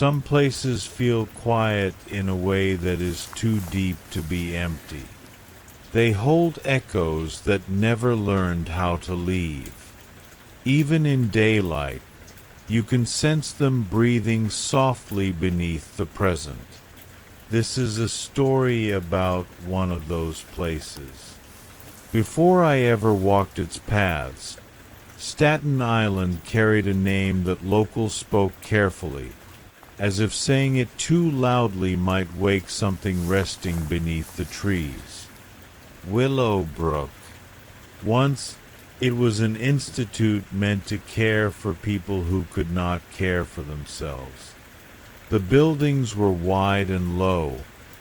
Some places feel quiet in a way that is too deep to be empty. They hold echoes that never learned how to leave. Even in daylight, you can sense them breathing softly beneath the present. This is a story about one of those places. Before I ever walked its paths, Staten Island carried a name that locals spoke carefully, as if saying it too loudly might wake something resting beneath the trees. Willowbrook. Once, it was an institute meant to care for people who could not care for themselves. The buildings were wide and low,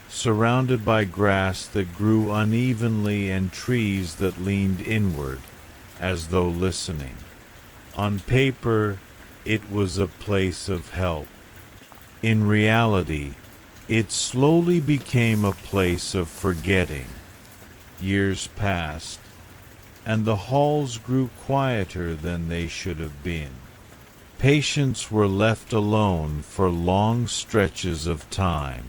surrounded by grass that grew unevenly and trees that leaned inward, as though listening. On paper, it was a place of help. In reality, it slowly became a place of forgetting. Years passed, and the halls grew quieter than they should have been. Patients were left alone for long stretches of time.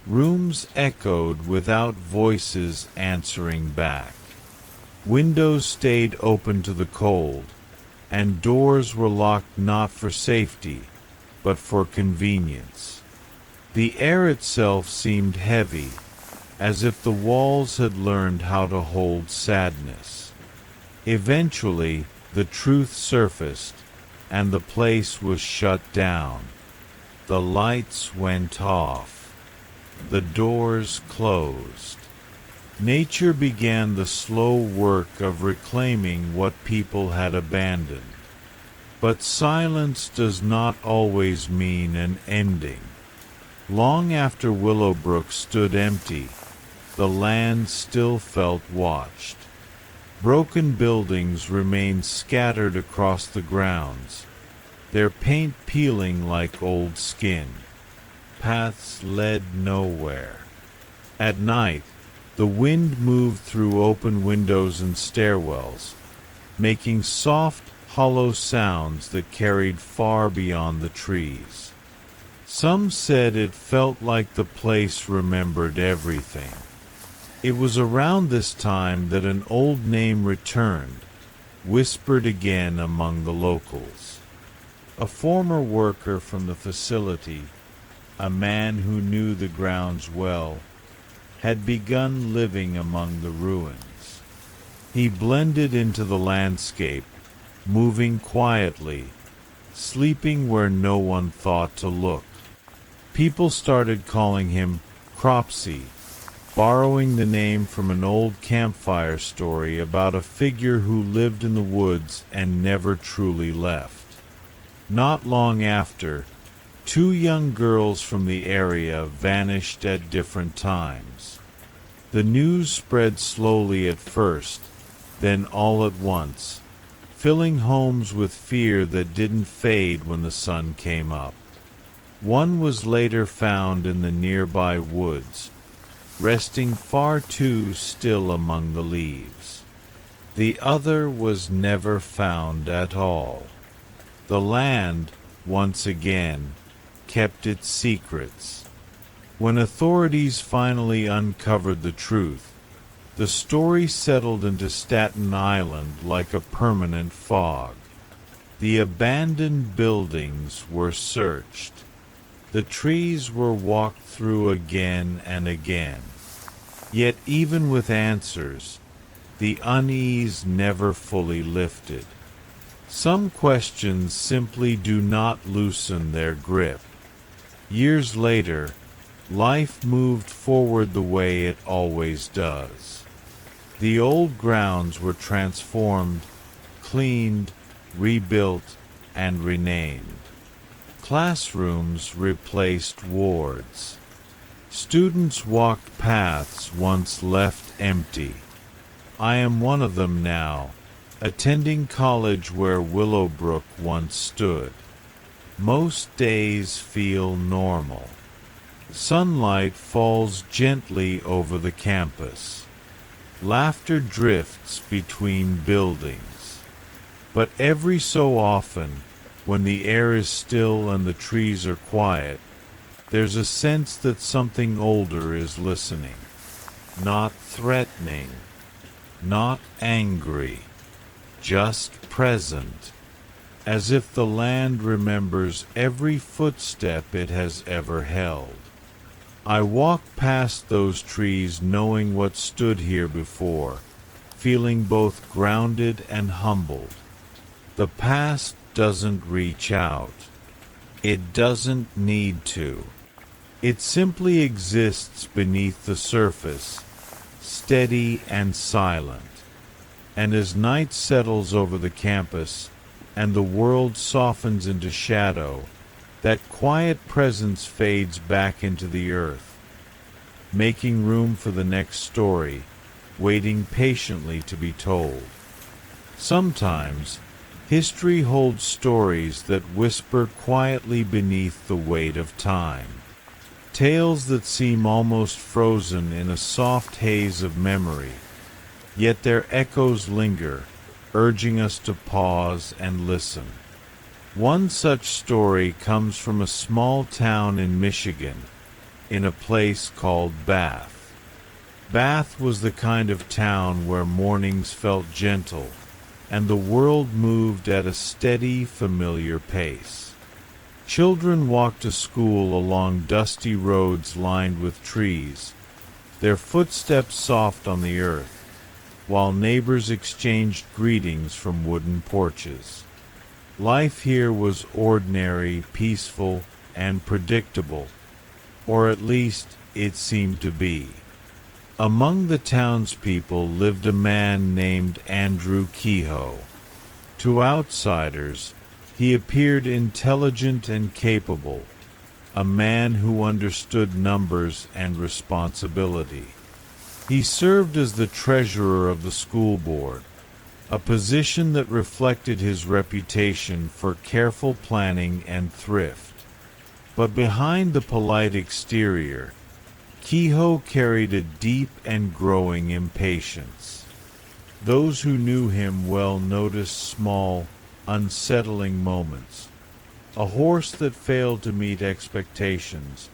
Rooms echoed without voices answering back. Windows stayed open to the cold, and doors were locked not for safety, but for convenience. The air itself seemed heavy, as if the walls had learned how to hold sadness. Eventually, the truth surfaced, and the place was shut down. The lights went off. The doors closed. Nature began the slow work of reclaiming what people had abandoned. But silence does not always mean an ending. Long after Willowbrook stood empty, the land still felt watched. Broken buildings remained scattered across the grounds, their paint peeling like old skin. Paths led nowhere. At night, the wind moved through open windows and stairwells, making soft, hollow sounds that carried far beyond the trees. Some said it felt like the place remembered everything. It was around this time that an old name returned, whispered again among the locals. A former worker from the facility, a man who knew the grounds well, had begun living among the ruins. He blended into the landscape, moving quietly, sleeping where no one thought to look. People started calling him Cropsey, borrowing the name from an old campfire story about a figure who lived in the woods and never truly left. Not long after, 2 young girls from the area vanished at different times. The news spread slowly at first, then all at once, filling homes with fear that didn't fade when the sun came up. One was later found in the nearby woods, resting far too still among the leaves. The other was never found at all. The land, once again, kept its secrets. When authorities finally uncovered the truth, the story settled into Staten Island like a permanent fog. The abandoned buildings were searched. The trees were walked through again and again. Yet even with answers, the unease never fully lifted. Some questions simply do not loosen their grip. Years later, life moved forward the way it always does. The old grounds were transformed, cleaned, rebuilt, and renamed. Classrooms replaced wards. Students walked paths once left empty. I am one of them now, attending college where Willowbrook once stood. Most days feel normal. Sunlight falls gently over the campus. Laughter drifts between buildings. But every so often, when the air is still and the trees are quiet, there's a sense that something older is listening. Not threatening, not angry, just present, as if the land remembers every footstep it has ever held. I walked past those trees knowing what stood here before, feeling both grounded and humbled. The past doesn't reach out. It doesn't need to. It simply exists beneath the surface, steady and silent. And as night settles over the campus and the world softens into shadow, that quiet presence fades back into the earth, making room for the next story, waiting patiently to be told. Sometimes, history holds stories that whisper quietly beneath the weight of time. Tales that seem almost frozen in a soft haze of memory, yet their echoes linger, urging us to pause and listen. One such story comes from a small town in Michigan, in a place called Bath. Bath was the kind of town where mornings felt gentle, and the world moved at a steady, familiar pace. Children walked to school along dusty roads lined with trees, their footsteps soft on the earth, while neighbors exchanged greetings from wooden porches. Life here was ordinary, peaceful, and predictable, or at least it seemed to be. Among the townspeople lived a man named Andrew Kehoe. To outsiders, he appeared intelligent and capable, a man who understood numbers and responsibility. He served as the treasurer of the school board, a position that reflected his reputation for careful planning and thrift. But behind the polite exterior, Kehoe carried a deep and growing impatience. Those who knew him well noticed small, unsettling moments. A horse that failed to meet expectations,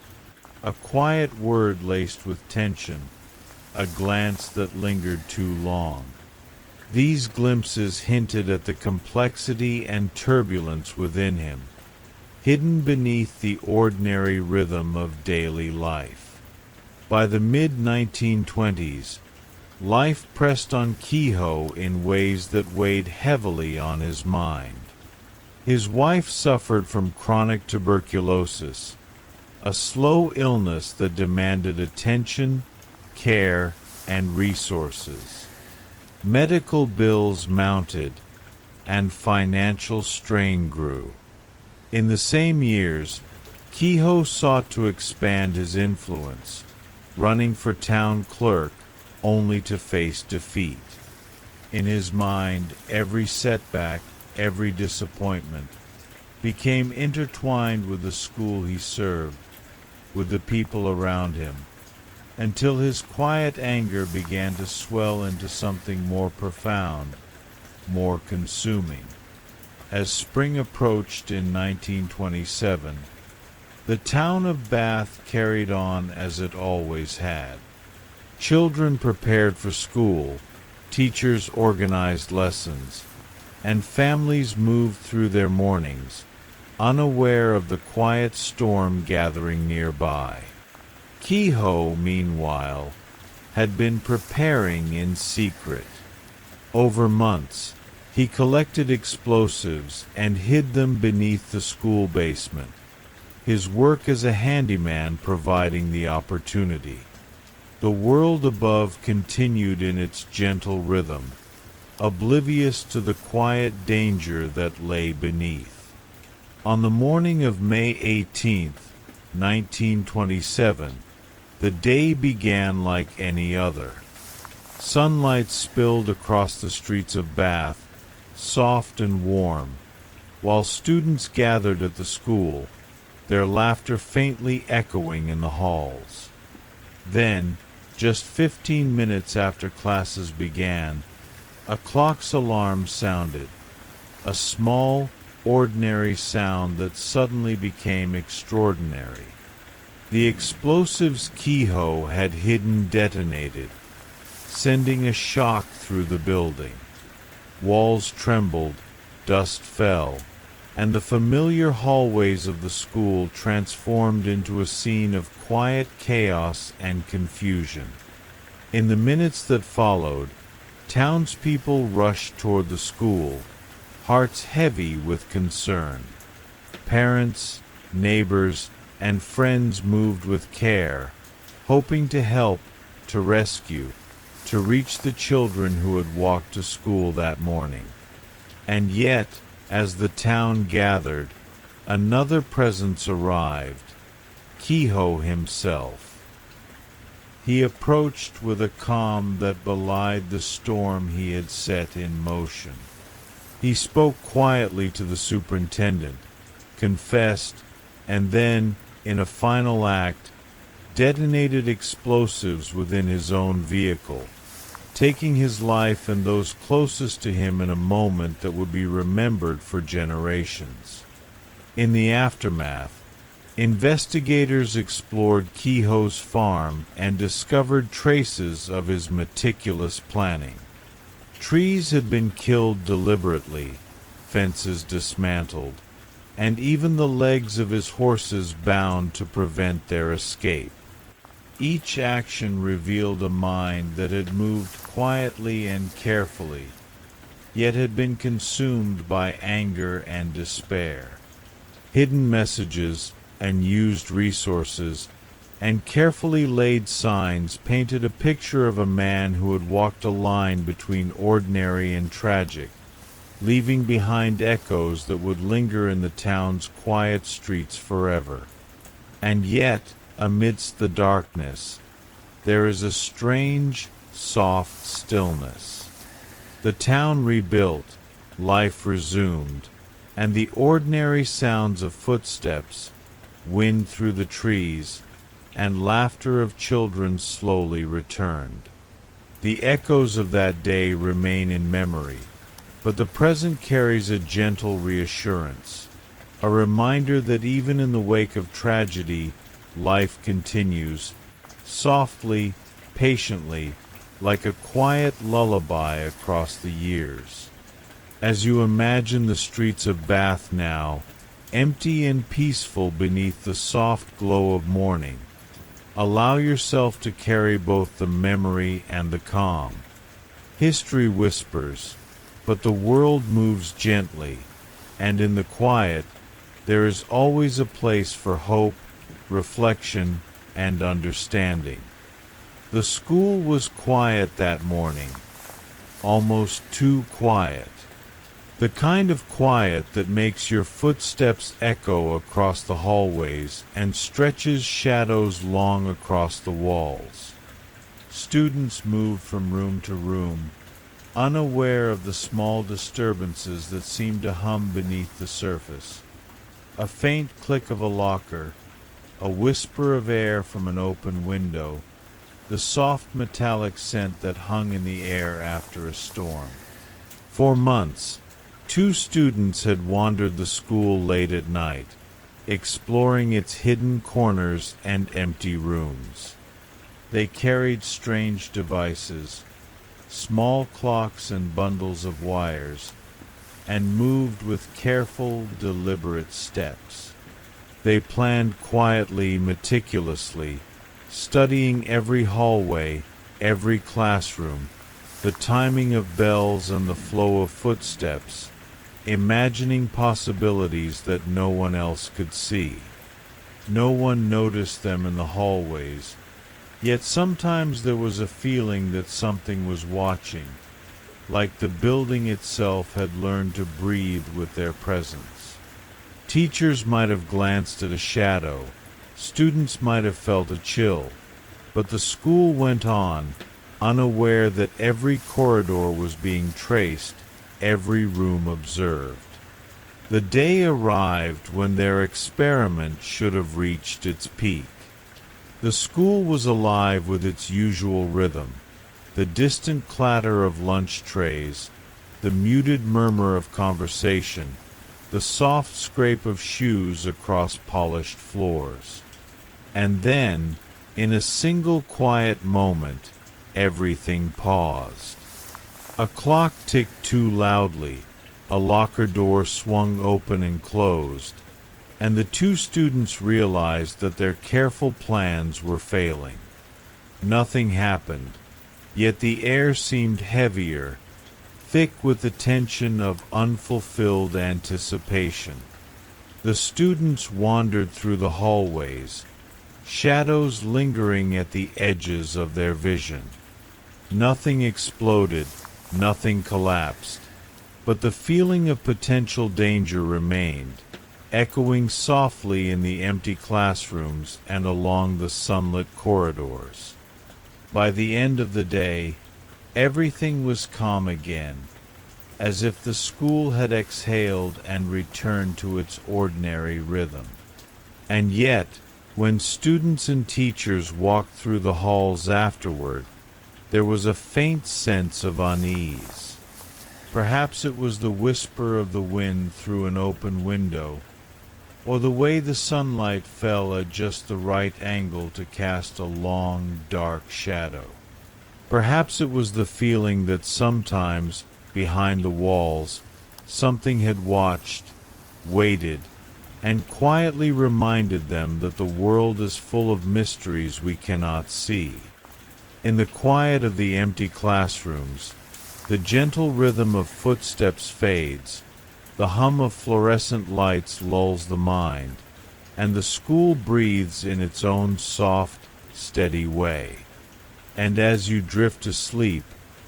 a quiet word laced with tension, a glance that lingered too long. These glimpses hinted at the complexity and turbulence within him, hidden beneath the ordinary rhythm of daily life. By the mid-1920s, life pressed on Kehoe in ways that weighed heavily on his mind. His wife suffered from chronic tuberculosis, a slow illness that demanded attention, care, and resources. Medical bills mounted, and financial strain grew. In the same years, Kehoe sought to expand his influence, running for town clerk only to face defeat. In his mind, every setback, every disappointment, became intertwined with the school he served, with the people around him, until his quiet anger began to swell into something more profound, more consuming. As spring approached in 1927, the town of Bath carried on as it always had. Children prepared for school, teachers organized lessons, and families moved through their mornings, unaware of the quiet storm gathering nearby. Kehoe, meanwhile, had been preparing in secret. Over months, he collected explosives and hid them beneath the school basement, his work as a handyman providing the opportunity. The world above continued in its gentle rhythm, oblivious to the quiet danger that lay beneath. On the morning of May 18, 1927, the day began like any other. Sunlight spilled across the streets of Bath, soft and warm, while students gathered at the school, their laughter faintly echoing in the halls. Then, just 15 minutes after classes began, a clock's alarm sounded, a small, ordinary sound that suddenly became extraordinary. The explosive's keyhole had hidden detonated, sending a shock through the building. Walls trembled, dust fell, and the familiar hallways of the school transformed into a scene of quiet chaos and confusion. In the minutes that followed, townspeople rushed toward the school, hearts heavy with concern. Parents, neighbors, and friends moved with care, hoping to help, to rescue, to reach the children who had walked to school that morning. And yet, as the town gathered, another presence arrived, Kehoe himself. He approached with a calm that belied the storm he had set in motion. He spoke quietly to the superintendent, confessed, and then, in a final act, detonated explosives within his own vehicle, taking his life and those closest to him in a moment that would be remembered for generations. In the aftermath, investigators explored Kehoe's farm and discovered traces of his meticulous planning. Trees had been killed deliberately, fences dismantled, and even the legs of his horses bound to prevent their escape. Each action revealed a mind that had moved quietly and carefully, yet had been consumed by anger and despair. Hidden messages, unused resources, and carefully laid signs painted a picture of a man who had walked a line between ordinary and tragic, leaving behind echoes that would linger in the town's quiet streets forever. And yet, amidst the darkness, there is a strange, soft stillness. The town rebuilt, life resumed, and the ordinary sounds of footsteps, wind through the trees, and laughter of children slowly returned. The echoes of that day remain in memory, but the present carries a gentle reassurance, a reminder that even in the wake of tragedy, life continues, softly, patiently, like a quiet lullaby across the years. As you imagine the streets of Bath now, empty and peaceful beneath the soft glow of morning, allow yourself to carry both the memory and the calm. History whispers, but the world moves gently, and in the quiet, there is always a place for hope, reflection, and understanding. The school was quiet that morning, almost too quiet. The kind of quiet that makes your footsteps echo across the hallways and stretches shadows long across the walls. Students moved from room to room, unaware of the small disturbances that seemed to hum beneath the surface. A faint click of a locker, a whisper of air from an open window, the soft metallic scent that hung in the air after a storm. For months, 2 students had wandered the school late at night, exploring its hidden corners and empty rooms. They carried strange devices, small clocks and bundles of wires, and moved with careful, deliberate steps. They planned quietly, meticulously, studying every hallway, every classroom, the timing of bells and the flow of footsteps, imagining possibilities that no one else could see. No one noticed them in the hallways, yet sometimes there was a feeling that something was watching, like the building itself had learned to breathe with their presence. Teachers might have glanced at a shadow, students might have felt a chill, but the school went on, unaware that every corridor was being traced, every room observed. The day arrived when their experiment should have reached its peak. The school was alive with its usual rhythm, the distant clatter of lunch trays, the muted murmur of conversation, the soft scrape of shoes across polished floors. And then, in a single quiet moment, everything paused. A clock ticked too loudly, a locker door swung open and closed, and the two students realized that their careful plans were failing. Nothing happened, yet the air seemed heavier, thick with the tension of unfulfilled anticipation. The students wandered through the hallways, shadows lingering at the edges of their vision. Nothing exploded, nothing collapsed, but the feeling of potential danger remained, echoing softly in the empty classrooms and along the sunlit corridors. By the end of the day, everything was calm again, as if the school had exhaled and returned to its ordinary rhythm. And yet, when students and teachers walked through the halls afterward, there was a faint sense of unease. Perhaps it was the whisper of the wind through an open window, or the way the sunlight fell at just the right angle to cast a long, dark shadow. Perhaps it was the feeling that sometimes, behind the walls, something had watched, waited, and quietly reminded them that the world is full of mysteries we cannot see. In the quiet of the empty classrooms, the gentle rhythm of footsteps fades, the hum of fluorescent lights lulls the mind, and the school breathes in its own soft, steady way. And as you drift to sleep,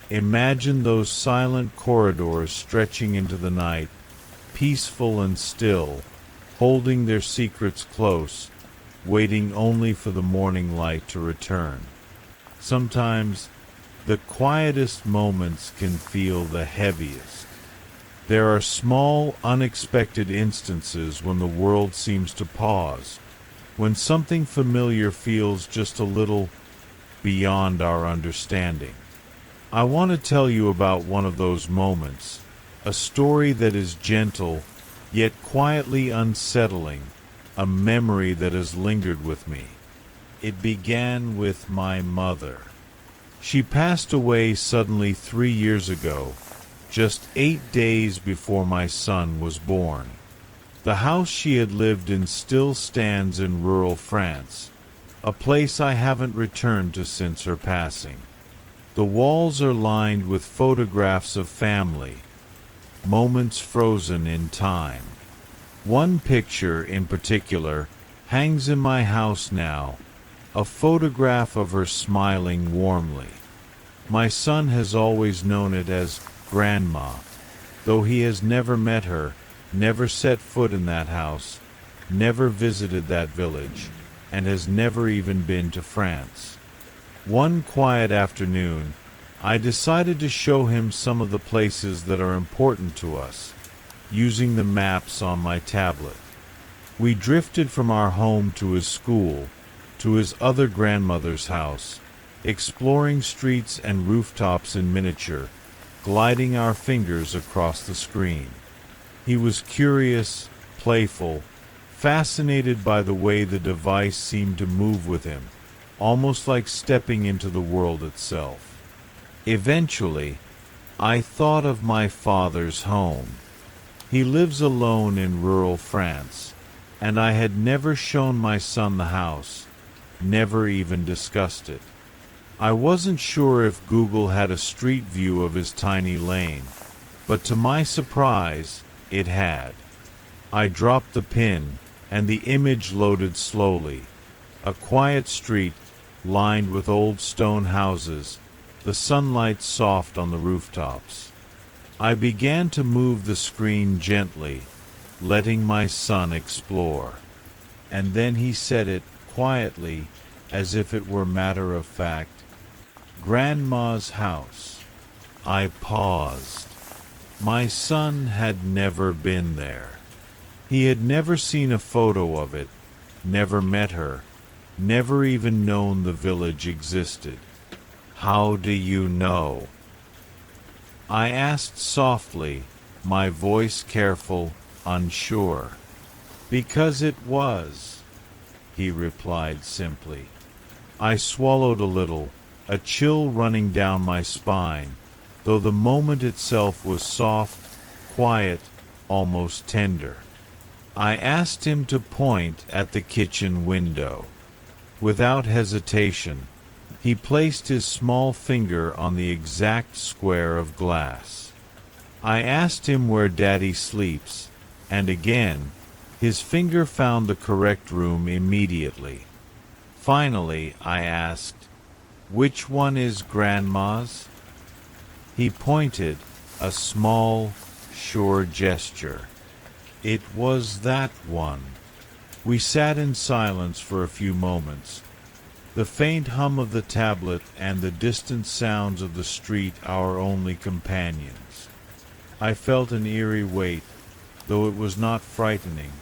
imagine those silent corridors stretching into the night, peaceful and still, holding their secrets close, waiting only for the morning light to return. Sometimes, the quietest moments can feel the heaviest. There are small, unexpected instances when the world seems to pause, when something familiar feels just a little beyond our understanding. I want to tell you about one of those moments, a story that is gentle, yet quietly unsettling, a memory that has lingered with me. It began with my mother. She passed away suddenly 3 years ago, just 8 days before my son was born. The house she had lived in still stands in rural France, a place I haven't returned to since her passing. The walls are lined with photographs of family, moments frozen in time. One picture in particular hangs in my house now, a photograph of her smiling warmly. My son has always known it as Grandma, though he has never met her, never set foot in that house, never visited that village, and has never even been to France. One quiet afternoon, I decided to show him some of the places that are important to us, using the maps on my tablet. We drifted from our home to his school, to his other grandmother's house, exploring streets and rooftops in miniature, gliding our fingers across the screen. He was curious, playful, fascinated by the way the device seemed to move with him, almost like stepping into the world itself. Eventually, I thought of my father's home. He lives alone in rural France, and I had never shown my son the house, never even discussed it. I wasn't sure if Google had a street view of his tiny lane, but to my surprise, it had. I dropped the pin, and the image loaded slowly. A quiet street, lined with old stone houses, the sunlight soft on the rooftops. I began to move the screen gently, letting my son explore. And then he said it quietly, as if it were matter of fact, "Grandma's house." I paused. My son had never been there. He had never seen a photo of it, never met her, never even known the village existed. "How do you know?" I asked softly, my voice careful, unsure. "Because it was," he replied simply. I swallowed a little, a chill running down my spine, though the moment itself was soft, quiet, almost tender. I asked him to point at the kitchen window. Without hesitation, he placed his small finger on the exact square of glass. I asked him where Daddy sleeps, and again, his finger found the correct room immediately. Finally, I asked, "Which one is Grandma's?" He pointed, a small, sure gesture. It was that one. We sat in silence for a few moments, the faint hum of the tablet and the distant sounds of the street our only companions. I felt an eerie weight, though it was not frightening.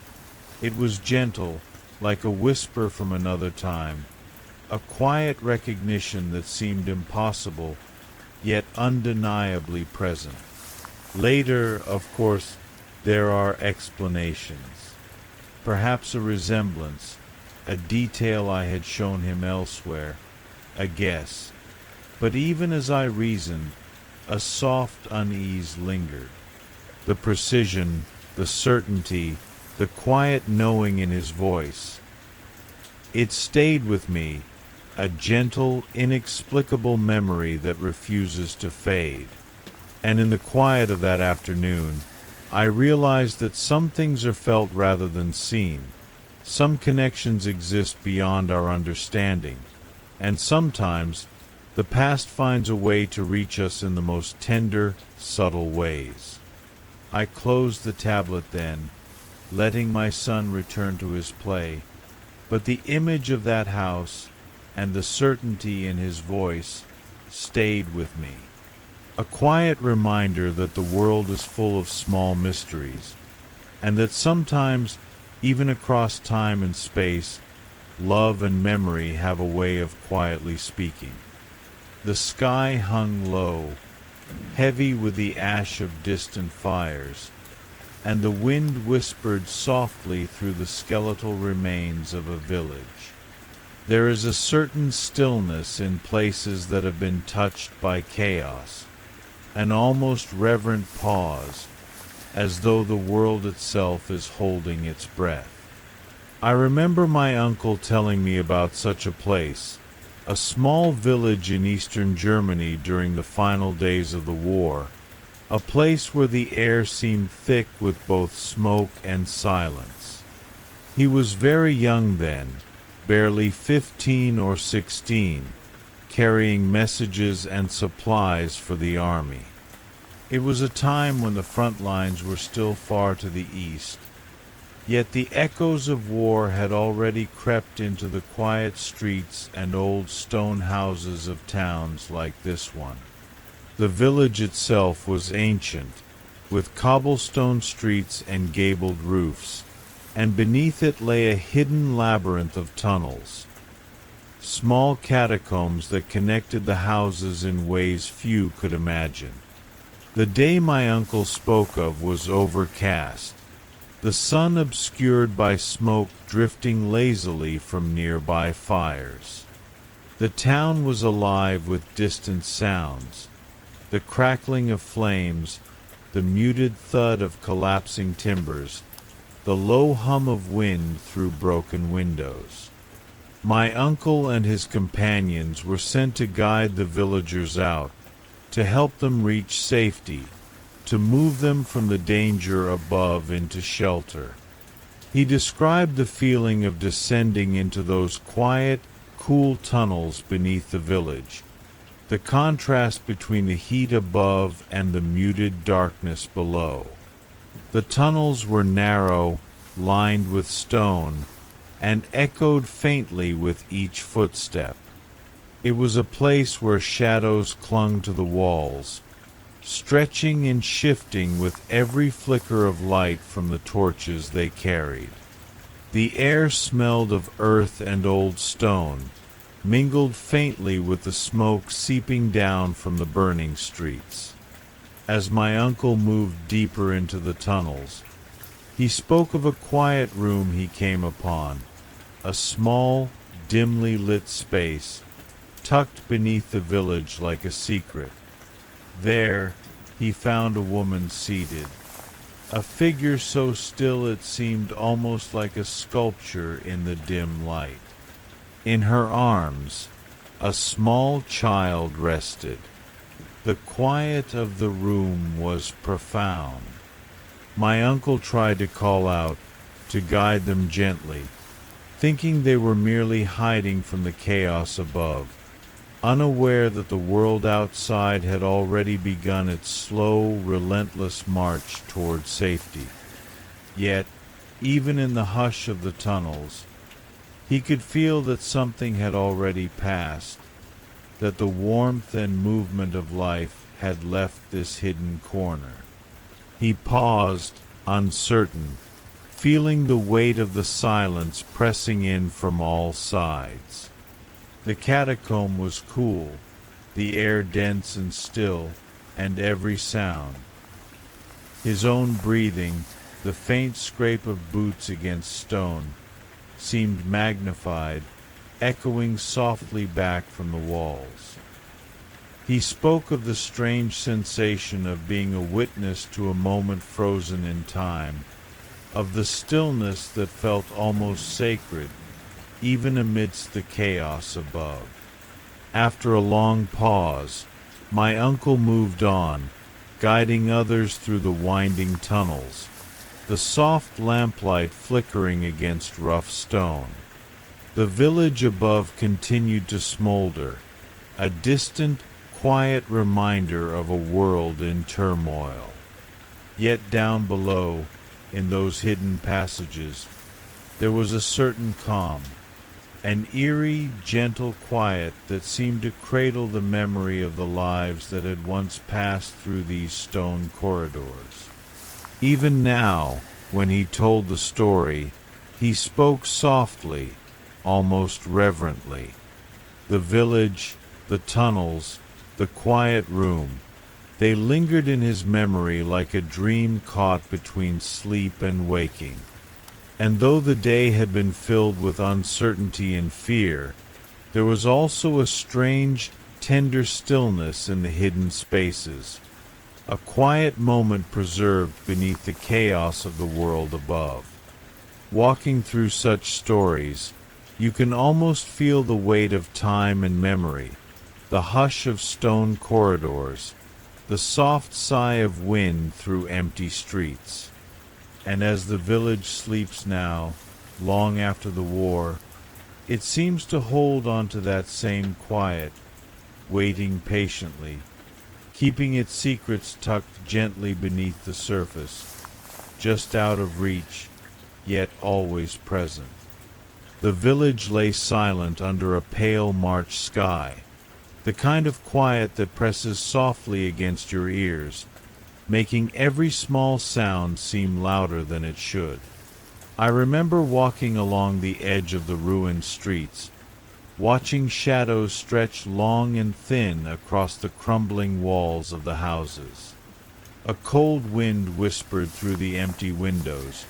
It was gentle, like a whisper from another time, a quiet recognition that seemed impossible, yet undeniably present. Later, of course, there are explanations. Perhaps a resemblance, a detail I had shown him elsewhere, a guess. But even as I reasoned, a soft unease lingered. The precision, the certainty, the quiet knowing in his voice. It stayed with me, a gentle, inexplicable memory that refuses to fade. And in the quiet of that afternoon, I realized that some things are felt rather than seen. Some connections exist beyond our understanding, and sometimes the past finds a way to reach us in the most tender, subtle ways. I closed the tablet then, letting my son return to his play, but the image of that house and the certainty in his voice stayed with me. A quiet reminder that the world is full of small mysteries, and that sometimes, even across time and space, love and memory have a way of quietly speaking. The sky hung low, heavy with the ash of distant fires, and the wind whispered softly through the skeletal remains of a village. There is a certain stillness in places that have been touched by chaos, an almost reverent pause, as though the world itself is holding its breath. I remember my uncle telling me about such a place, a small village in eastern Germany during the final days of the war, a place where the air seemed thick with both smoke and silence. He was very young then, barely 15 or 16, carrying messages and supplies for the army. It was a time when the front lines were still far to the east, yet the echoes of war had already crept into the quiet streets and old stone houses of towns like this one. The village itself was ancient, with cobblestone streets and gabled roofs, and beneath it lay a hidden labyrinth of tunnels, small catacombs that connected the houses in ways few could imagine. The day my uncle spoke of was overcast, the sun obscured by smoke drifting lazily from nearby fires. The town was alive with distant sounds, the crackling of flames, the muted thud of collapsing timbers, the low hum of wind through broken windows. My uncle and his companions were sent to guide the villagers out, to help them reach safety, to move them from the danger above into shelter. He described the feeling of descending into those quiet, cool tunnels beneath the village, the contrast between the heat above and the muted darkness below. The tunnels were narrow, lined with stone, and echoed faintly with each footstep. It was a place where shadows clung to the walls, stretching and shifting with every flicker of light from the torches they carried. The air smelled of earth and old stone, mingled faintly with the smoke seeping down from the burning streets. As my uncle moved deeper into the tunnels, He spoke of a quiet room he came upon, a small, dimly lit space, tucked beneath the village like a secret. There, he found a woman seated, a figure so still it seemed almost like a sculpture in the dim light. In her arms, a small child rested. The quiet of the room was profound. My uncle tried to call out, to guide them gently, thinking they were merely hiding from the chaos above, unaware that the world outside had already begun its slow, relentless march toward safety. Yet, even in the hush of the tunnels, he could feel that something had already passed, that the warmth and movement of life had left this hidden corner. He paused, uncertain, feeling the weight of the silence pressing in from all sides. The catacomb was cool, the air dense and still, and every sound, his own breathing, the faint scrape of boots against stone, seemed magnified, echoing softly back from the walls. He spoke of the strange sensation of being a witness to a moment frozen in time, of the stillness that felt almost sacred, even amidst the chaos above. After a long pause, my uncle moved on, guiding others through the winding tunnels, the soft lamplight flickering against rough stone. The village above continued to smolder, a distant, quiet reminder of a world in turmoil. Yet down below, in those hidden passages, there was a certain calm, an eerie, gentle quiet that seemed to cradle the memory of the lives that had once passed through these stone corridors. Even now, when he told the story, he spoke softly, almost reverently. The village, the tunnels, the quiet room, they lingered in his memory like a dream caught between sleep and waking. And though the day had been filled with uncertainty and fear, there was also a strange, tender stillness in the hidden spaces, a quiet moment preserved beneath the chaos of the world above. Walking through such stories, you can almost feel the weight of time and memory, the hush of stone corridors, the soft sigh of wind through empty streets. And as the village sleeps now, long after the war, it seems to hold on to that same quiet, waiting patiently, keeping its secrets tucked gently beneath the surface, just out of reach, yet always present. The village lay silent under a pale March sky, the kind of quiet that presses softly against your ears, making every small sound seem louder than it should. I remember walking along the edge of the ruined streets, watching shadows stretch long and thin across the crumbling walls of the houses. A cold wind whispered through the empty windows,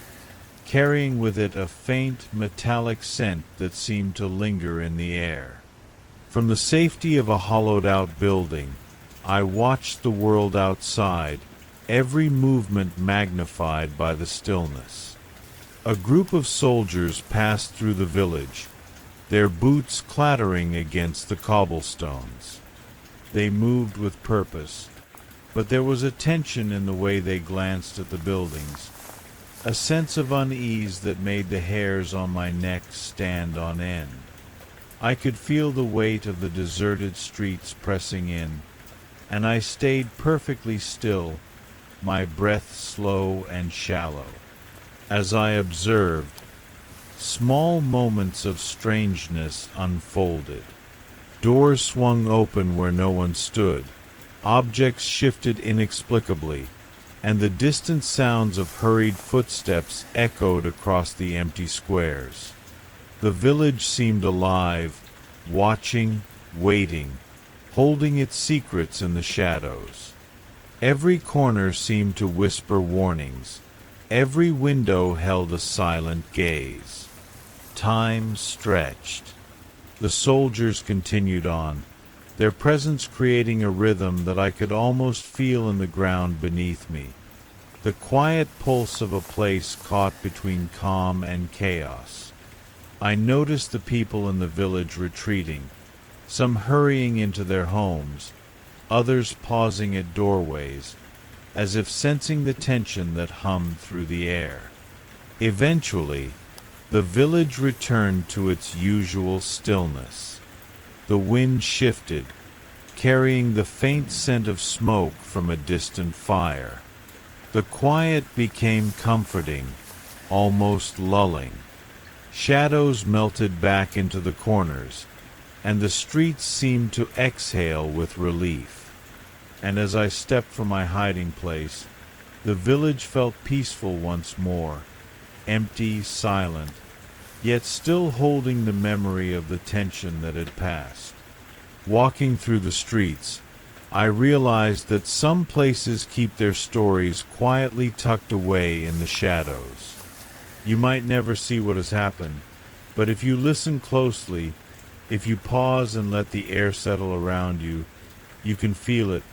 carrying with it a faint, metallic scent that seemed to linger in the air. From the safety of a hollowed-out building, I watched the world outside, every movement magnified by the stillness. A group of soldiers passed through the village, their boots clattering against the cobblestones. They moved with purpose, but there was a tension in the way they glanced at the buildings, a sense of unease that made the hairs on my neck stand on end. I could feel the weight of the deserted streets pressing in, and I stayed perfectly still, my breath slow and shallow. As I observed, small moments of strangeness unfolded. Doors swung open where no one stood, objects shifted inexplicably, and the distant sounds of hurried footsteps echoed across the empty squares. The village seemed alive, watching, waiting, holding its secrets in the shadows. Every corner seemed to whisper warnings, Every window held a silent gaze. Time stretched. The soldiers continued on, their presence creating a rhythm that I could almost feel in the ground beneath me. The quiet pulse of a place caught between calm and chaos. I noticed the people in the village retreating, some hurrying into their homes, others pausing at doorways, as if sensing the tension that hummed through the air. Eventually, the village returned to its usual stillness. The wind shifted, carrying the faint scent of smoke from a distant fire. The quiet became comforting, almost lulling. Shadows melted back into the corners, and the streets seemed to exhale with relief. And as I stepped from my hiding place, the village felt peaceful once more, empty, silent, yet still holding the memory of the tension that had passed. Walking through the streets, I realized that some places keep their stories quietly tucked away in the shadows. You might never see what has happened, but if you listen closely, if you pause and let the air settle around you, you can feel it,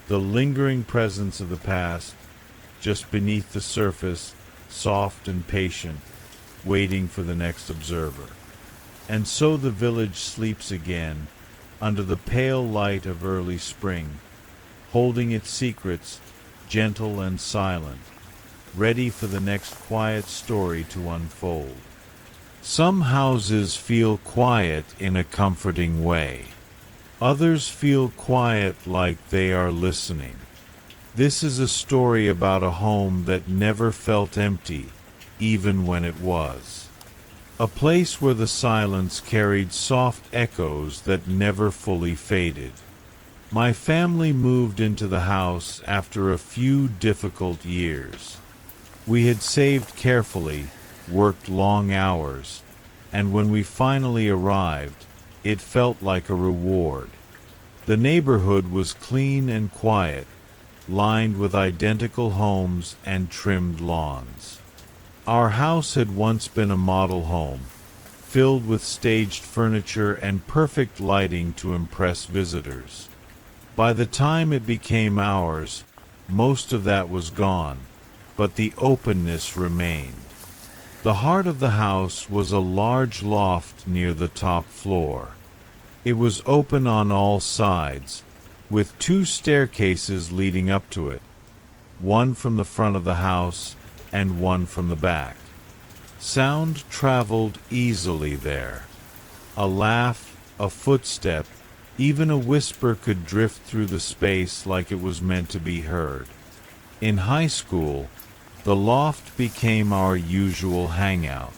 the lingering presence of the past, just beneath the surface, soft and patient, waiting for the next observer. And so the village sleeps again, under the pale light of early spring, holding its secrets, gentle and silent, ready for the next quiet story to unfold. Some houses feel quiet in a comforting way. Others feel quiet like they are listening. This is a story about a home that never felt empty, even when it was. A place where the silence carried soft echoes that never fully faded. My family moved into the house after a few difficult years. We had saved carefully, worked long hours, and when we finally arrived, it felt like a reward. The neighborhood was clean and quiet, lined with identical homes and trimmed lawns. Our house had once been a model home, filled with staged furniture and perfect lighting to impress visitors. By the time it became ours, most of that was gone, but the openness remained. The heart of the house was a large loft near the top floor. It was open on all sides, with two staircases leading up to it, one from the front of the house and one from the back. Sound traveled easily there. A laugh, a footstep, even a whisper could drift through the space like it was meant to be heard. In high school, the loft became our usual hangout.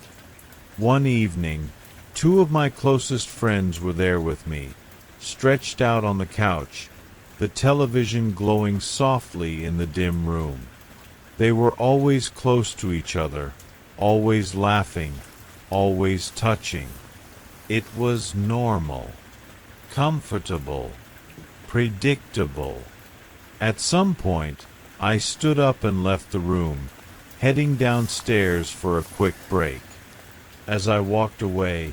One evening, two of my closest friends were there with me, stretched out on the couch, the television glowing softly in the dim room. They were always close to each other, always laughing, always touching. It was normal, comfortable, predictable. At some point, I stood up and left the room, heading downstairs for a quick break. As I walked away,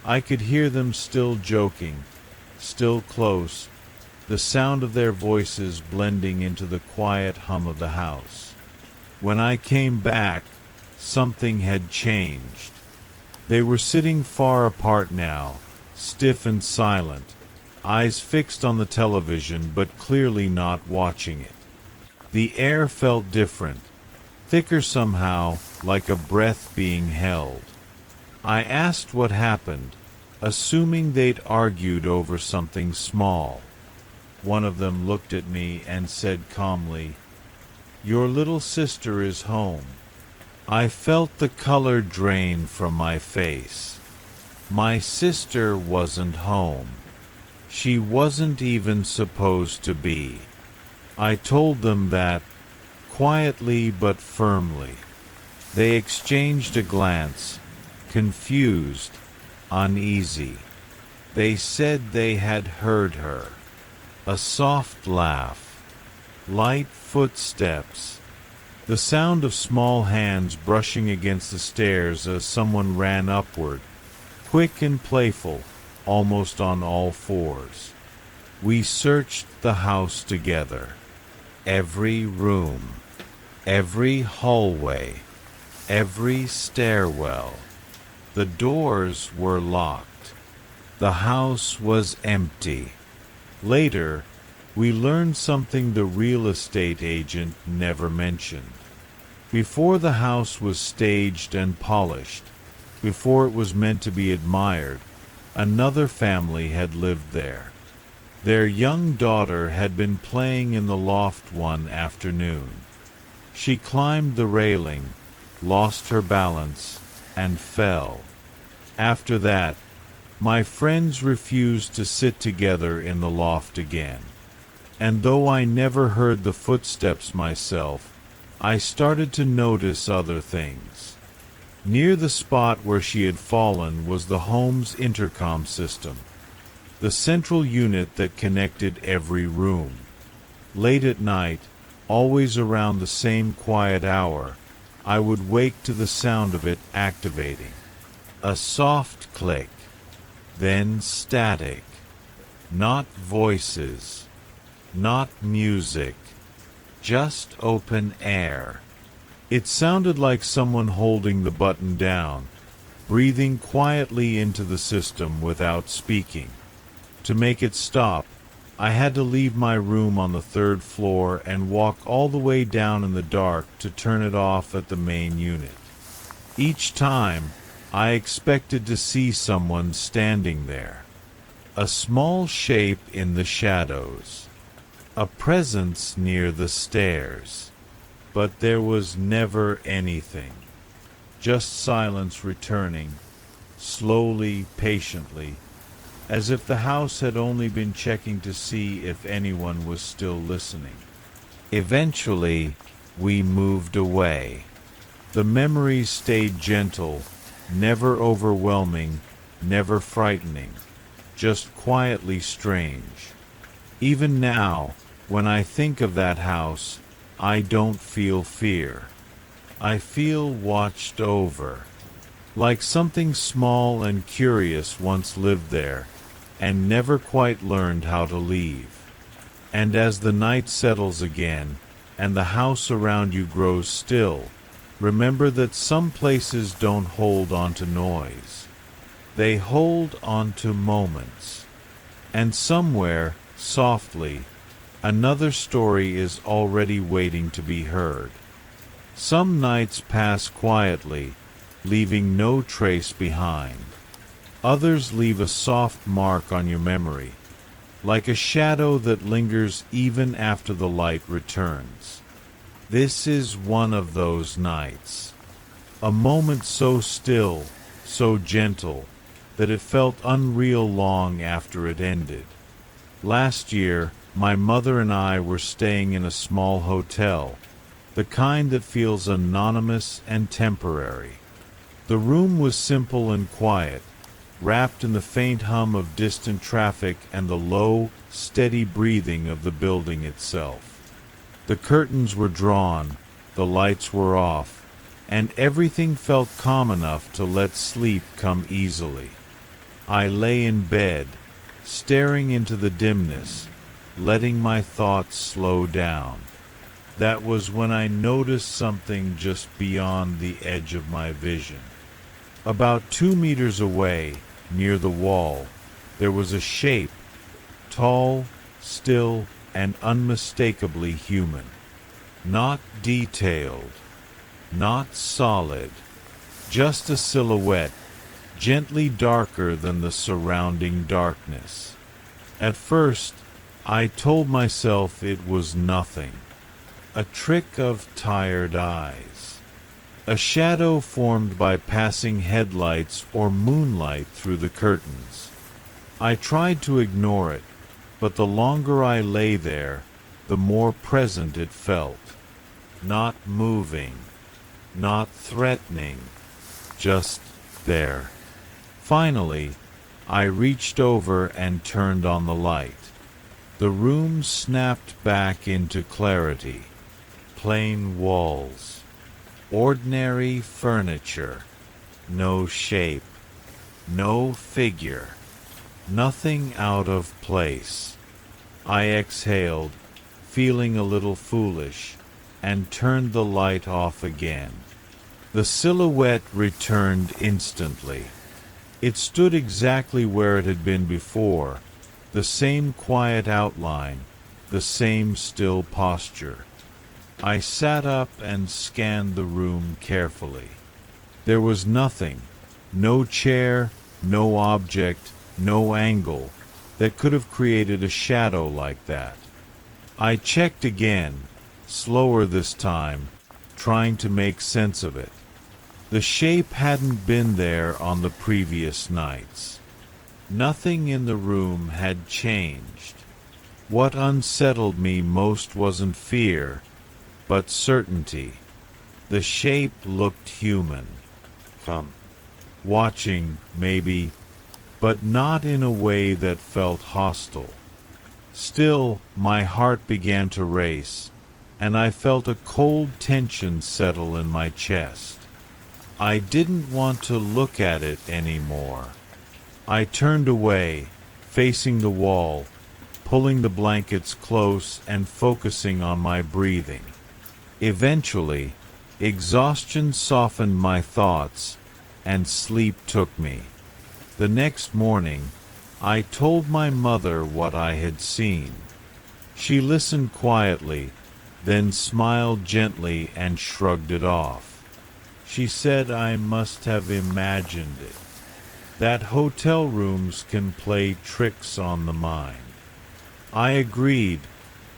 I could hear them still joking, still close, the sound of their voices blending into the quiet hum of the house. When I came back, something had changed. They were sitting far apart now, stiff and silent, eyes fixed on the television but clearly not watching it. The air felt different, thicker somehow, like a breath being held. I asked what happened, assuming they'd argued over something small. One of them looked at me and said calmly, "Your little sister is home." I felt the color drain from my face. My sister wasn't home. She wasn't even supposed to be. I told them that, quietly but firmly. They exchanged a glance, confused, uneasy. They said they had heard her. A soft laugh, light footsteps, The sound of small hands brushing against the stairs as someone ran upward, quick and playful, almost on all fours. We searched the house together. Every room, every hallway, every stairwell. The doors were locked. The house was empty. Later, we learned something the real estate agent never mentioned. Before the house was staged and polished, before it was meant to be admired, another family had lived there. Their young daughter had been playing in the loft one afternoon. She climbed the railing, lost her balance, and fell. After that, my friends refused to sit together in the loft again. And though I never heard the footsteps myself, I started to notice other things. Near the spot where she had fallen was the home's intercom system, the central unit that connected every room. Late at night, always around the same quiet hour, I would wake to the sound of it activating. A soft click, then static. Not voices, not music, just open air. It sounded like someone holding the button down, breathing quietly into the system without speaking. To make it stop, I had to leave my room on the 3rd floor and walk all the way down in the dark to turn it off at the main unit. Each time, I expected to see someone standing there. A small shape in the shadows. A presence near the stairs. But there was never anything. Just silence returning, slowly, patiently, as if the house had only been checking to see if anyone was still listening. Eventually, we moved away. The memories stayed gentle, never overwhelming, never frightening, just quietly strange. Even now, when I think of that house, I don't feel fear. I feel watched over, like something small and curious once lived there, and never quite learned how to leave. And as the night settles again, and the house around you grows still, remember that some places don't hold on to noise. They hold on to moments. And somewhere, softly, another story is already waiting to be heard. Some nights pass quietly, leaving no trace behind. Others leave a soft mark on your memory, like a shadow that lingers even after the light returns. This is one of those nights. A moment so still, so gentle, that it felt unreal long after it ended. Last year, my mother and I were staying in a small hotel, the kind that feels anonymous and temporary. The room was simple and quiet, wrapped in the faint hum of distant traffic and the low, steady breathing of the building itself. The curtains were drawn, the lights were off, and everything felt calm enough to let sleep come easily. I lay in bed, staring into the dimness, letting my thoughts slow down. That was when I noticed something just beyond the edge of my vision. About 2 meters away, near the wall, there was a shape, tall, still, and unmistakably human. Not detailed, not solid, just a silhouette, gently darker than the surrounding darkness. At first, I told myself it was nothing. A trick of tired eyes. A shadow formed by passing headlights or moonlight through the curtains. I tried to ignore it, but the longer I lay there, the more present it felt. Not moving, not threatening, just there. Finally, I reached over and turned on the light. The room snapped back into clarity. plain walls, ordinary furniture, no shape, no figure, nothing out of place. I exhaled, feeling a little foolish, and turned the light off again. The silhouette returned instantly. It stood exactly where it had been before, the same quiet outline, the same still posture. I sat up and scanned the room carefully. There was nothing, no chair, no object, no angle, that could have created a shadow like that. I checked again, slower this time, trying to make sense of it. The shape hadn't been there on the previous nights. Nothing in the room had changed. What unsettled me most wasn't fear, but certainty. The shape looked human. Watching, maybe, but not in a way that felt hostile. Still, my heart began to race, and I felt a cold tension settle in my chest. I didn't want to look at it anymore. I turned away, facing the wall, pulling the blankets close and focusing on my breathing. Eventually, exhaustion softened my thoughts, and sleep took me. The next morning, I told my mother what I had seen. She listened quietly, then smiled gently and shrugged it off. She said I must have imagined it. That hotel rooms can play tricks on the mind. I agreed,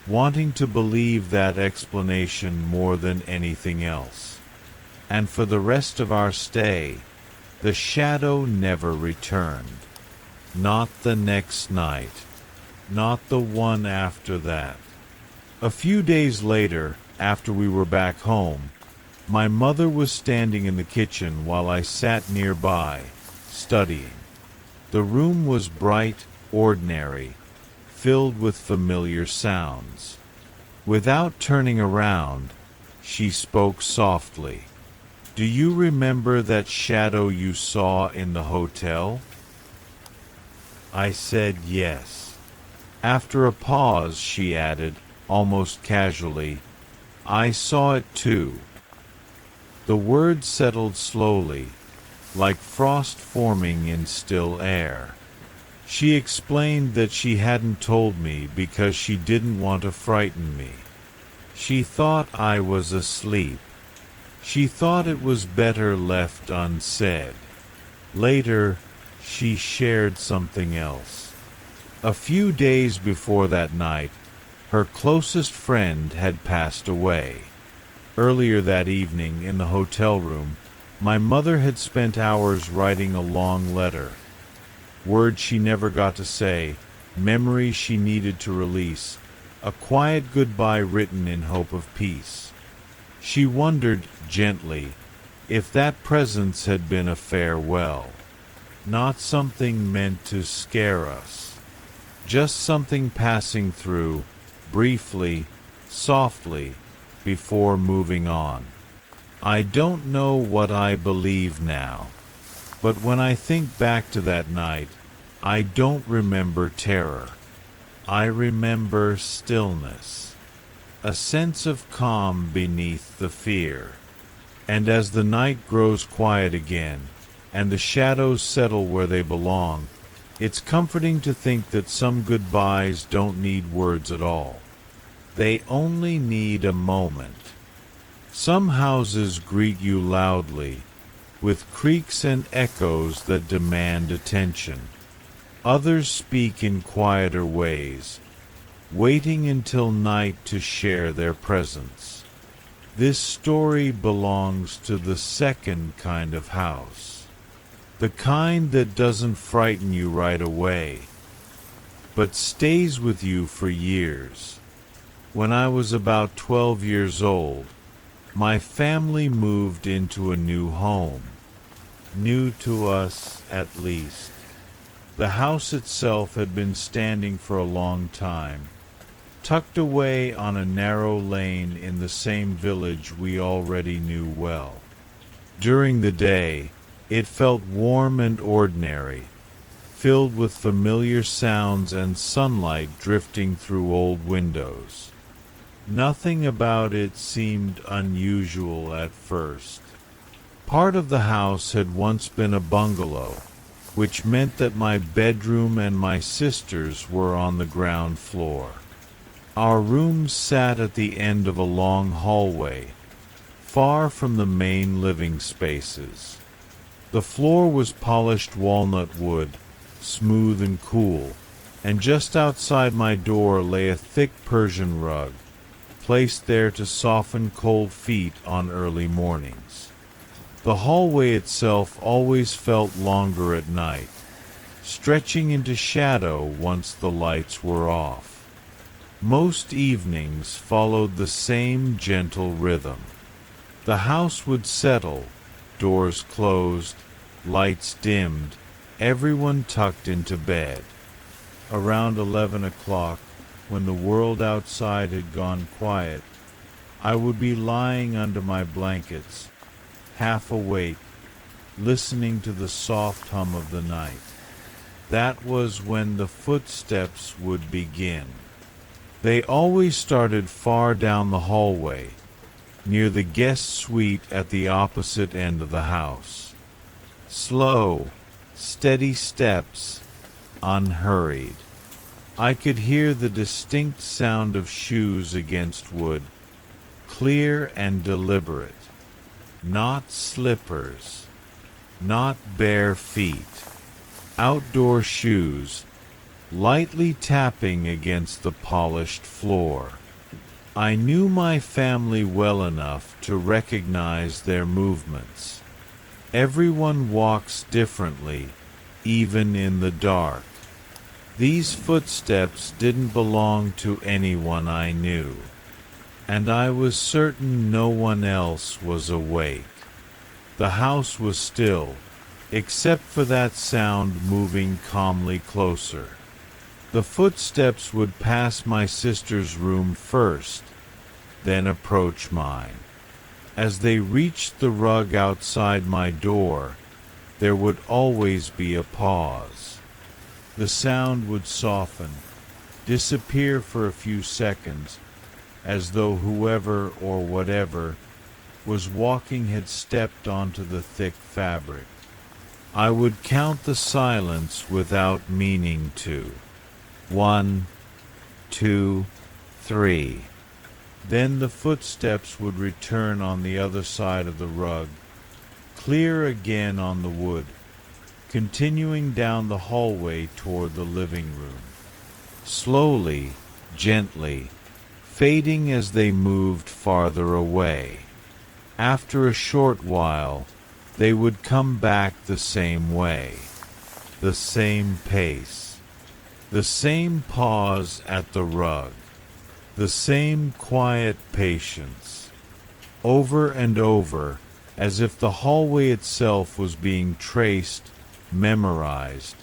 wanting to believe that explanation more than anything else. And for the rest of our stay, the shadow never returned. Not the next night. Not the one after that. A few days later, after we were back home, my mother was standing in the kitchen while I sat nearby, studying. The room was bright, ordinary, filled with familiar sounds. Without turning around, she spoke softly. "Do you remember that shadow you saw in the hotel?" I said yes. After a pause, she added, almost casually, "I saw it too." The words settled slowly, like frost forming in still air. She explained that she hadn't told me because she didn't want to frighten me. She thought I was asleep. She thought it was better left unsaid. Later, she shared something else. A few days before that night, her closest friend had passed away. Earlier that evening, in the hotel room, my mother had spent hours writing a long letter. Words she never got to say, memories she needed to release, a quiet goodbye written in hope of peace. She wondered, gently, if that presence had been a farewell. Not something meant to scare us. Just something passing through, briefly, softly, before moving on. I don't know what I believe now, but when I think back to that night, I don't remember terror. I remember stillness, a sense of calm beneath the fear. And as the night grows quiet again, and the shadows settle where they belong, it's comforting to think that some goodbyes don't need words at all. They only need a moment. Some houses greet you loudly, with creaks and echoes that demand attention. Others speak in quieter ways, waiting until night to share their presence. This story belongs to the second kind of house. The kind that doesn't frighten you right away, but stays with you for years. When I was about 12 years old, my family moved into a new home. New to us, at least. The house itself had been standing for a long time, tucked away on a narrow lane in the same village we already knew well. During the day, it felt warm and ordinary, filled with familiar sounds and sunlight drifting through old windows. Nothing about it seemed unusual at first. Part of the house had once been a bungalow, which meant that my bedroom and my sister's were on the ground floor. Our rooms sat at the end of a long hallway, far from the main living spaces. The floor was polished walnut wood, smooth and cool, and just outside my door lay a thick Persian rug, placed there to soften cold feet on early mornings. The hallway itself always felt longer at night, stretching into shadow once the lights were off. Most evenings followed the same gentle rhythm. The house would settle, doors closed, lights dimmed, everyone tucked into bed. Around 11 o'clock, when the world outside had gone quiet, I would be lying under my blankets, half awake, listening to the soft hum of the night. That was when the footsteps would begin. They always started far down the hallway, near the guest suite at the opposite end of the house. Slow, steady steps, unhurried. I could hear the distinct sound of shoes against wood, clear and deliberate. Not slippers, not bare feet. Outdoor shoes, lightly tapping against the polished floor. I knew my family well enough to recognize their movements. Everyone walks differently, even in the dark. These footsteps didn't belong to anyone I knew, and I was certain no one else was awake. The house was still, except for that sound moving calmly closer. The footsteps would pass my sister's room first, then approach mine. As they reached the rug outside my door, there would always be a pause. The sound would soften, disappear for a few seconds, as though whoever or whatever was walking had stepped onto the thick fabric. I would count the silence without meaning to. 1, 2, 3. Then the footsteps would return on the other side of the rug, clear again on the wood, continuing down the hallway toward the living room. Slowly, gently, fading as they moved farther away. After a short while, they would come back the same way, the same pace, the same pause at the rug, the same quiet patience, over and over, as if the hallway itself was being traced, memorized,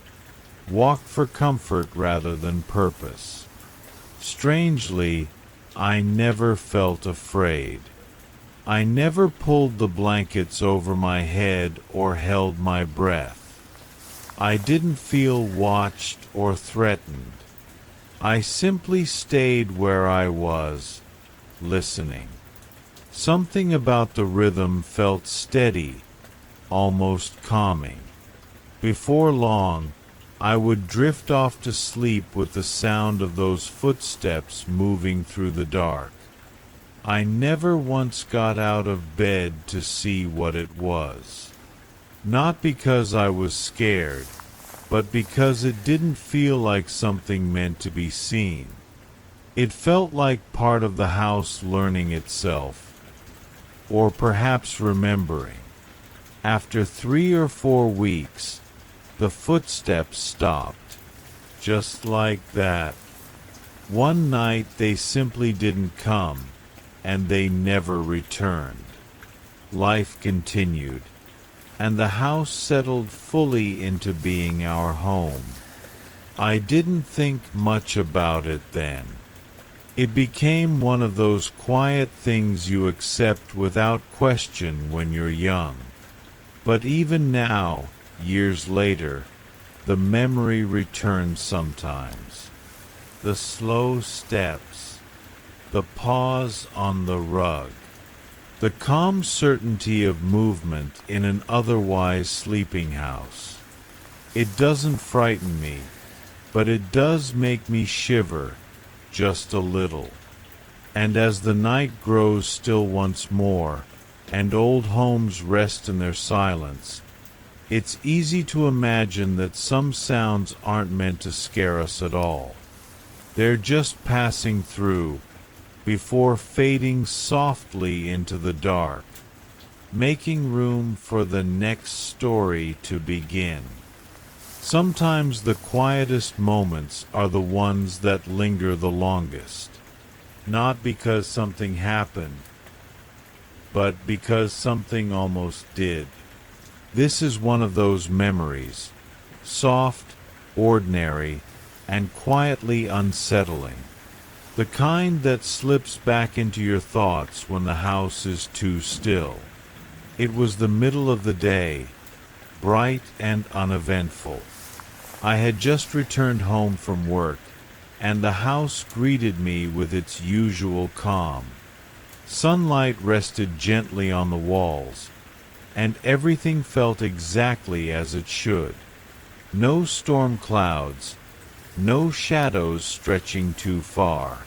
walked for comfort rather than purpose. Strangely, I never felt afraid. I never pulled the blankets over my head or held my breath. I didn't feel watched or threatened. I simply stayed where I was, listening. Something about the rhythm felt steady, almost calming. Before long, I would drift off to sleep with the sound of those footsteps moving through the dark. I never once got out of bed to see what it was. Not because I was scared, but because it didn't feel like something meant to be seen. It felt like part of the house learning itself, or perhaps remembering. After 3 or 4 weeks, the footsteps stopped, just like that. One night they simply didn't come, and they never returned. Life continued, and the house settled fully into being our home. I didn't think much about it then. It became one of those quiet things you accept without question when you're young. But even now, years later, the memory returns sometimes. The slow steps, the pause on the rug, the calm certainty of movement in an otherwise sleeping house. It doesn't frighten me, but it does make me shiver, just a little. And as the night grows still once more, and old homes rest in their silence, it's easy to imagine that some sounds aren't meant to scare us at all. They're just passing through, before fading softly into the dark, making room for the next story to begin. Sometimes the quietest moments are the ones that linger the longest, not because something happened, but because something almost did. This is one of those memories, soft, ordinary, and quietly unsettling. The kind that slips back into your thoughts when the house is too still. It was the middle of the day, bright and uneventful. I had just returned home from work, and the house greeted me with its usual calm. Sunlight rested gently on the walls, and everything felt exactly as it should. No storm clouds, no shadows stretching too far.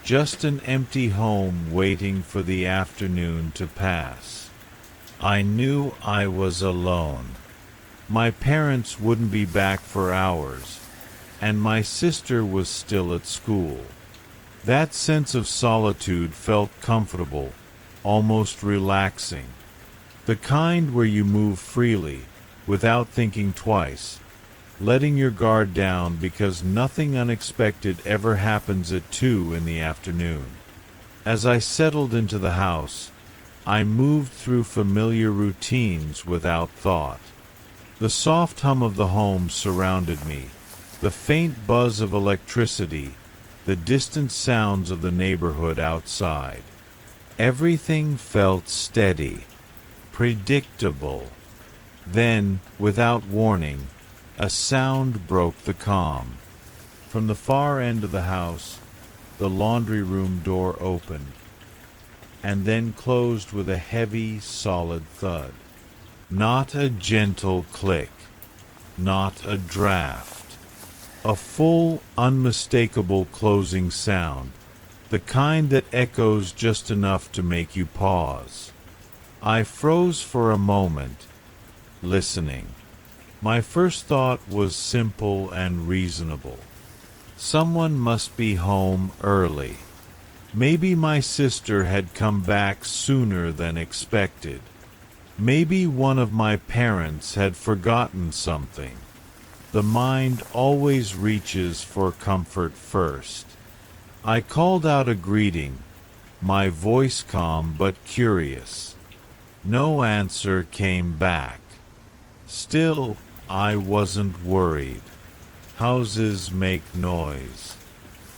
Just an empty home waiting for the afternoon to pass. I knew I was alone. My parents wouldn't be back for hours, and my sister was still at school. That sense of solitude felt comfortable, almost relaxing. The kind where you move freely, without thinking twice, letting your guard down because nothing unexpected ever happens at 2 in the afternoon. As I settled into the house, I moved through familiar routines without thought. The soft hum of the home surrounded me, the faint buzz of electricity, the distant sounds of the neighborhood outside. Everything felt steady, predictable. Then, without warning, a sound broke the calm. From the far end of the house, the laundry room door opened, and then closed with a heavy, solid thud. Not a gentle click, not a draft. A full, unmistakable closing sound, the kind that echoes just enough to make you pause. I froze for a moment, listening. My first thought was simple and reasonable. Someone must be home early. Maybe my sister had come back sooner than expected. Maybe one of my parents had forgotten something. The mind always reaches for comfort first. I called out a greeting, my voice calm but curious. No answer came back. Still, I wasn't worried. Houses make noise.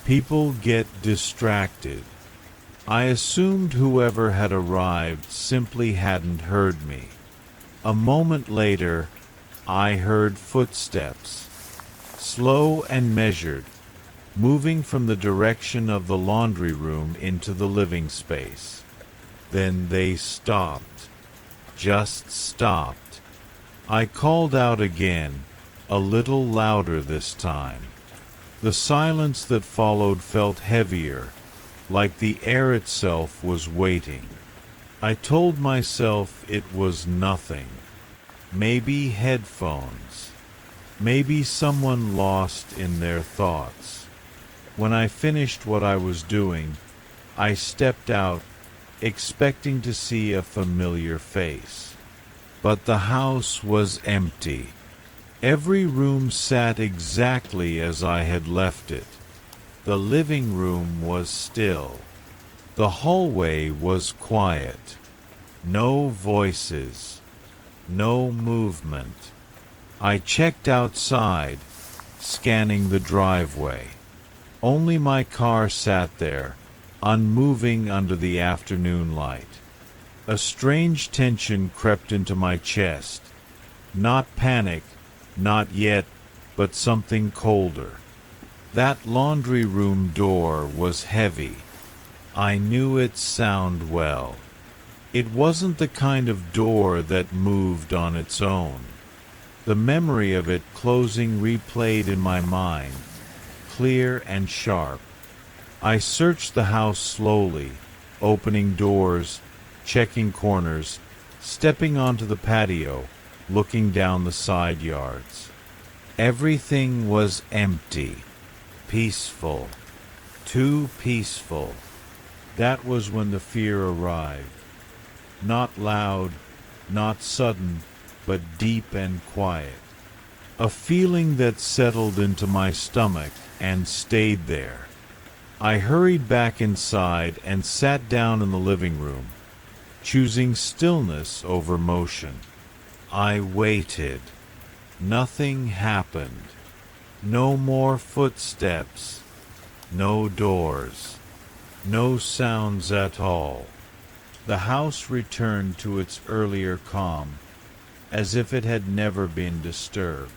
People get distracted. I assumed whoever had arrived simply hadn't heard me. A moment later, I heard footsteps, slow and measured, moving from the direction of the laundry room into the living space. Then they stopped, just stopped. I called out again, a little louder this time. The silence that followed felt heavier, like the air itself was waiting. I told myself it was nothing. Maybe headphones. Maybe someone lost in their thoughts. When I finished what I was doing, I stepped out, expecting to see a familiar face. But the house was empty. Every room sat exactly as I had left it. The living room was still. The hallway was quiet. No voices. No movement. I checked outside, scanning the driveway. Only my car sat there, unmoving under the afternoon light. A strange tension crept into my chest. Not panic, not yet, but something colder. That laundry room door was heavy. I knew its sound well. It wasn't the kind of door that moved on its own. The memory of it closing replayed in my mind, clear and sharp. I searched the house slowly, opening doors, checking corners, stepping onto the patio, looking down the side yards. Everything was empty, peaceful, too peaceful. That was when the fear arrived. Not loud, not sudden, but deep and quiet. A feeling that settled into my stomach and stayed there. I hurried back inside and sat down in the living room, choosing stillness over motion. I waited. Nothing happened. No more footsteps. No doors. No sounds at all. The house returned to its earlier calm, as if it had never been disturbed.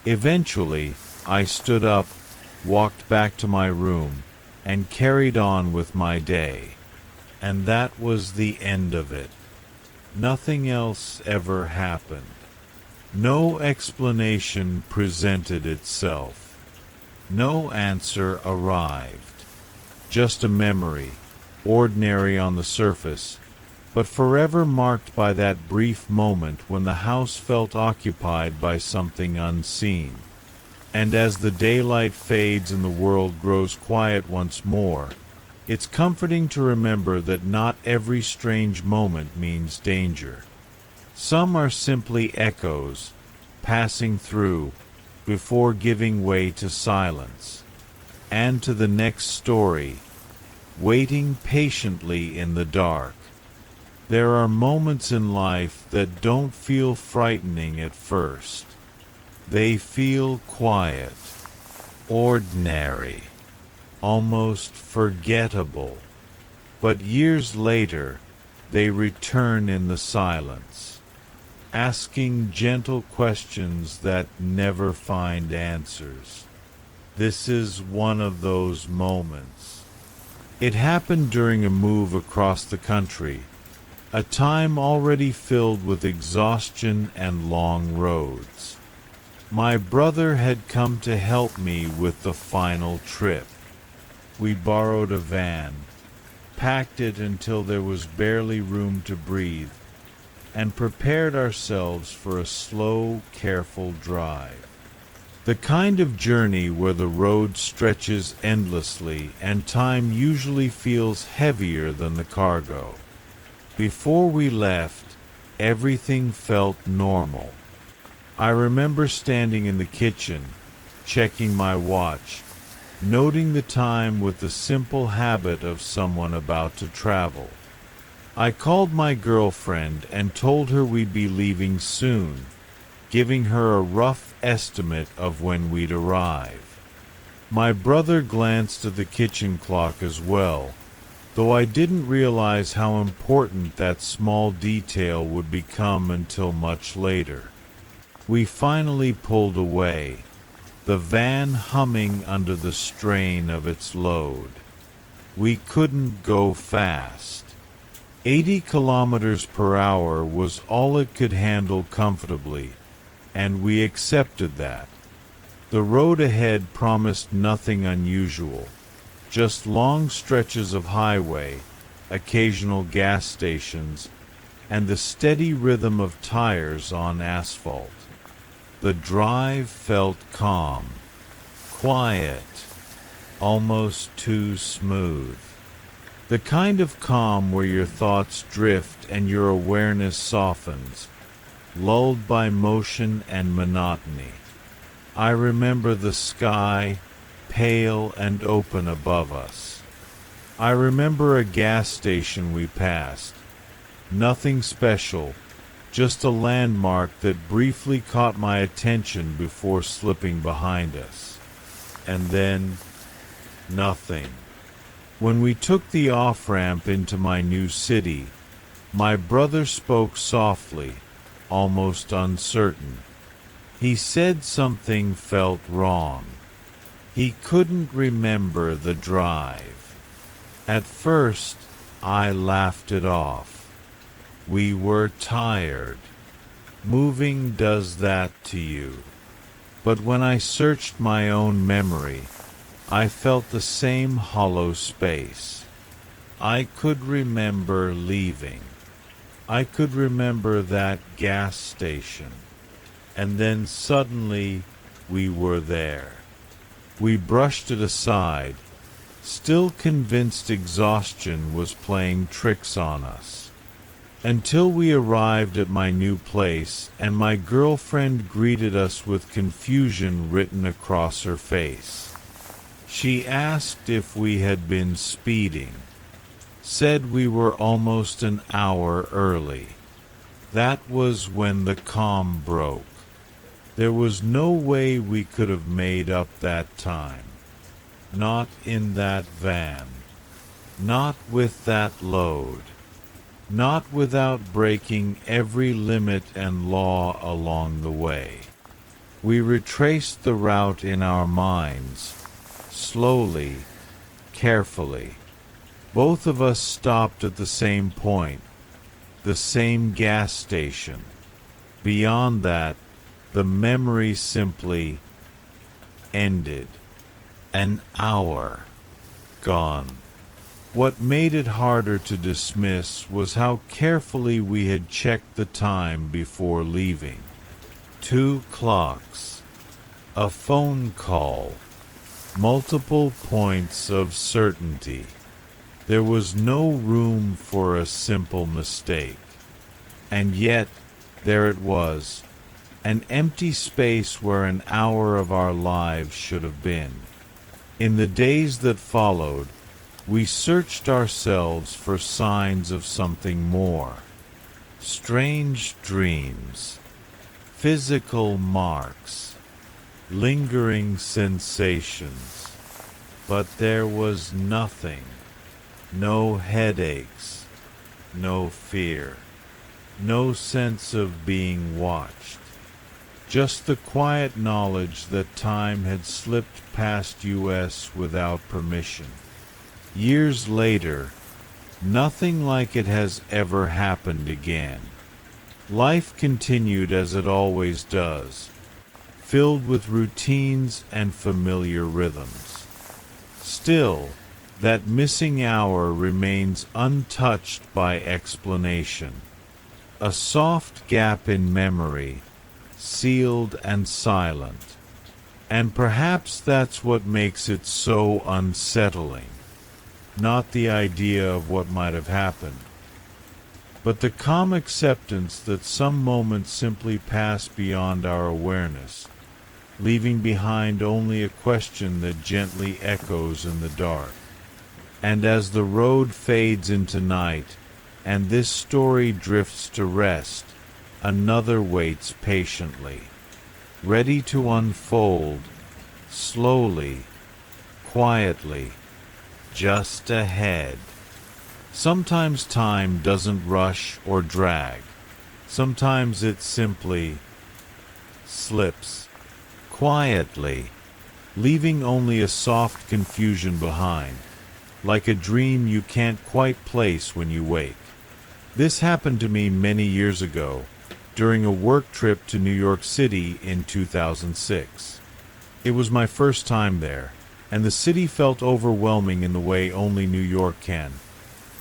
Eventually, I stood up, walked back to my room, and carried on with my day. And that was the end of it. Nothing else ever happened. No explanation presented itself. No answer arrived. Just a memory, ordinary on the surface, but forever marked by that brief moment when the house felt occupied by something unseen. And as the daylight fades and the world grows quiet once more, it's comforting to remember that not every strange moment means danger. Some are simply echoes, passing through, before giving way to silence, and to the next story, waiting patiently in the dark. There are moments in life that don't feel frightening at first. They feel quiet, ordinary, almost forgettable. But years later, they return in the silence, asking gentle questions that never find answers. This is one of those moments. It happened during a move across the country, a time already filled with exhaustion and long roads. My brother had come to help me with the final trip. We borrowed a van, packed it until there was barely room to breathe, and prepared ourselves for a slow, careful drive. The kind of journey where the road stretches endlessly and time usually feels heavier than the cargo. Before we left, everything felt normal. I remember standing in the kitchen, checking my watch, noting the time with the simple habit of someone about to travel. I called my girlfriend and told her we'd be leaving soon, giving her a rough estimate of when we'd arrive. My brother glanced at the kitchen clock as well, though I didn't realize how important that small detail would become until much later. We finally pulled away, the van humming under the strain of its load. We couldn't go fast. 80 kilometers per hour was all it could handle comfortably, and we accepted that. The road ahead promised nothing unusual, just long stretches of highway, occasional gas stations, and the steady rhythm of tires on asphalt. The drive felt calm, quiet, almost too smooth. The kind of calm where your thoughts drift and your awareness softens, lulled by motion and monotony. I remember the sky, pale and open above us. I remember a gas station we passed. Nothing special, just a landmark that briefly caught my attention before slipping behind us. And then Nothing. When we took the off-ramp into my new city, my brother spoke softly, almost uncertain. He said something felt wrong. He couldn't remember the drive. At first, I laughed it off. We were tired. Moving does that to you. But when I searched my own memory, I felt the same hollow space. I could remember leaving. I could remember that gas station. And then suddenly we were there. We brushed it aside, still convinced exhaustion was playing tricks on us. Until we arrived at my new place and my girlfriend greeted us with confusion written across her face. She asked if we had been speeding, said we were almost an hour early. That was when the calm broke. There was no way we could have made up that time. Not in that van. Not with that load. Not without breaking every limit and law along the way. We retraced the route in our minds, slowly, carefully. Both of us stopped at the same point, the same gas station. Beyond that, the memory simply ended. An hour gone. What made it harder to dismiss was how carefully we had checked the time before leaving. 2 clocks, a phone call, multiple points of certainty. There was no room for a simple mistake. And yet, there it was, an empty space where an hour of our lives should have been. In the days that followed, we searched ourselves for signs of something more. Strange dreams, physical marks, lingering sensations. But there was nothing. No headaches, no fear, no sense of being watched. Just the quiet knowledge that time had slipped past us without permission. Years later, nothing like it has ever happened again. Life continued as it always does, filled with routines and familiar rhythms. Still, that missing hour remains untouched by explanation. A soft gap in memory, sealed and silent. And perhaps that's what makes it so unsettling. Not the idea of what might have happened, but the calm acceptance that some moments simply pass beyond our awareness, leaving behind only a question that gently echoes in the dark. And as the road fades into night, and this story drifts to rest, another waits patiently, ready to unfold, slowly, quietly, just ahead. Sometimes time doesn't rush or drag. Sometimes it simply slips, quietly, leaving only a soft confusion behind, like a dream you can't quite place when you wake. This happened to me many years ago, during a work trip to New York City in 2006. It was my first time there, and the city felt overwhelming in the way only New York can.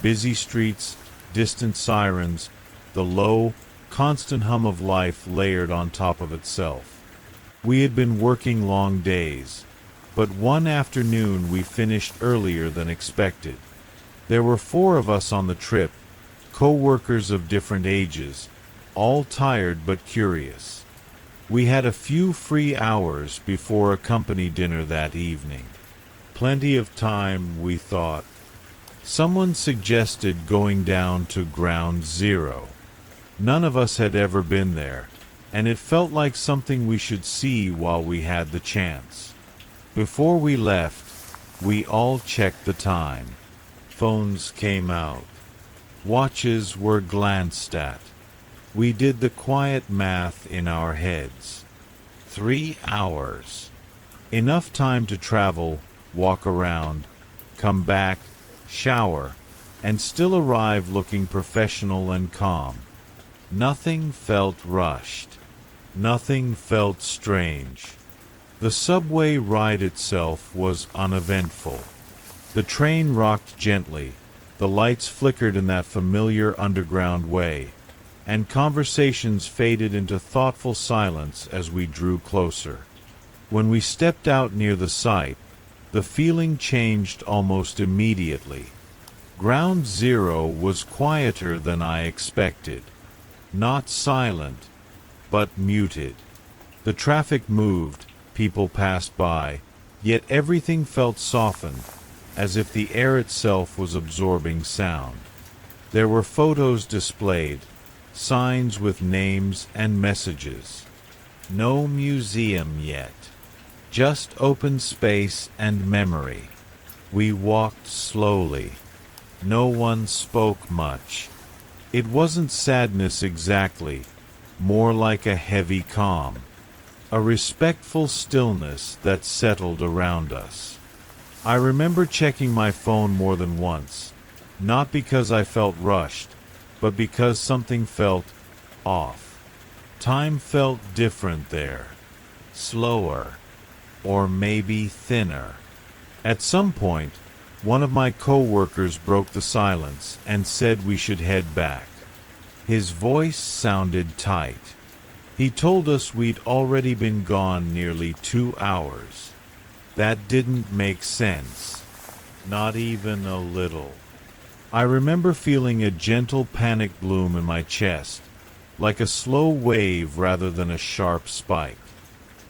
Busy streets, distant sirens, the low, constant hum of life layered on top of itself. We had been working long days, but one afternoon we finished earlier than expected. There were 4 of us on the trip, co-workers of different ages, all tired but curious. We had a few free hours before a company dinner that evening. Plenty of time, we thought. Someone suggested going down to Ground Zero. None of us had ever been there, and it felt like something we should see while we had the chance. Before we left, We all checked the time. Phones came out. Watches were glanced at. We did the quiet math in our heads. 3 hours. Enough time to travel, walk around, come back, shower, and still arrive looking professional and calm. Nothing felt rushed. Nothing felt strange. The subway ride itself was uneventful. The train rocked gently, the lights flickered in that familiar underground way, and conversations faded into thoughtful silence as we drew closer. When we stepped out near the site, the feeling changed almost immediately. Ground Zero was quieter than I expected. Not silent, but muted. The traffic moved, people passed by, yet everything felt softened, as if the air itself was absorbing sound. There were photos displayed, signs with names and messages. No museum yet. Just open space and memory. We walked slowly. No one spoke much. It wasn't sadness exactly, more like a heavy calm. A respectful stillness that settled around us. I remember checking my phone more than once, not because I felt rushed, but because something felt off. Time felt different there. Slower. Or maybe thinner. At some point, one of my co-workers broke the silence and said we should head back. His voice sounded tight. He told us we'd already been gone nearly 2 hours. That didn't make sense. Not even a little. I remember feeling a gentle panic bloom in my chest, like a slow wave rather than a sharp spike.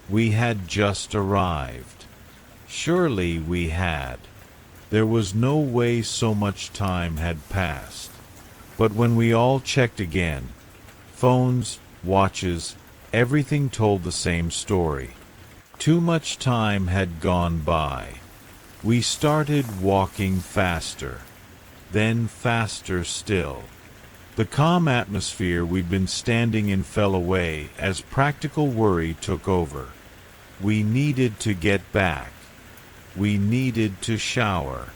We had just arrived. Surely we had. There was no way so much time had passed. But when we all checked again, phones, watches, everything told the same story. Too much time had gone by. We started walking faster, then faster still. The calm atmosphere we'd been standing in fell away as practical worry took over. We needed to get back. We needed to shower.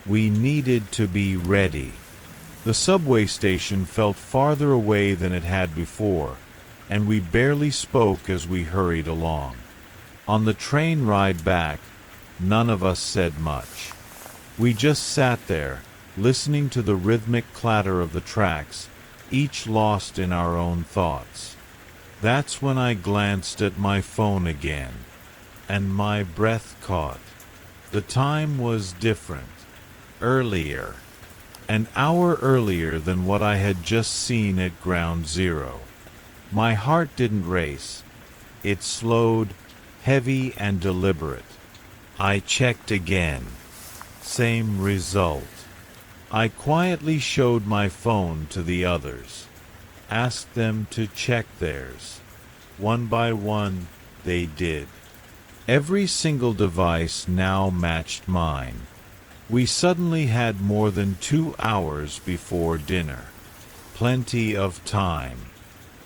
We needed to be ready. The subway station felt farther away than it had before, and we barely spoke as we hurried along. On the train ride back, none of us said much. We just sat there, listening to the rhythmic clatter of the tracks, each lost in our own thoughts. That's when I glanced at my phone again, and my breath caught. The time was different. Earlier. An hour earlier than what I had just seen at Ground Zero. My heart didn't race. It slowed, heavy and deliberate. I checked again. Same result. I quietly showed my phone to the others. Asked them to check theirs. One by one, they did. Every single device now matched mine. We suddenly had more than 2 hours before dinner. Plenty of time.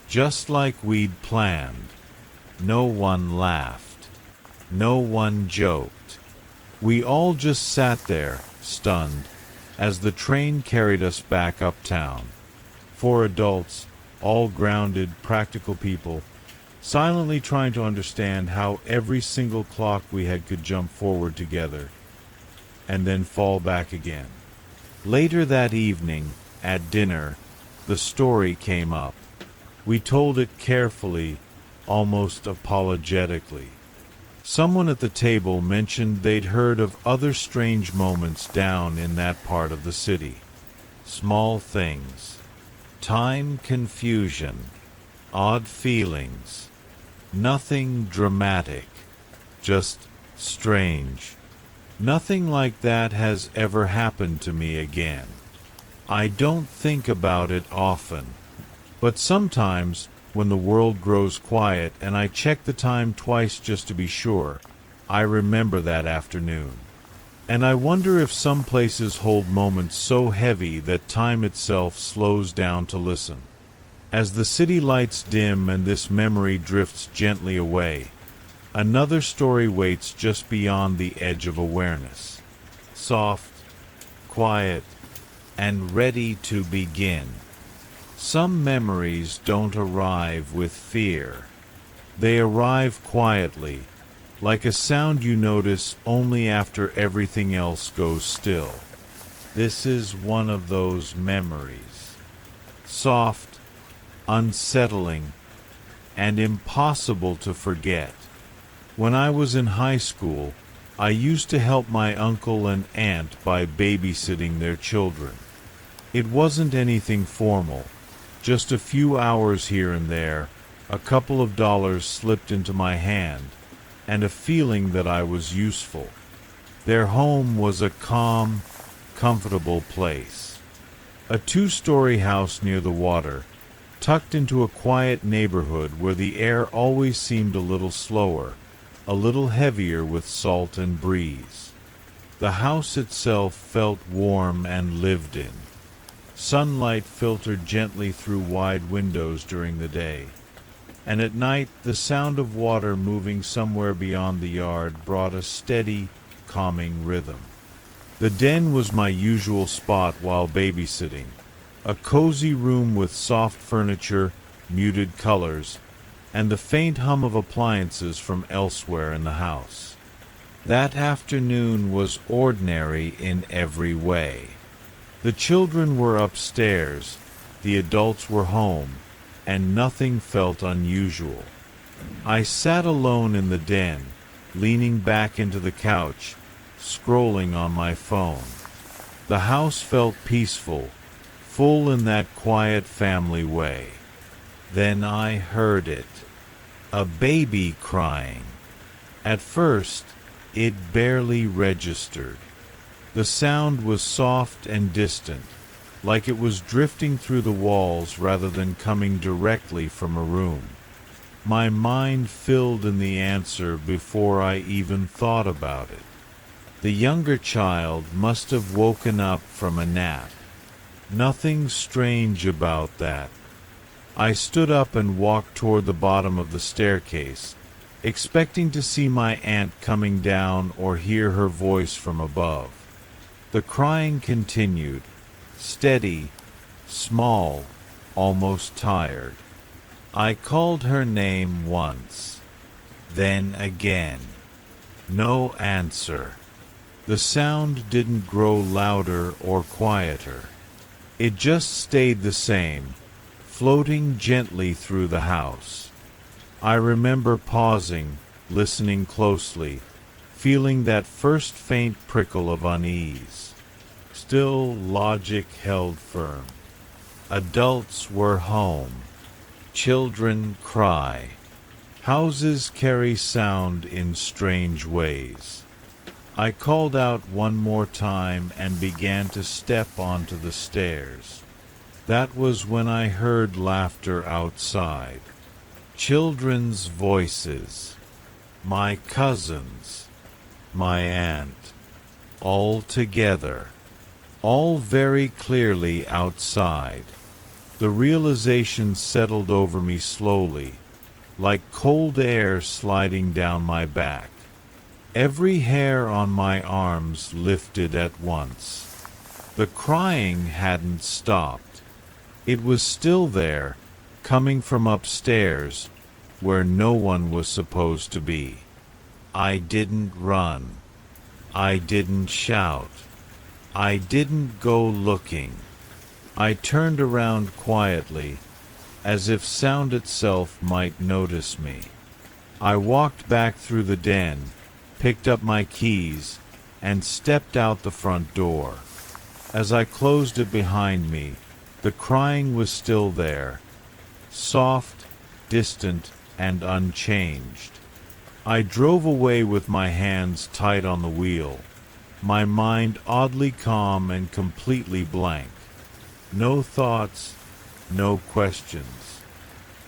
Just like we'd planned. No one laughed. No one joked. We all just sat there, stunned, as the train carried us back uptown. 4 adults, all grounded, practical people, silently trying to understand how every single clock we had could jump forward together, and then fall back again. Later that evening, at dinner, the story came up. We told it carefully, almost apologetically. Someone at the table mentioned they'd heard of other strange moments down in that part of the city. Small things. Time confusion. Odd feelings. Nothing dramatic. Just strange. Nothing like that has ever happened to me again. I don't think about it often. But sometimes, when the world grows quiet and I check the time twice just to be sure, I remember that afternoon. And I wonder if some places hold moments so heavy that time itself slows down to listen. As the city lights dim and this memory drifts gently away, another story waits just beyond the edge of awareness. Soft, quiet, and ready to begin. Some memories don't arrive with fear. They arrive quietly, like a sound you notice only after everything else goes still. This is one of those memories. Soft, unsettling, and impossible to forget. When I was in high school, I used to help my uncle and aunt by babysitting their children. It wasn't anything formal, just a few hours here and there, a couple of dollars slipped into my hand, and a feeling that I was useful. Their home was a calm, comfortable place. A two-story house near the water, tucked into a quiet neighborhood where the air always seemed a little slower, a little heavier with salt and breeze. The house itself felt warm and lived in. Sunlight filtered gently through wide windows during the day, and at night the sound of water moving somewhere beyond the yard brought a steady, calming rhythm. The den was my usual spot while babysitting, a cozy room with soft furniture, muted colors, and the faint hum of appliances from elsewhere in the house. That afternoon was ordinary in every way. The children were upstairs, the adults were home, and nothing felt unusual. I sat alone in the den, leaning back into the couch, scrolling on my phone. The house felt peaceful, full in that quiet family way. Then I heard it. A baby crying. At first, it barely registered. The sound was soft and distant, like it was drifting through the walls rather than coming directly from a room. My mind filled in the answer before I even thought about it. The younger child must have woken up from a nap. Nothing strange about that. I stood up and walked toward the bottom of the staircase, expecting to see my aunt coming down or hear her voice from above. The crying continued, steady, small, almost tired. I called her name once, then again. No answer. The sound didn't grow louder or quieter. It just stayed the same, floating gently through the house. I remember pausing, listening closely, feeling that first faint prickle of unease. Still, logic held firm. Adults were home. Children cry. Houses carry sound in strange ways. I called out one more time and began to step onto the stairs. That was when I heard laughter outside. Children's voices. My cousins. My aunt. All together. All very clearly outside. The realization settled over me slowly, like cold air sliding down my back. Every hair on my arms lifted at once. The crying hadn't stopped. It was still there, coming from upstairs, where no one was supposed to be. I didn't run. I didn't shout. I didn't go looking. I turned around quietly, as if sound itself might notice me. I walked back through the den, picked up my keys, and stepped out the front door. As I closed it behind me, the crying was still there, soft, distant, and unchanged. I drove away with my hands tight on the wheel, my mind oddly calm and completely blank. No thoughts, no questions.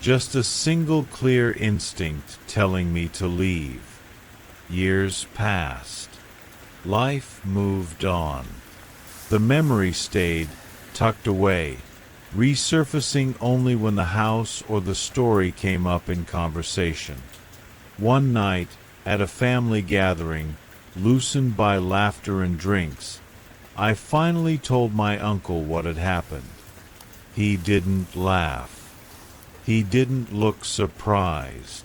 Just a single clear instinct telling me to leave. Years passed. Life moved on. The memory stayed, tucked away, resurfacing only when the house or the story came up in conversation. One night, at a family gathering, loosened by laughter and drinks, I finally told my uncle what had happened. He didn't laugh. He didn't look surprised.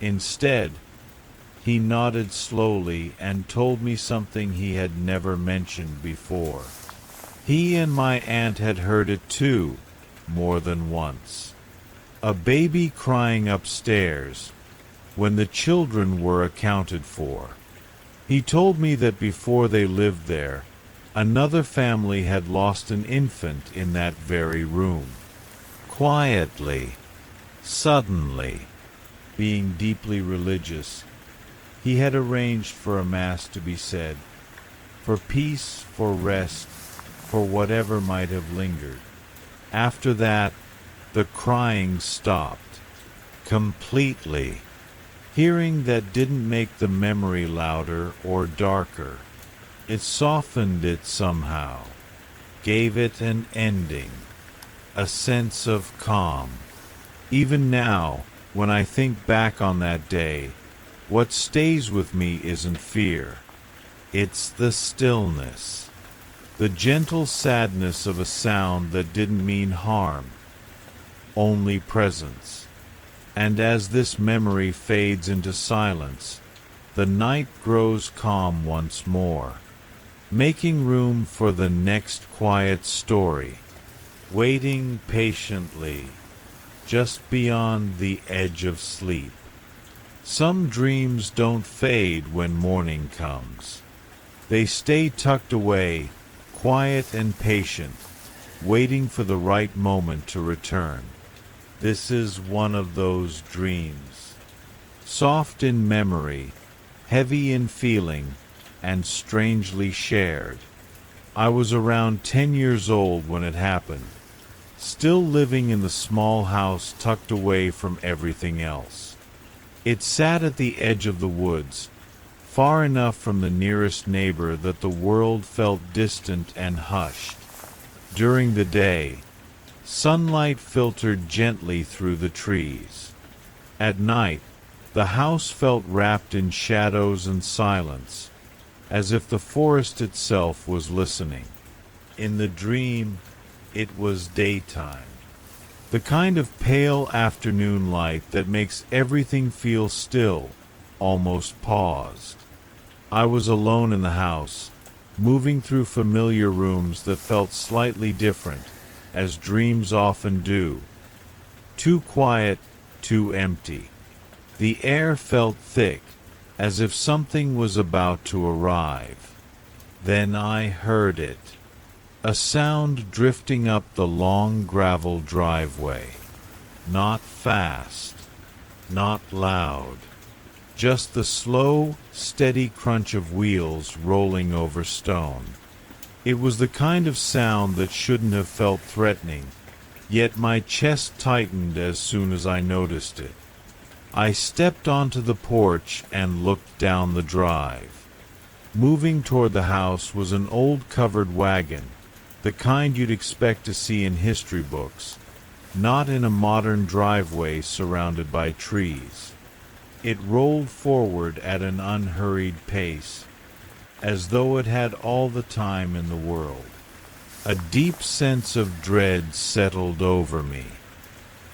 Instead, he nodded slowly and told me something he had never mentioned before. He and my aunt had heard it too, more than once. A baby crying upstairs, when the children were accounted for. He told me that before they lived there, another family had lost an infant in that very room. Quietly, suddenly, being deeply religious, he had arranged for a mass to be said, for peace, for rest, for whatever might have lingered. After that, the crying stopped. Completely. Hearing that didn't make the memory louder or darker. It softened it somehow, gave it an ending, a sense of calm. Even now, when I think back on that day, what stays with me isn't fear. It's the stillness, the gentle sadness of a sound that didn't mean harm, only presence. And as this memory fades into silence, the night grows calm once more, making room for the next quiet story, waiting patiently, just beyond the edge of sleep. Some dreams don't fade when morning comes. They stay tucked away, quiet and patient, waiting for the right moment to return. This is one of those dreams. Soft in memory, heavy in feeling, and strangely shared. I was around 10 years old when it happened, still living in the small house tucked away from everything else. It sat at the edge of the woods, far enough from the nearest neighbor that the world felt distant and hushed. During the day, sunlight filtered gently through the trees. At night, the house felt wrapped in shadows and silence, as if the forest itself was listening. In the dream, it was daytime. The kind of pale afternoon light that makes everything feel still, almost paused. I was alone in the house, moving through familiar rooms that felt slightly different, as dreams often do. Too quiet, too empty. The air felt thick, as if something was about to arrive. Then I heard it. A sound drifting up the long gravel driveway. Not fast, not loud. Just the slow, steady crunch of wheels rolling over stone. It was the kind of sound that shouldn't have felt threatening, yet my chest tightened as soon as I noticed it. I stepped onto the porch and looked down the drive. Moving toward the house was an old covered wagon, the kind you'd expect to see in history books, not in a modern driveway surrounded by trees. It rolled forward at an unhurried pace, as though it had all the time in the world. A deep sense of dread settled over me.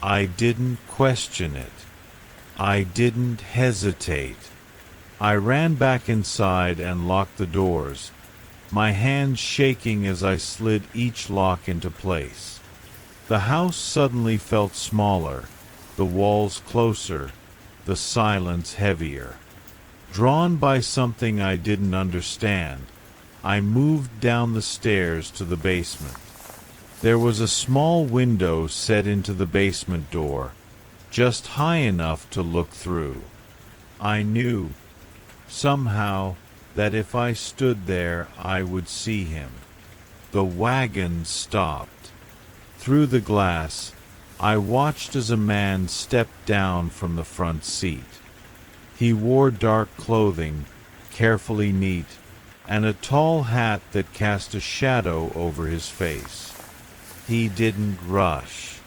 I didn't question it. I didn't hesitate. I ran back inside and locked the doors, my hands shaking as I slid each lock into place. The house suddenly felt smaller, the walls closer, the silence heavier. Drawn by something I didn't understand, I moved down the stairs to the basement. There was a small window set into the basement door, just high enough to look through. I knew, somehow, that if I stood there I would see him. The wagon stopped. Through the glass, I watched as a man stepped down from the front seat. He wore dark clothing, carefully neat, and a tall hat that cast a shadow over his face. He didn't rush.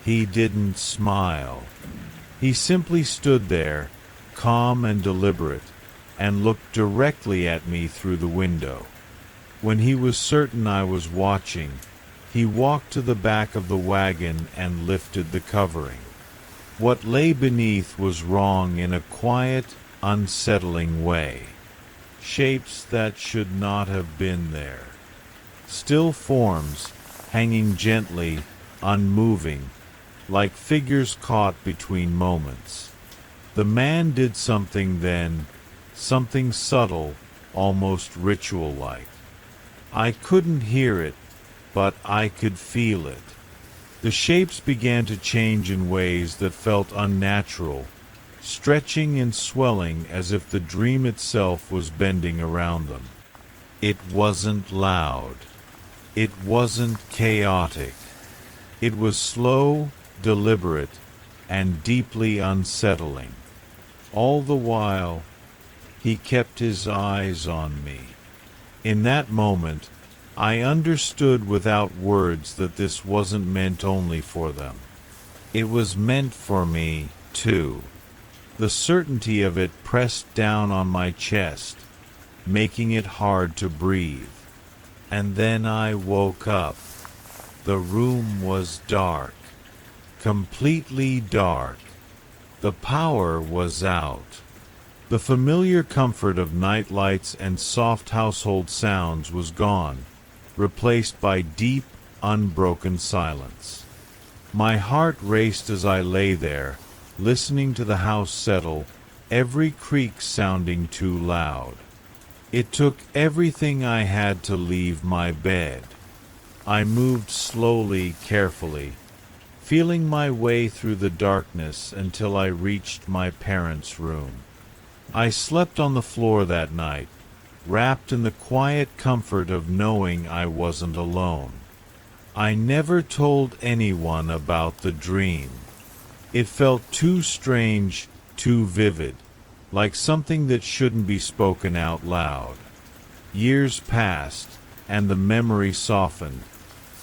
He didn't smile. He simply stood there, calm and deliberate, and looked directly at me through the window. When he was certain I was watching, he walked to the back of the wagon and lifted the covering. What lay beneath was wrong in a quiet, unsettling way. Shapes that should not have been there. Still forms, hanging gently, unmoving, like figures caught between moments. The man did something then, something subtle, almost ritual-like. I couldn't hear it, but I could feel it. The shapes began to change in ways that felt unnatural, stretching and swelling as if the dream itself was bending around them. It wasn't loud. It wasn't chaotic. It was slow, deliberate, and deeply unsettling. All the while, he kept his eyes on me. In that moment, I understood without words that this wasn't meant only for them. It was meant for me, too. The certainty of it pressed down on my chest, making it hard to breathe. And then I woke up. The room was dark. Completely dark. The power was out. The familiar comfort of night lights and soft household sounds was gone, replaced by deep, unbroken silence. My heart raced as I lay there, listening to the house settle, every creak sounding too loud. It took everything I had to leave my bed. I moved slowly, carefully, feeling my way through the darkness until I reached my parents' room. I slept on the floor that night, wrapped in the quiet comfort of knowing I wasn't alone. I never told anyone about the dream. It felt too strange, too vivid, like something that shouldn't be spoken out loud. Years passed, and the memory softened,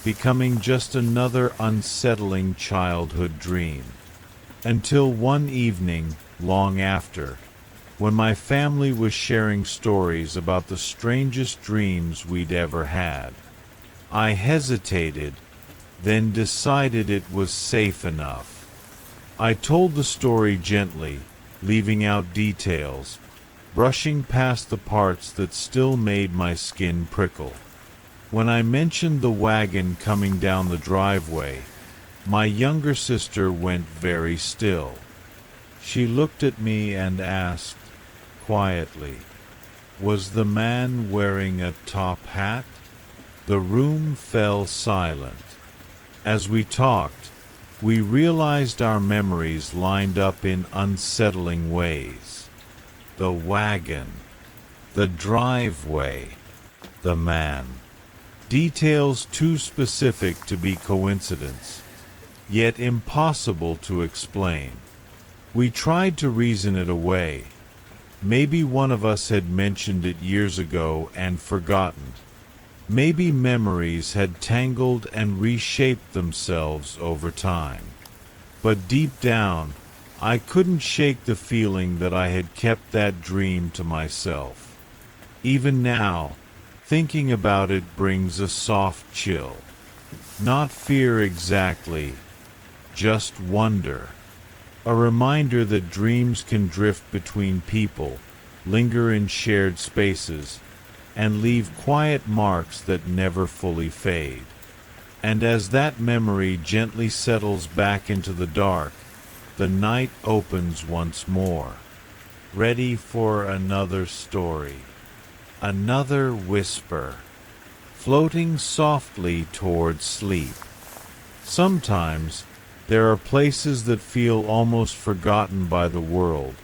becoming just another unsettling childhood dream. Until one evening, long after, when my family was sharing stories about the strangest dreams we'd ever had. I hesitated, then decided it was safe enough. I told the story gently, leaving out details, brushing past the parts that still made my skin prickle. When I mentioned the wagon coming down the driveway, my younger sister went very still. She looked at me and asked, quietly, "Was the man wearing a top hat?" The room fell silent. As we talked, we realized our memories lined up in unsettling ways. The wagon, the driveway, the man. Details too specific to be coincidence, yet impossible to explain. We tried to reason it away. Maybe one of us had mentioned it years ago and forgotten. Maybe memories had tangled and reshaped themselves over time. But deep down, I couldn't shake the feeling that I had kept that dream to myself. Even now, thinking about it brings a soft chill. Not fear exactly, just wonder. A reminder that dreams can drift between people, linger in shared spaces, and leave quiet marks that never fully fade. And as that memory gently settles back into the dark, the night opens once more, ready for another story, another whisper, floating softly toward sleep. Sometimes, there are places that feel almost forgotten by the world,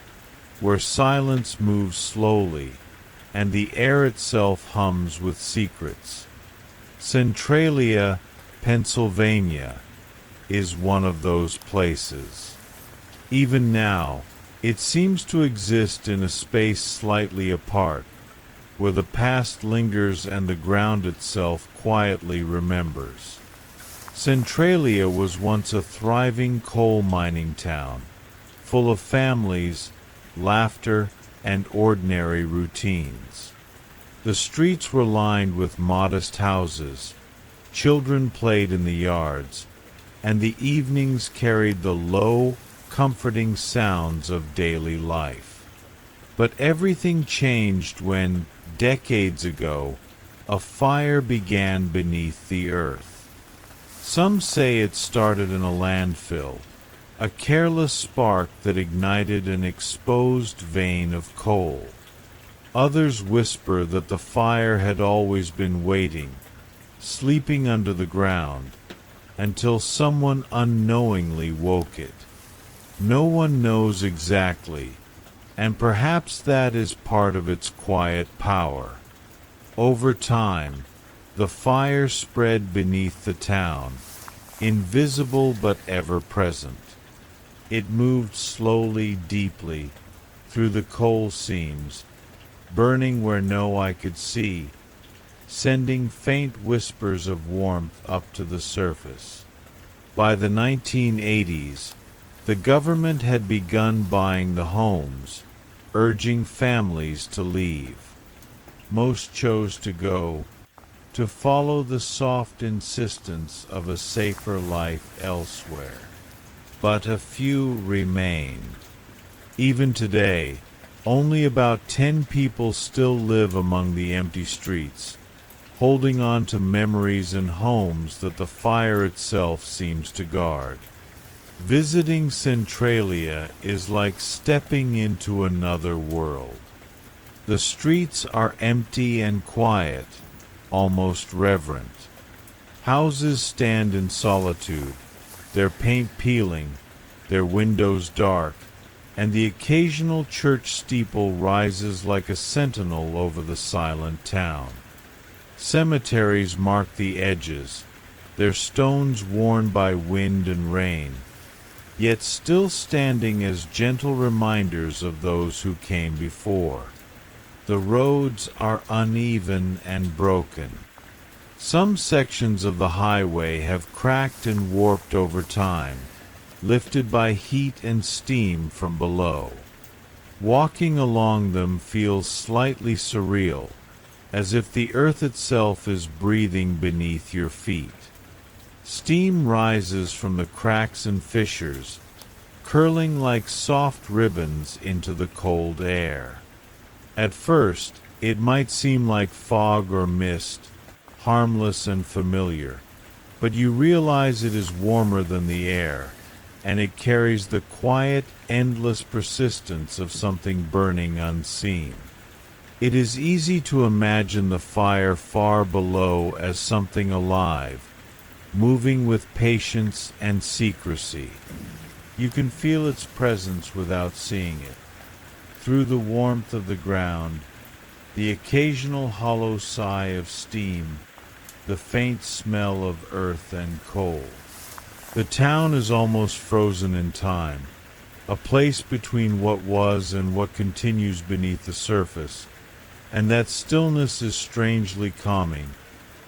where silence moves slowly, and the air itself hums with secrets. Centralia, Pennsylvania, is one of those places. Even now, it seems to exist in a space slightly apart, where the past lingers and the ground itself quietly remembers. Centralia was once a thriving coal mining town, full of families, laughter, and ordinary routines. The streets were lined with modest houses, children played in the yards, and the evenings carried the low, comforting sounds of daily life. But everything changed when, decades ago, a fire began beneath the earth. Some say it started in a landfill, a careless spark that ignited an exposed vein of coal. Others whisper that the fire had always been waiting, sleeping under the ground, until someone unknowingly woke it. No one knows exactly, and perhaps that is part of its quiet power. Over time, the fire spread beneath the town, invisible but ever present. It moved slowly, deeply, through the coal seams, burning where no eye could see, sending faint whispers of warmth up to the surface. By the 1980s, the government had begun buying the homes, urging families to leave. Most chose to go, to follow the soft insistence of a safer life elsewhere. But a few remained. Even today, only about 10 people still live among the empty streets, holding on to memories and homes that the fire itself seems to guard. Visiting Centralia is like stepping into another world. The streets are empty and quiet, almost reverent. Houses stand in solitude, their paint peeling, their windows dark, and the occasional church steeple rises like a sentinel over the silent town. Cemeteries mark the edges, their stones worn by wind and rain, yet still standing as gentle reminders of those who came before. The roads are uneven and broken. Some sections of the highway have cracked and warped over time, lifted by heat and steam from below. Walking along them feels slightly surreal, as if the earth itself is breathing beneath your feet. Steam rises from the cracks and fissures, curling like soft ribbons into the cold air. At first, it might seem like fog or mist, harmless and familiar, but you realize it is warmer than the air, and it carries the quiet, endless persistence of something burning unseen. It is easy to imagine the fire far below as something alive, moving with patience and secrecy. You can feel its presence without seeing it. Through the warmth of the ground, the occasional hollow sigh of steam, the faint smell of earth and coal. The town is almost frozen in time, a place between what was and what continues beneath the surface, and that stillness is strangely calming,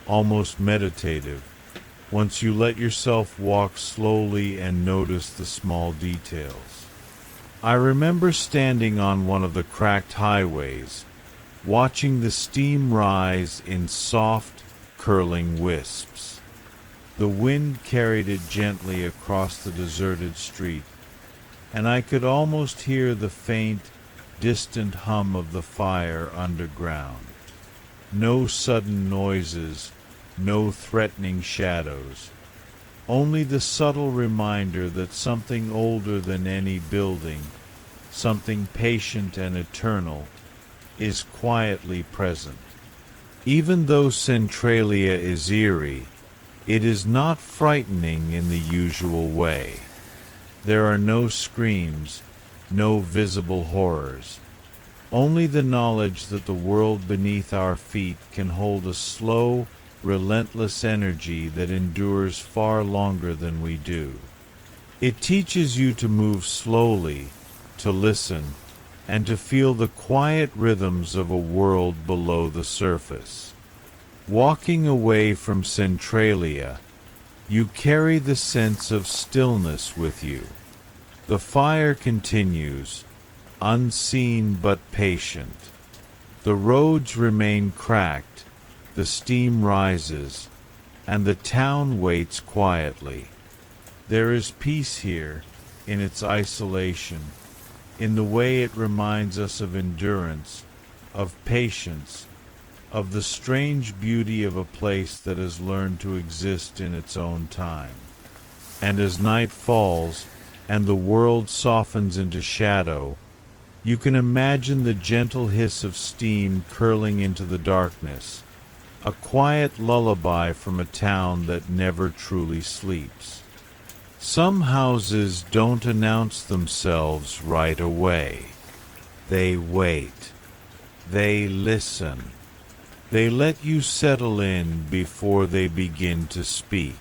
almost meditative, once you let yourself walk slowly and notice the small details. I remember standing on one of the cracked highways, watching the steam rise in soft, curling wisps. The wind carried it gently across the deserted street, and I could almost hear the faint, distant hum of the fire underground. No sudden noises, no threatening shadows, only the subtle reminder that something older than any building, something patient and eternal, is quietly present. Even though Centralia is eerie, it is not frightening in the usual way. There are no screams, no visible horrors, only the knowledge that the world beneath our feet can hold a slow, relentless energy that endures far longer than we do. It teaches you to move slowly, to listen, and to feel the quiet rhythms of a world below the surface. Walking away from Centralia, you carry the sense of stillness with you. The fire continues, unseen but patient. The roads remain cracked, the steam rises, and the town waits quietly. There is peace here, in its isolation, in the way it reminds us of endurance, of patience, of the strange beauty of a place that has learned to exist in its own time. And as night falls, and the world softens into shadow, you can imagine the gentle hiss of steam curling into the darkness, a quiet lullaby from a town that never truly sleeps. Some houses don't announce themselves right away. They wait. They listen. They let you settle in before they begin to speak.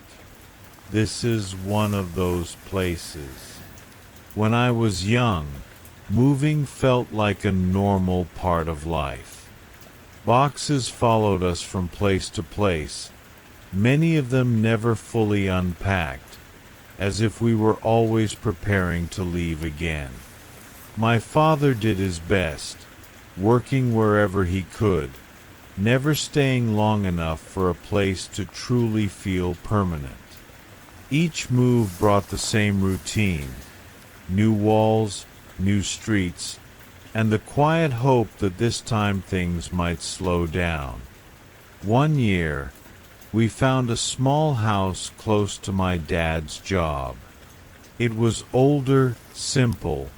This is one of those places. When I was young, moving felt like a normal part of life. Boxes followed us from place to place, many of them never fully unpacked, as if we were always preparing to leave again. My father did his best, working wherever he could, never staying long enough for a place to truly feel permanent. Each move brought the same routine: new walls, new streets, and the quiet hope that this time things might slow down. One year, we found a small house close to my dad's job. It was older, simple,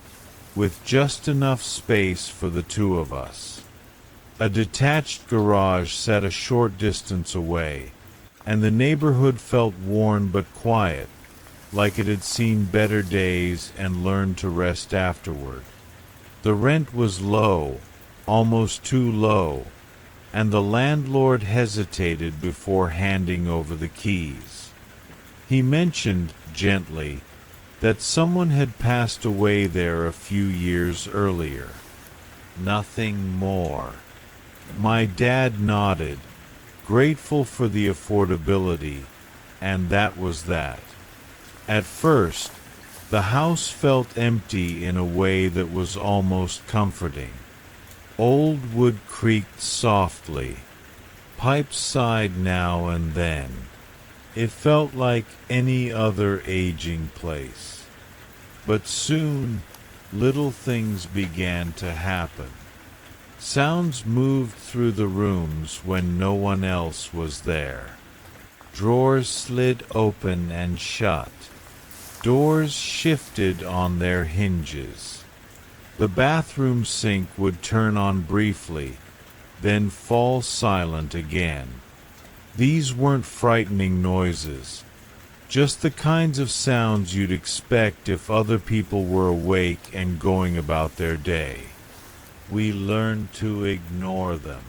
with just enough space for the two of us. A detached garage sat a short distance away, and the neighborhood felt worn but quiet, like it had seen better days and learned to rest afterward. The rent was low, almost too low, and the landlord hesitated before handing over the keys. He mentioned, gently, that someone had passed away there a few years earlier. Nothing more. My dad nodded, grateful for the affordability, and that was that. At first, the house felt empty in a way that was almost comforting. Old wood creaked softly. Pipes sighed now and then. It felt like any other aging place. But soon, little things began to happen. Sounds moved through the rooms when no one else was there. Drawers slid open and shut. Doors shifted on their hinges. The bathroom sink would turn on briefly, then fall silent again. These weren't frightening noises, just the kinds of sounds you'd expect if other people were awake and going about their day. We learned to ignore them.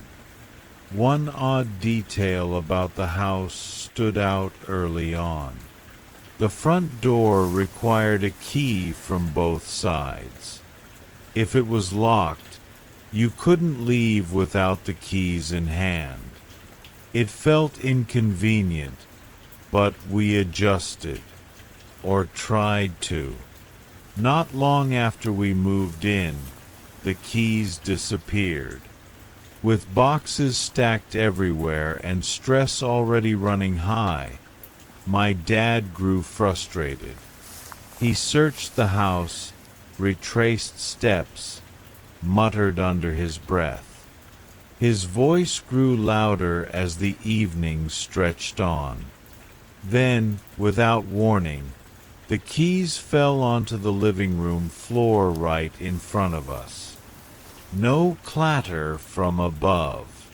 One odd detail about the house stood out early on. The front door required a key from both sides. If it was locked, you couldn't leave without the keys in hand. It felt inconvenient, but we adjusted, or tried to. Not long after we moved in, the keys disappeared. With boxes stacked everywhere and stress already running high, my dad grew frustrated. He searched the house, retraced steps, muttered under his breath. His voice grew louder as the evening stretched on. Then, without warning, the keys fell onto the living room floor right in front of us. No clatter from above.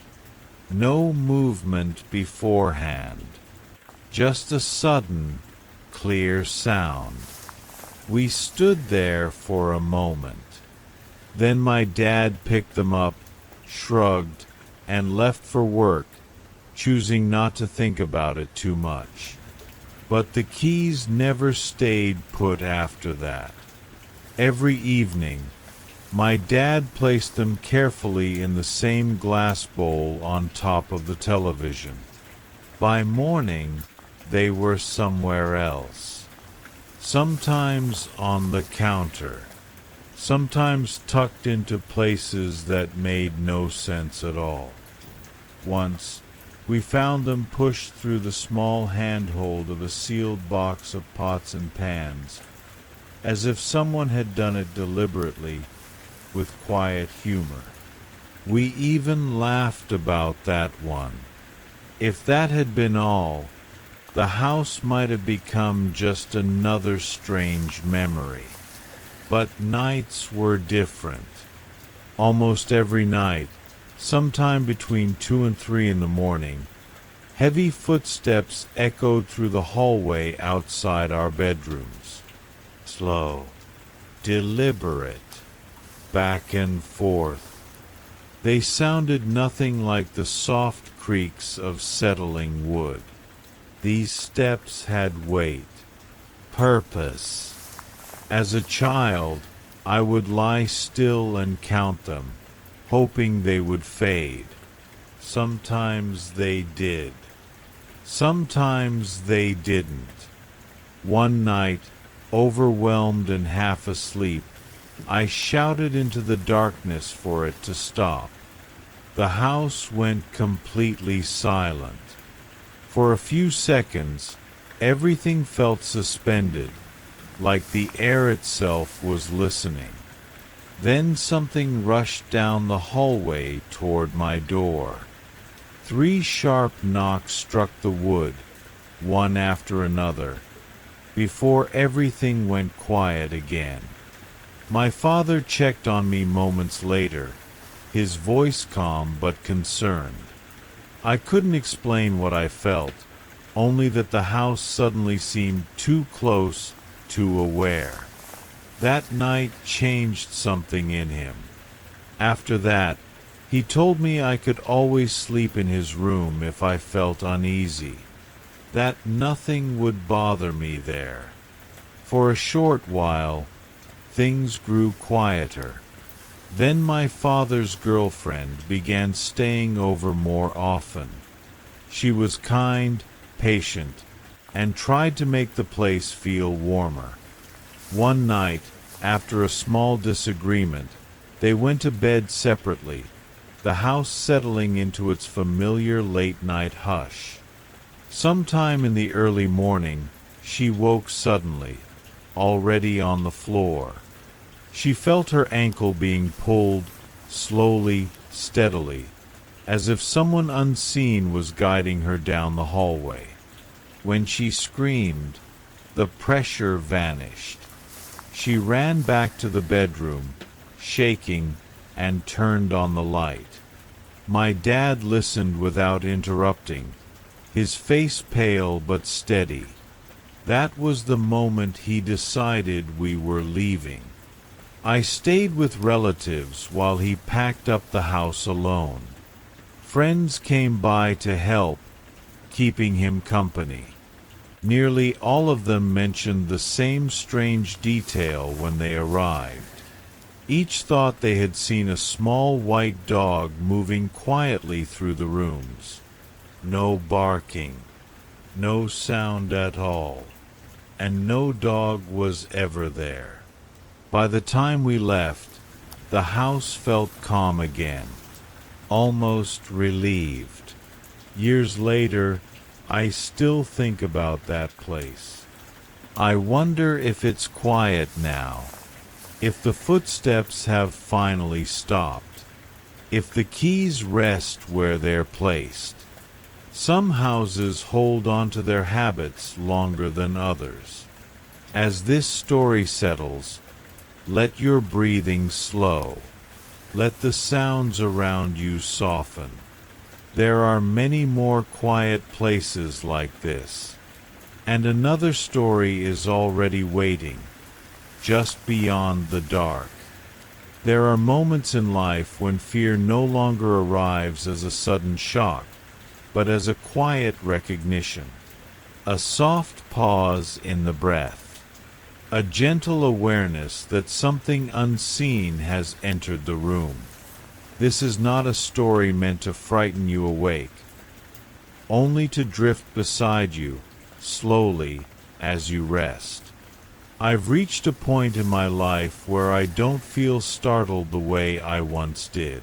No movement beforehand. Just a sudden, clear sound. We stood there for a moment. Then my dad picked them up, shrugged, and left for work, choosing not to think about it too much. But the keys never stayed put after that. Every evening, My dad placed them carefully in the same glass bowl on top of the television. By morning, they were somewhere else. Sometimes on the counter, sometimes tucked into places that made no sense at all. Once, we found them pushed through the small handhold of a sealed box of pots and pans, as if someone had done it deliberately, with quiet humor. We even laughed about that one. If that had been all, the house might have become just another strange memory. But nights were different. Almost every night, sometime between 2 and 3 in the morning, heavy footsteps echoed through the hallway outside our bedrooms. Slow, deliberate, back and forth. They sounded nothing like the soft creaks of settling wood. These steps had weight, purpose. As a child, I would lie still and count them, hoping they would fade. Sometimes they did. Sometimes they didn't. One night, overwhelmed and half asleep, I shouted into the darkness for it to stop. The house went completely silent. For a few seconds, everything felt suspended, like the air itself was listening. Then something rushed down the hallway toward my door. 3 sharp knocks struck the wood, one after another, before everything went quiet again. My father checked on me moments later, his voice calm but concerned. I couldn't explain what I felt, only that the house suddenly seemed too close, too aware. That night changed something in him. After that, he told me I could always sleep in his room if I felt uneasy, that nothing would bother me there. For a short while, things grew quieter. Then my father's girlfriend began staying over more often. She was kind, patient, and tried to make the place feel warmer. One night, after a small disagreement, they went to bed separately, the house settling into its familiar late-night hush. Sometime in the early morning, she woke suddenly, already on the floor. She felt her ankle being pulled, slowly, steadily, as if someone unseen was guiding her down the hallway. When she screamed, the pressure vanished. She ran back to the bedroom, shaking, and turned on the light. My dad listened without interrupting, his face pale but steady. That was the moment he decided we were leaving. I stayed with relatives while he packed up the house alone. Friends came by to help, keeping him company. Nearly all of them mentioned the same strange detail when they arrived. Each thought they had seen a small white dog moving quietly through the rooms. No barking, no sound at all, and no dog was ever there. By the time we left, the house felt calm again, almost relieved. Years later, I still think about that place. I wonder if it's quiet now, if the footsteps have finally stopped, if the keys rest where they're placed. Some houses hold on to their habits longer than others. As this story settles, let your breathing slow. Let the sounds around you soften. There are many more quiet places like this. And another story is already waiting, just beyond the dark. There are moments in life when fear no longer arrives as a sudden shock, but as a quiet recognition, a soft pause in the breath. a gentle awareness that something unseen has entered the room. This is not a story meant to frighten you awake, only to drift beside you, slowly, as you rest. I've reached a point in my life where I don't feel startled the way I once did.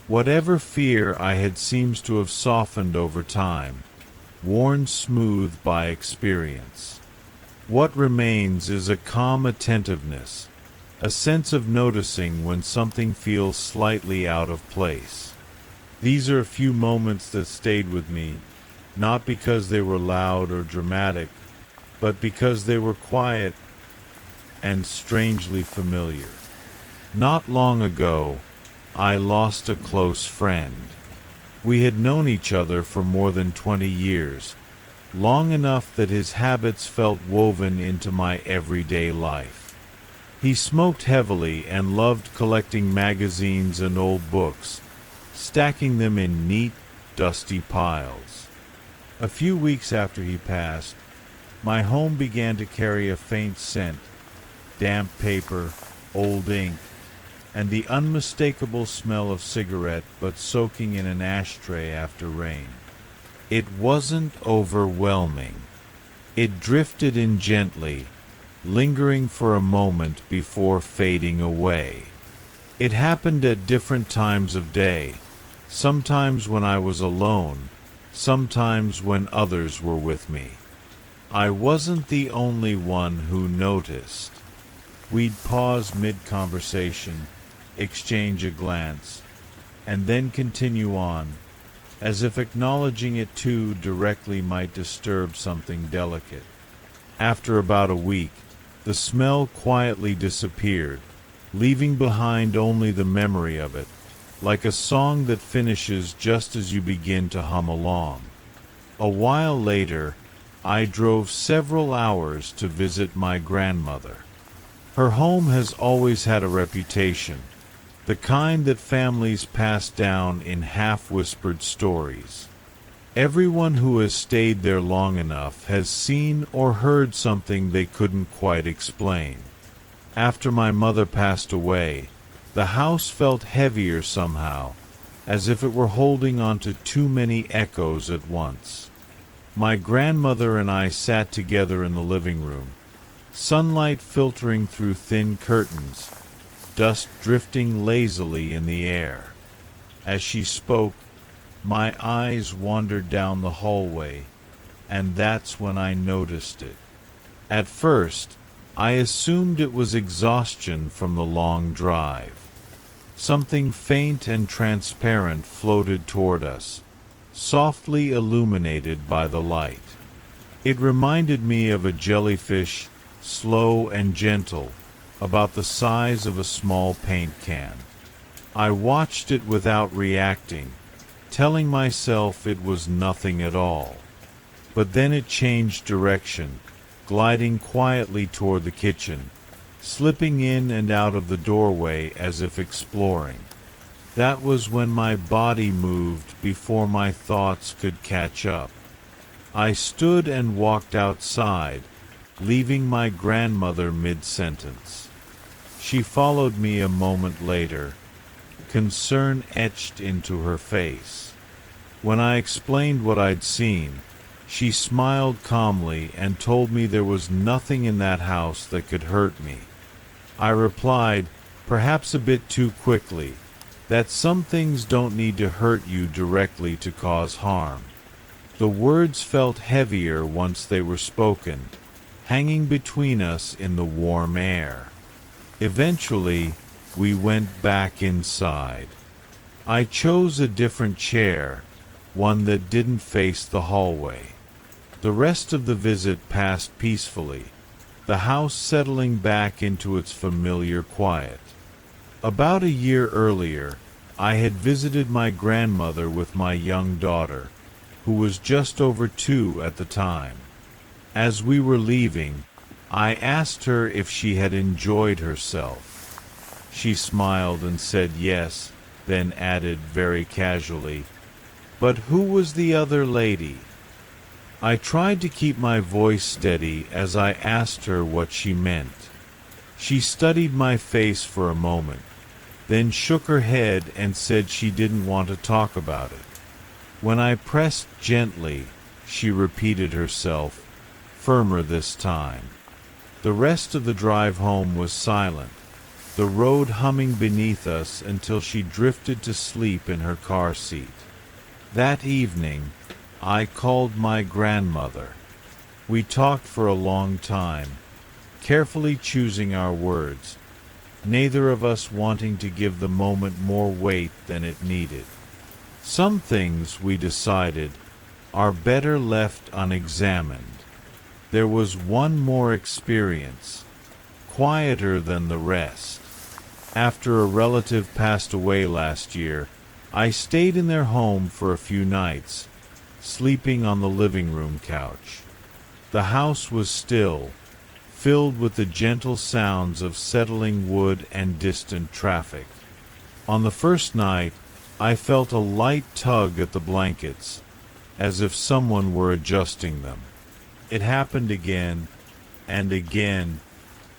Whatever fear I had seems to have softened over time, worn smooth by experience. What remains is a calm attentiveness, a sense of noticing when something feels slightly out of place. These are a few moments that stayed with me, not because they were loud or dramatic, but because they were quiet and strangely familiar. Not long ago, I lost a close friend. We had known each other for more than 20 years, long enough that his habits felt woven into my everyday life. He smoked heavily and loved collecting magazines and old books, stacking them in neat, dusty piles. A few weeks after he passed, my home began to carry a faint scent, damp paper, old ink, and the unmistakable smell of cigarette butt soaking in an ashtray after rain. It wasn't overwhelming. It drifted in gently, lingering for a moment before fading away. It happened at different times of day, sometimes when I was alone, sometimes when others were with me. I wasn't the only one who noticed. We'd pause mid-conversation, exchange a glance, and then continue on, as if acknowledging it too directly might disturb something delicate. After about a week, the smell quietly disappeared, leaving behind only the memory of it, like a song that finishes just as you begin to hum along. A while later, I drove several hours to visit my grandmother. Her home has always had a reputation, the kind that families pass down in half-whispered stories. Everyone who has stayed there long enough has seen or heard something they couldn't quite explain. After my mother passed away, the house felt heavier somehow, as if it were holding on to too many echoes at once. My grandmother and I sat together in the living room, sunlight filtering through thin curtains, dust drifting lazily in the air. As she spoke, my eyes wandered down the hallway, and that's when I noticed it. At first, I assumed it was exhaustion from the long drive. Something faint and transparent floated toward us, softly illuminated by the light. It reminded me of a jellyfish, slow and gentle, about the size of a small paint can. I watched it without reacting, telling myself it was nothing at all. But then it changed direction, gliding quietly toward the kitchen, slipping in and out of the doorway as if exploring. That was when my body moved before my thoughts could catch up. I stood and walked outside, leaving my grandmother mid-sentence. She followed me a moment later, concern etched into her face. When I explained what I'd seen, she smiled calmly and told me there was nothing in that house that could hurt me. I replied, perhaps a bit too quickly, that some things don't need to hurt you directly to cause harm. The words felt heavier once they were spoken, hanging between us in the warm air. Eventually, we went back inside. I chose a different chair, one that didn't face the hallway. The rest of the visit passed peacefully, the house settling back into its familiar quiet. About a year earlier, I had visited my grandmother with my young daughter, who was just over 2 at the time. As we were leaving, I asked her if she had enjoyed herself. She smiled and said yes, then added very casually, "But who was the other lady?" I tried to keep my voice steady as I asked her what she meant. She studied my face for a moment, then shook her head and said she didn't want to talk about it. When I pressed gently, she repeated herself, firmer this time. The rest of the drive home was silent, the road humming beneath us until she drifted to sleep in her car seat. That evening, I called my grandmother. We talked for a long time, carefully choosing our words, neither of us wanting to give the moment more weight than it needed. Some things, we decided, are better left unexamined. There was one more experience, quieter than the rest. After a relative passed away last year, I stayed in their home for a few nights, sleeping on the living room couch. The house was still, filled with the gentle sounds of settling wood and distant traffic. On the first night, I felt a light tug at the blankets, as if someone were adjusting them. It happened again and again,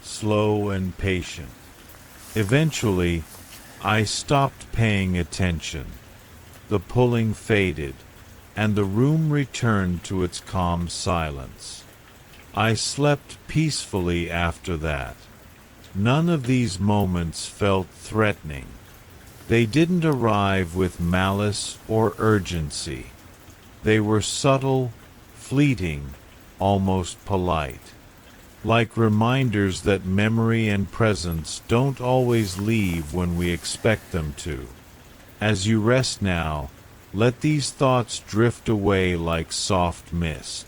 slow and patient. Eventually, I stopped paying attention. The pulling faded, and the room returned to its calm silence. I slept peacefully after that. None of these moments felt threatening. They didn't arrive with malice or urgency. They were subtle, fleeting, almost polite. Like reminders that memory and presence don't always leave when we expect them to. As you rest now, let these thoughts drift away like soft mist.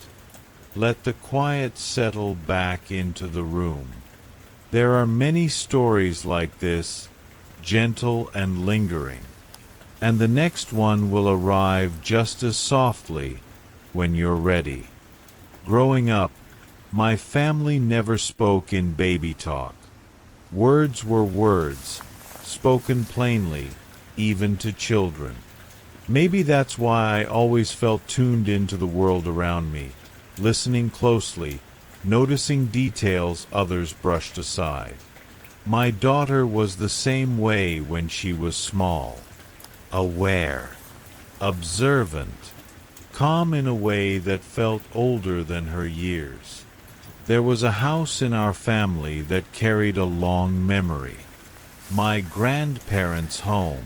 Let the quiet settle back into the room. There are many stories like this, gentle and lingering, and the next one will arrive just as softly when you're ready. Growing up, my family never spoke in baby talk. Words were words, spoken plainly, even to children. Maybe that's why I always felt tuned into the world around me, listening closely, noticing details others brushed aside. My daughter was the same way when she was small. Aware, observant, calm in a way that felt older than her years. There was a house in our family that carried a long memory. My grandparents' home.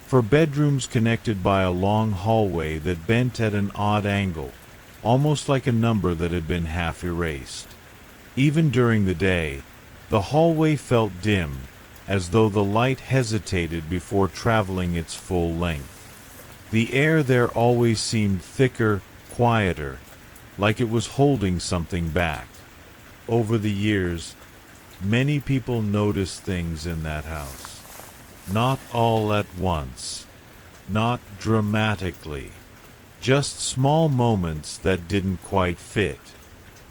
For bedrooms connected by a long hallway that bent at an odd angle, almost like a number that had been half erased. Even during the day, the hallway felt dim, as though the light hesitated before traveling its full length. The air there always seemed thicker, quieter, like it was holding something back. Over the years, many people noticed things in that house. Not all at once, not dramatically, just small moments that didn't quite fit.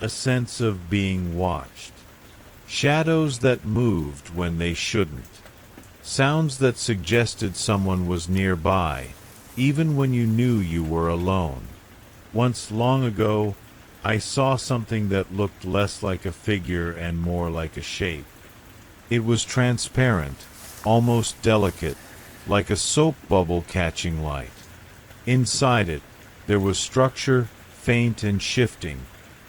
A sense of being watched. Shadows that moved when they shouldn't. Sounds that suggested someone was nearby, even when you knew you were alone. Once long ago, I saw something that looked less like a figure and more like a shape. It was transparent, almost delicate, like a soap bubble catching light. Inside it, there was structure, faint and shifting,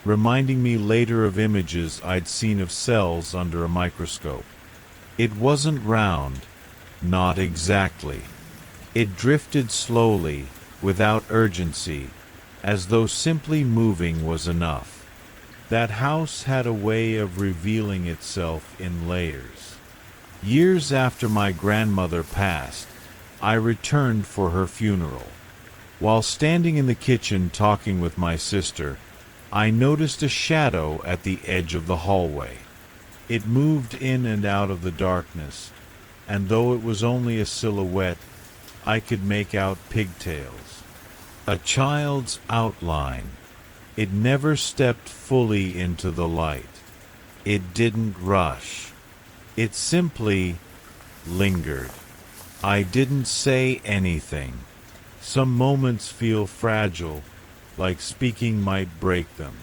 reminding me later of images I'd seen of cells under a microscope. It wasn't round, not exactly. It drifted slowly, without urgency, as though simply moving was enough. That house had a way of revealing itself in layers. Years after my grandmother passed, I returned for her funeral. While standing in the kitchen talking with my sister, I noticed a shadow at the edge of the hallway. It moved in and out of the darkness, and though it was only a silhouette, I could make out pigtails. A child's outline. It never stepped fully into the light. It didn't rush. It simply lingered. I didn't say anything. Some moments feel fragile, like speaking might break them.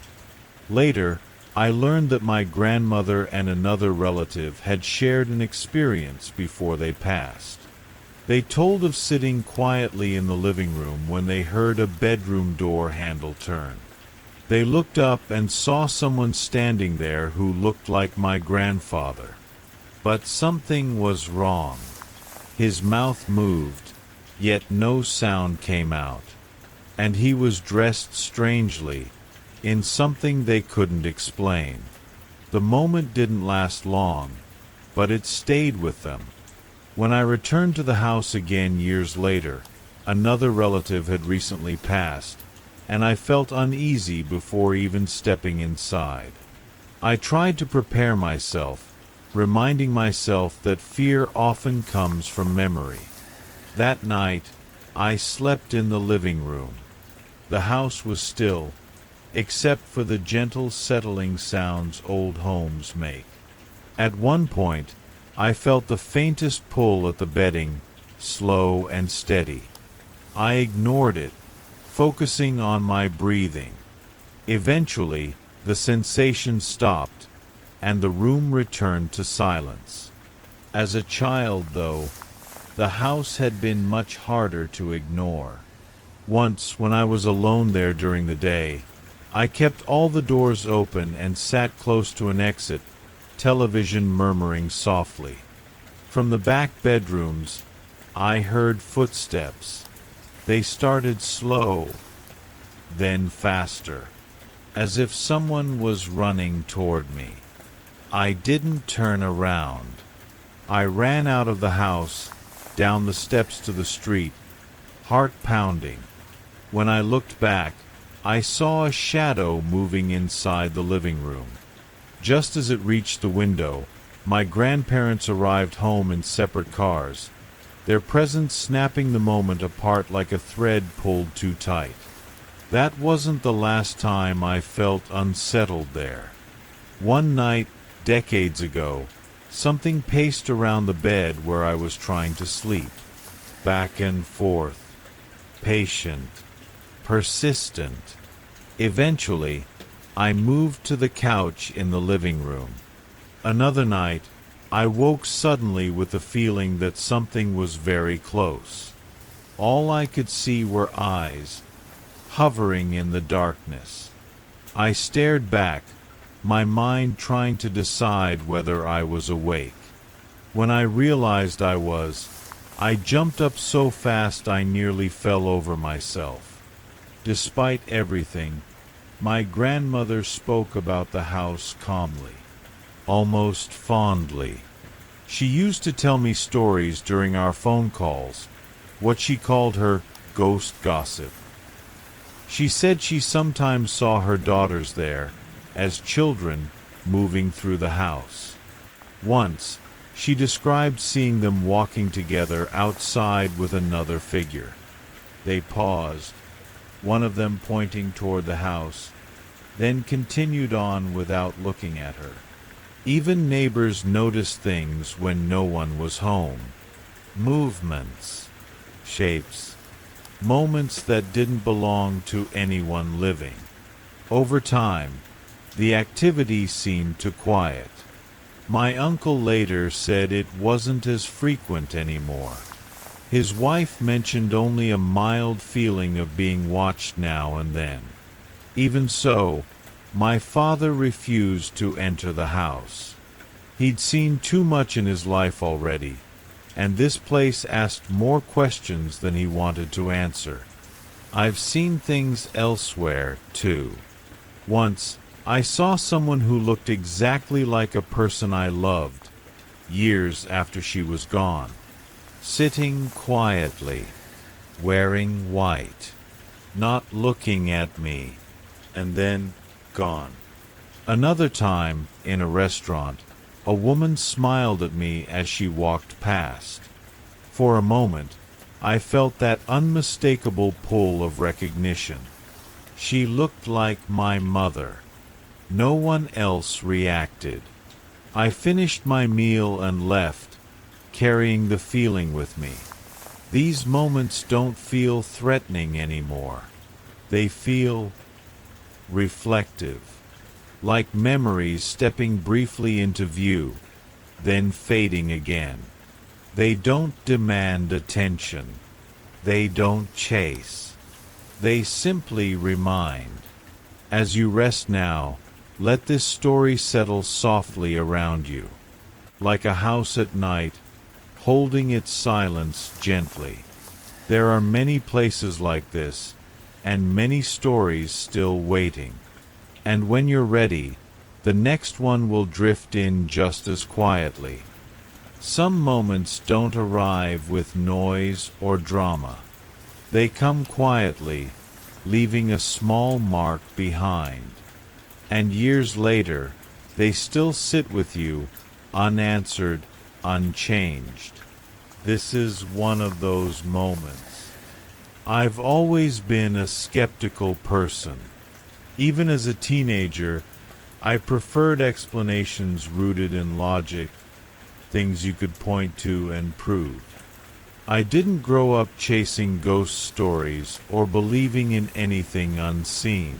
Later, I learned that my grandmother and another relative had shared an experience before they passed. They told of sitting quietly in the living room when they heard a bedroom door handle turn. They looked up and saw someone standing there who looked like my grandfather. But something was wrong. His mouth moved, yet no sound came out. And he was dressed strangely, in something they couldn't explain. The moment didn't last long, but it stayed with them. When I returned to the house again years later, another relative had recently passed, and I felt uneasy before even stepping inside. I tried to prepare myself, reminding myself that fear often comes from memory. That night, I slept in the living room. The house was still, except for the gentle settling sounds old homes make. At one point, I felt the faintest pull at the bedding, slow and steady. I ignored it, focusing on my breathing. Eventually, the sensation stopped, and the room returned to silence. As a child, though, the house had been much harder to ignore. Once, when I was alone there during the day, I kept all the doors open and sat close to an exit, television murmuring softly. From the back bedrooms, I heard footsteps. They started slow, then faster, as if someone was running toward me. I didn't turn around. I ran out of the house, down the steps to the street, heart pounding. When I looked back, I saw a shadow moving inside the living room. Just as it reached the window, my grandparents arrived home in separate cars, their presence snapping the moment apart like a thread pulled too tight. That wasn't the last time I felt unsettled there. One night, decades ago, something paced around the bed where I was trying to sleep. Back and forth. Patient. Persistent. Eventually, I moved to the couch in the living room. Another night, I woke suddenly with the feeling that something was very close. All I could see were eyes, hovering in the darkness. I stared back, my mind trying to decide whether I was awake. When I realized I was, I jumped up so fast I nearly fell over myself. Despite everything, my grandmother spoke about the house calmly, almost fondly. She used to tell me stories during our phone calls, what she called her ghost gossip. She said she sometimes saw her daughters there, as children, moving through the house. Once, she described seeing them walking together outside with another figure. They paused, one of them pointing toward the house, then continued on without looking at her. Even neighbors noticed things when no one was home. Movements, shapes, moments that didn't belong to anyone living. Over time, the activity seemed to quiet. My uncle later said it wasn't as frequent anymore. His wife mentioned only a mild feeling of being watched now and then. Even so, my father refused to enter the house. He'd seen too much in his life already, and this place asked more questions than he wanted to answer. I've seen things elsewhere, too. Once, I saw someone who looked exactly like a person I loved, years after she was gone. Sitting quietly, wearing white, not looking at me, and then gone. Another time, in a restaurant, a woman smiled at me as she walked past. For a moment, I felt that unmistakable pull of recognition. She looked like my mother. No one else reacted. I finished my meal and left, carrying the feeling with me. These moments don't feel threatening anymore. They feel reflective, like memories stepping briefly into view, then fading again. They don't demand attention. They don't chase. They simply remind. As you rest now, let this story settle softly around you, like a house at night, holding its silence gently. There are many places like this, and many stories still waiting. And when you're ready, the next one will drift in just as quietly. Some moments don't arrive with noise or drama. They come quietly, leaving a small mark behind. And years later, they still sit with you, unanswered, unchanged. This is one of those moments. I've always been a skeptical person. Even as a teenager, I preferred explanations rooted in logic, things you could point to and prove. I didn't grow up chasing ghost stories or believing in anything unseen.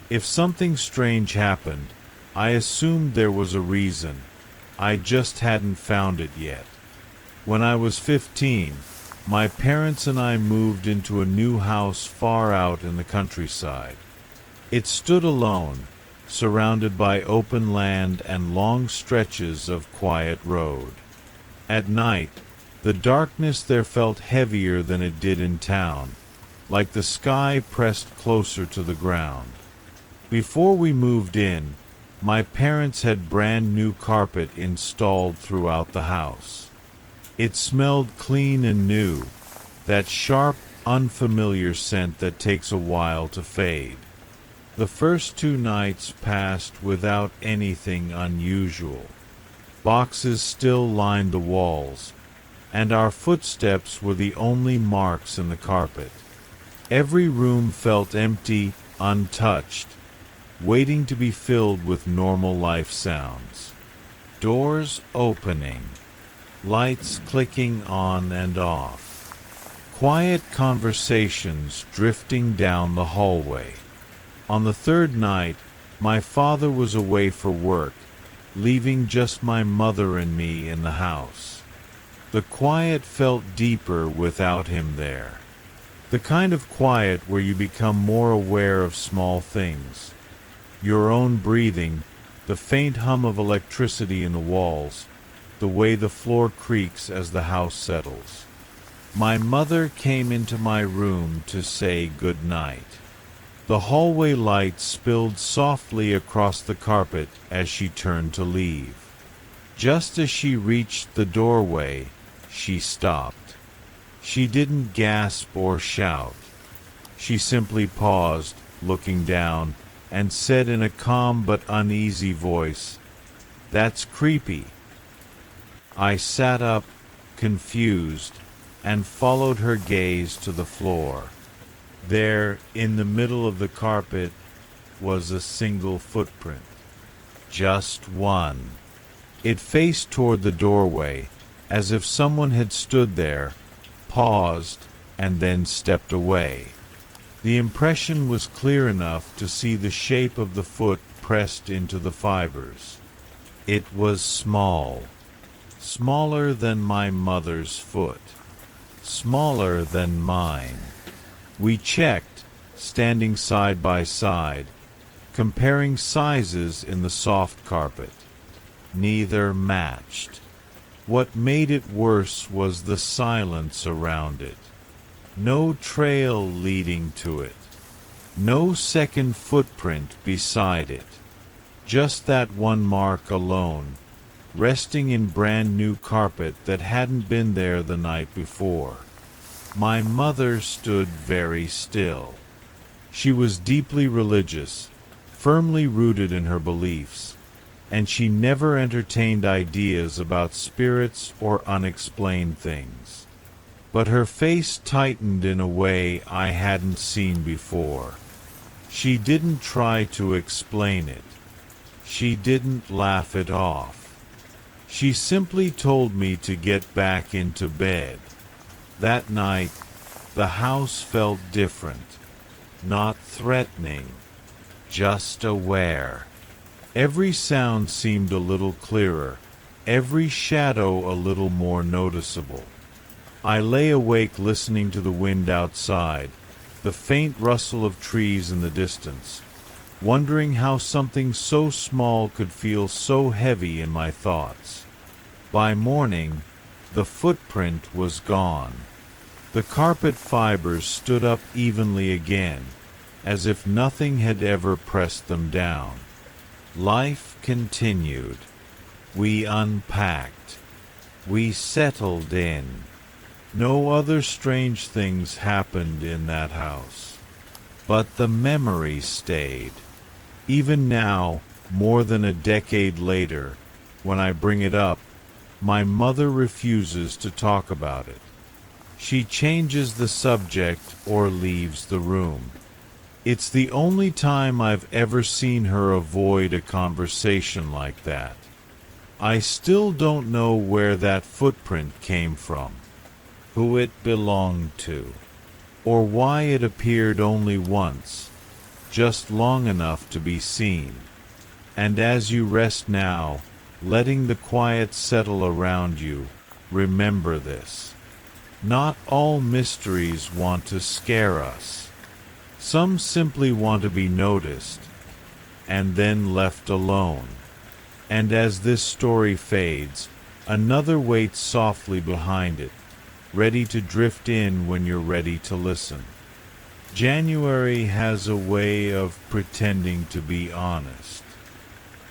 If something strange happened, I assumed there was a reason. I just hadn't found it yet. When I was 15, my parents and I moved into a new house far out in the countryside. It stood alone, surrounded by open land and long stretches of quiet road. At night, the darkness there felt heavier than it did in town, like the sky pressed closer to the ground. Before we moved in, my parents had brand new carpet installed throughout the house. It smelled clean and new, that sharp, unfamiliar scent that takes a while to fade. The first 2 nights passed without anything unusual. Boxes still lined the walls, and our footsteps were the only marks in the carpet. Every room felt empty, untouched, waiting to be filled with normal life sounds. Doors opening, lights clicking on and off, quiet conversations drifting down the hallway. On the 3rd night, my father was away for work, leaving just my mother and me in the house. The quiet felt deeper without him there. The kind of quiet where you become more aware of small things. Your own breathing, the faint hum of electricity in the walls, the way the floor creaks as the house settles. My mother came into my room to say good night. The hallway light spilled softly across the carpet as she turned to leave. Just as she reached the doorway, she stopped. She didn't gasp or shout. She simply paused, looking down, and said in a calm but uneasy voice, "That's creepy." I sat up, confused, and followed her gaze to the floor. There, in the middle of the carpet, was a single footprint. Just one. It faced toward the doorway, as if someone had stood there, paused, and then stepped away. The impression was clear enough to see the shape of the foot pressed into the fibers. It was small. Smaller than my mother's foot. Smaller than mine. We checked, standing side by side, comparing sizes in the soft carpet. Neither matched. What made it worse was the silence around it. No trail leading to it. No second footprint beside it. Just that one mark alone, resting in brand new carpet that hadn't been there the night before. My mother stood very still. She was deeply religious, firmly rooted in her beliefs, and she never entertained ideas about spirits or unexplained things. But her face tightened in a way I hadn't seen before. She didn't try to explain it. She didn't laugh it off. She simply told me to get back into bed. That night, the house felt different. not threatening, just aware. Every sound seemed a little clearer, every shadow a little more noticeable. I lay awake listening to the wind outside, the faint rustle of trees in the distance, wondering how something so small could feel so heavy in my thoughts. By morning, the footprint was gone. The carpet fibers stood up evenly again, as if nothing had ever pressed them down. Life continued. We unpacked. We settled in. No other strange things happened in that house. But the memory stayed. Even now, more than a decade later, when I bring it up, my mother refuses to talk about it. She changes the subject or leaves the room. It's the only time I've ever seen her avoid a conversation like that. I still don't know where that footprint came from, who it belonged to, or why it appeared only once, just long enough to be seen. And as you rest now, letting the quiet settle around you, remember this. Not all mysteries want to scare us. Some simply want to be noticed, and then left alone. And as this story fades, another waits softly behind it, ready to drift in when you're ready to listen. January has a way of pretending to be honest.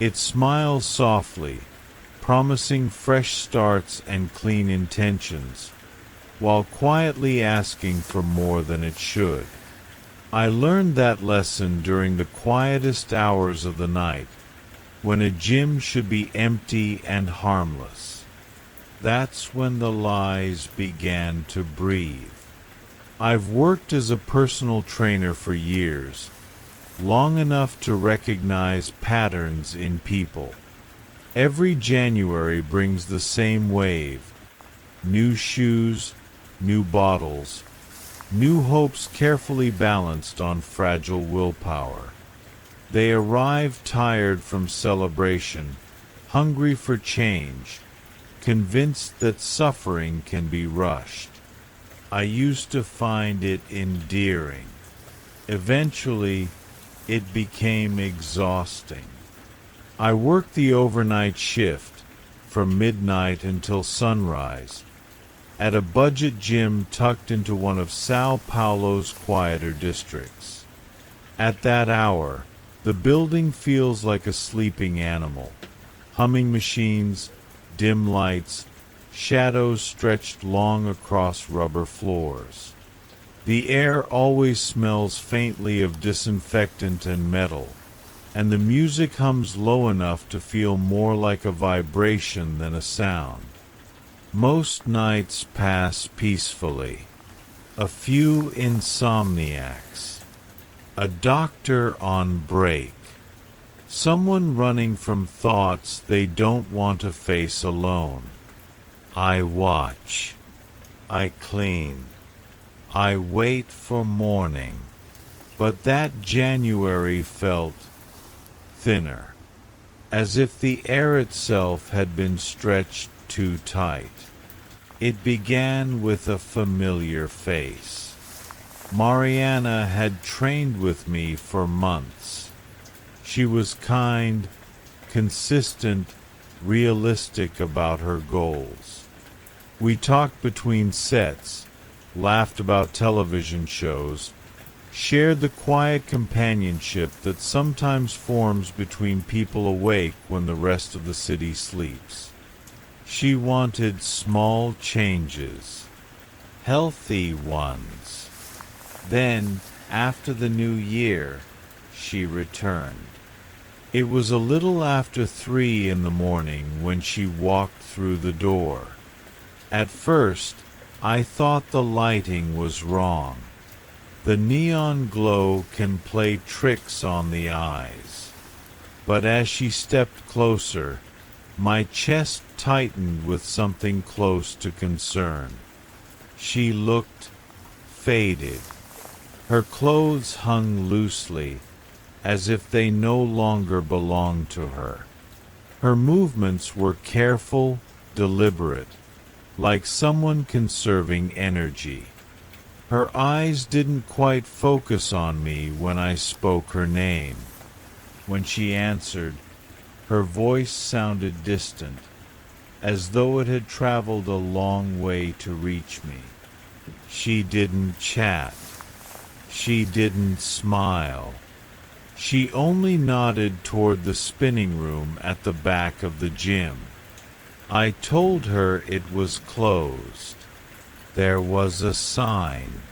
It smiles softly, promising fresh starts and clean intentions, while quietly asking for more than it should. I learned that lesson during the quietest hours of the night, when a gym should be empty and harmless. That's when the lies began to breathe. I've worked as a personal trainer for years, long enough to recognize patterns in people. Every January brings the same wave. New shoes, new bottles, new hopes carefully balanced on fragile willpower. They arrive tired from celebration, hungry for change, convinced that suffering can be rushed. I used to find it endearing. Eventually, it became exhausting. I worked the overnight shift, from midnight until sunrise, at a budget gym tucked into one of Sao Paulo's quieter districts. At that hour, the building feels like a sleeping animal. Humming machines, dim lights, shadows stretched long across rubber floors. The air always smells faintly of disinfectant and metal, and the music hums low enough to feel more like a vibration than a sound. Most nights pass peacefully. A few insomniacs. A doctor on break. Someone running from thoughts they don't want to face alone. I watch. I clean. I wait for morning. But that January felt thinner, as if the air itself had been stretched too tight. It began with a familiar face. Mariana had trained with me for months. She was kind, consistent, realistic about her goals. We talked between sets, laughed about television shows, shared the quiet companionship that sometimes forms between people awake when the rest of the city sleeps. She wanted small changes, healthy ones. Then, after the new year, she returned. It was a little after 3 in the morning when she walked through the door. At first, I thought the lighting was wrong. The neon glow can play tricks on the eyes. But as she stepped closer, my chest tightened with something close to concern. She looked faded, Her clothes hung loosely, as if they no longer belonged to her. Her movements were careful, deliberate, like someone conserving energy. Her eyes didn't quite focus on me when I spoke her name. When she answered, her voice sounded distant, as though it had traveled a long way to reach me. She didn't chat. She didn't smile. She only nodded toward the spinning room at the back of the gym. I told her it was closed. There was a sign.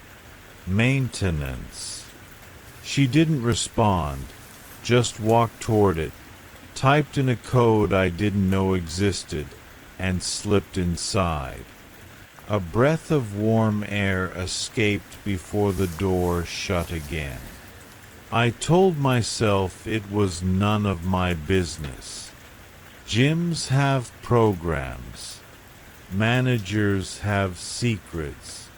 Maintenance. She didn't respond, just walked toward it, typed in a code I didn't know existed, and slipped inside. A breath of warm air escaped before the door shut again. I told myself it was none of my business. Gyms have programs. Managers have secrets.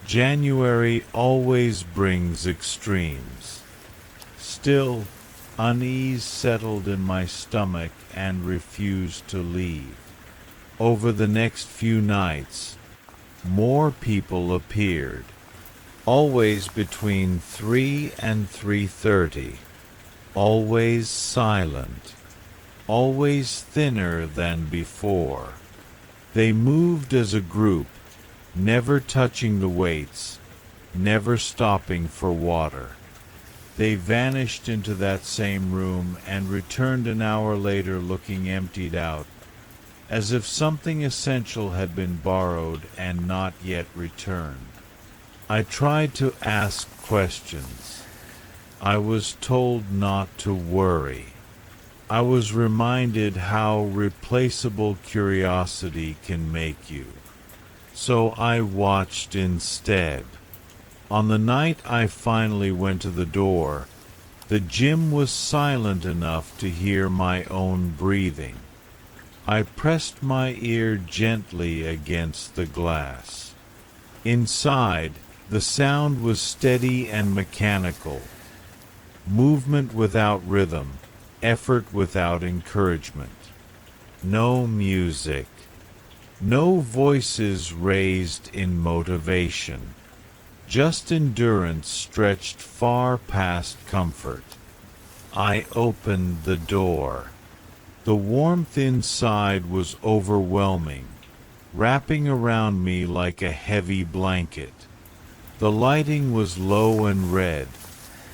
January always brings extremes. Still, unease settled in my stomach and refused to leave. Over the next few nights, more people appeared, always between 3 and 3:30, always silent, always thinner than before. They moved as a group, never touching the weights, never stopping for water. They vanished into that same room and returned an hour later looking emptied out, as if something essential had been borrowed and not yet returned. I tried to ask questions. I was told not to worry. I was reminded how replaceable curiosity can make you. So I watched instead. On the night I finally went to the door, the gym was silent enough to hear my own breathing. I pressed my ear gently against the glass. Inside, the sound was steady and mechanical. Movement without rhythm, effort without encouragement. No music. No voices raised in motivation. Just endurance stretched far past comfort. I opened the door. The warmth inside was overwhelming, wrapping around me like a heavy blanket. The lighting was low and red,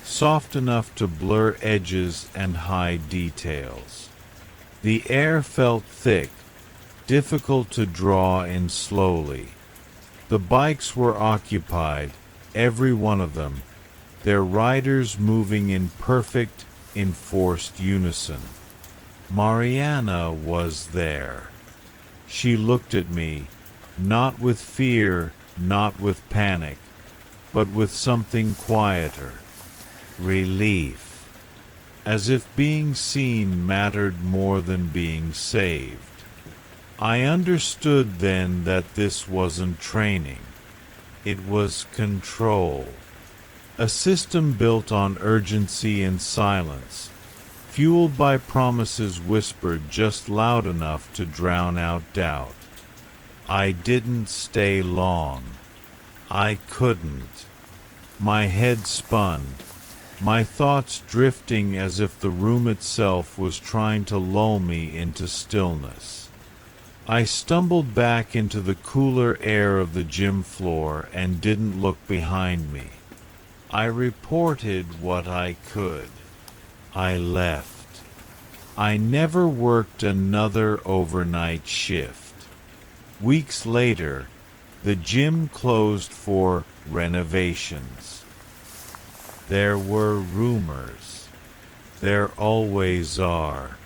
soft enough to blur edges and hide details. The air felt thick, difficult to draw in slowly. The bikes were occupied, every one of them, their riders moving in perfect, enforced unison. Mariana was there. She looked at me, not with fear, not with panic, but with something quieter. Relief. As if being seen mattered more than being saved. I understood then that this wasn't training. It was control. A system built on urgency and silence, fueled by promises whispered just loud enough to drown out doubt. I didn't stay long. I couldn't. My head spun, my thoughts drifting as if the room itself was trying to lull me into stillness. I stumbled back into the cooler air of the gym floor and didn't look behind me. I reported what I could. I left. I never worked another overnight shift. Weeks later, the gym closed for renovations. There were rumors. There always are.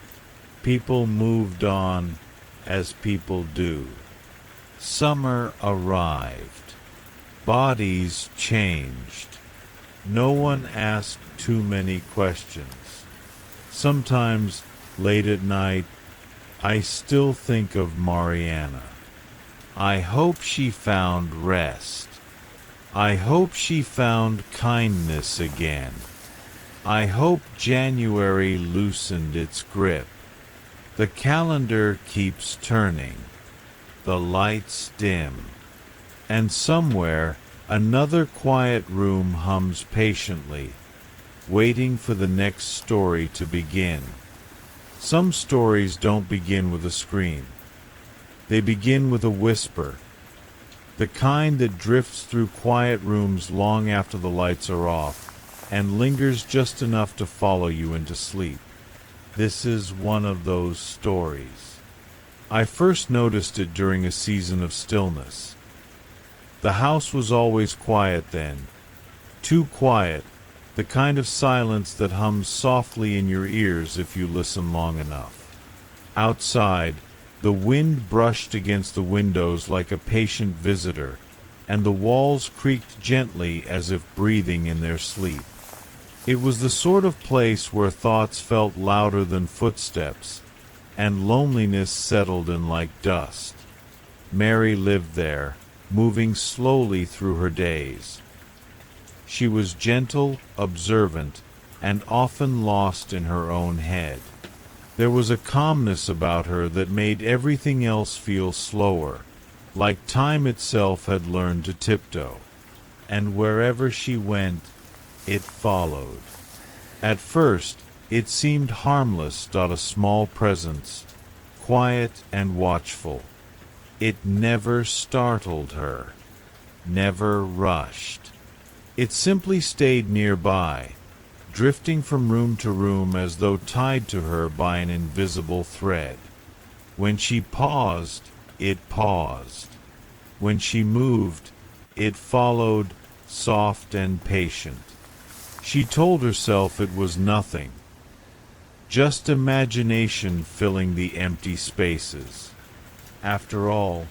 People moved on, as people do. Summer arrived. Bodies changed. No one asked too many questions. Sometimes, late at night, I still think of Mariana. I hope she found rest. I hope she found kindness again. I hope January loosened its grip. The calendar keeps turning. The lights dim. And somewhere, another quiet room hums patiently, waiting for the next story to begin. Some stories don't begin with a scream. They begin with a whisper, the kind that drifts through quiet rooms long after the lights are off, and lingers just enough to follow you into sleep. This is one of those stories. I first noticed it during a season of stillness. The house was always quiet then. Too quiet, the kind of silence that hums softly in your ears if you listen long enough. Outside, the wind brushed against the windows like a patient visitor, and the walls creaked gently as if breathing in their sleep. It was the sort of place where thoughts felt louder than footsteps, and loneliness settled in like dust. Mary lived there, moving slowly through her days. She was gentle, observant, and often lost in her own head. There was a calmness about her that made everything else feel slower, like time itself had learned to tiptoe. And wherever she went, it followed. At first, it seemed harmless, a small presence, quiet and watchful. It never startled her, never rushed. It simply stayed nearby, drifting from room to room as though tied to her by an invisible thread. When she paused, it paused. When she moved, it followed, soft and patient. She told herself it was nothing, just imagination filling the empty spaces. After all,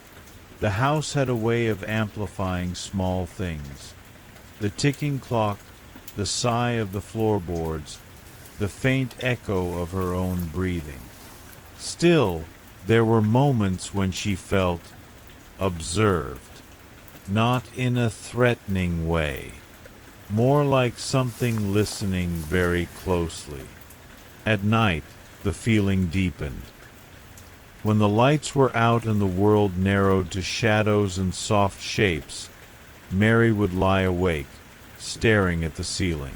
the house had a way of amplifying small things. The ticking clock, the sigh of the floorboards, the faint echo of her own breathing. Still, there were moments when she felt observed, not in a threatening way, more like something listening very closely. At night, the feeling deepened. When the lights were out and the world narrowed to shadows and soft shapes, Mary would lie awake, staring at the ceiling.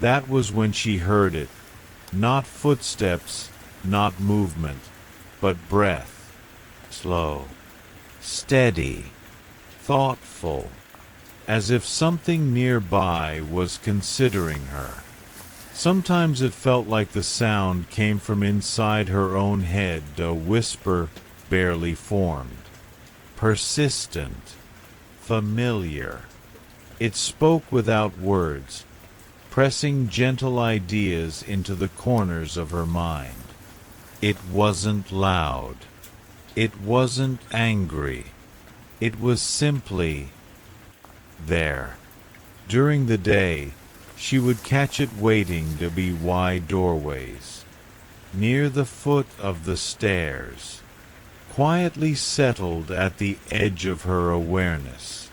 That was when she heard it, not footsteps, not movement, but breath. Slow, steady, thoughtful, as if something nearby was considering her. Sometimes it felt like the sound came from inside her own head, a whisper barely formed, persistent, familiar. It spoke without words, pressing gentle ideas into the corners of her mind. It wasn't loud. It wasn't angry. It was simply there. During the day, she would catch it waiting to be wide doorways, near the foot of the stairs, quietly settled at the edge of her awareness.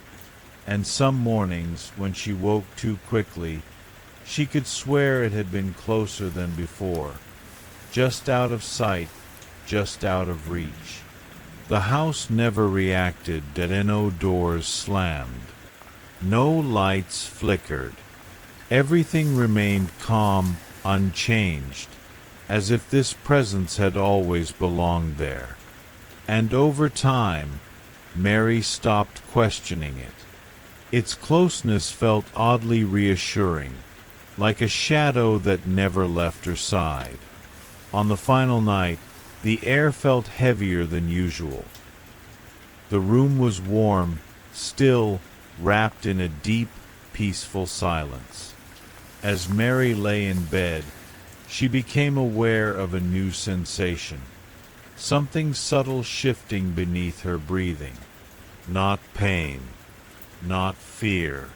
And some mornings, when she woke too quickly, she could swear it had been closer than before, just out of sight, just out of reach. The house never reacted, no doors slammed. No lights flickered. Everything remained calm, unchanged, as if this presence had always belonged there. And over time, Mary stopped questioning it. Its closeness felt oddly reassuring, like a shadow that never left her side. On the final night, the air felt heavier than usual. The room was warm, still, wrapped in a deep, peaceful silence. As Mary lay in bed, she became aware of a new sensation, something subtle shifting beneath her breathing. Not pain, not fear,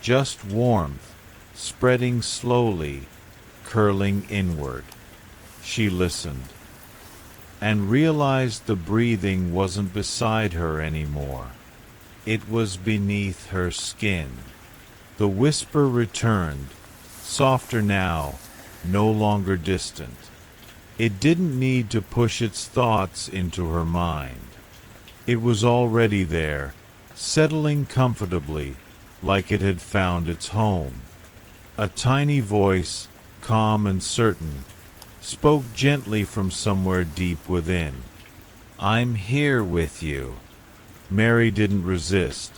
just warmth, spreading slowly, curling inward. She listened, and realized the breathing wasn't beside her anymore. It was beneath her skin. The whisper returned, softer now, no longer distant. It didn't need to push its thoughts into her mind. It was already there, settling comfortably, like it had found its home. A tiny voice, calm and certain, spoke gently from somewhere deep within. "I'm here with you." Mary didn't resist.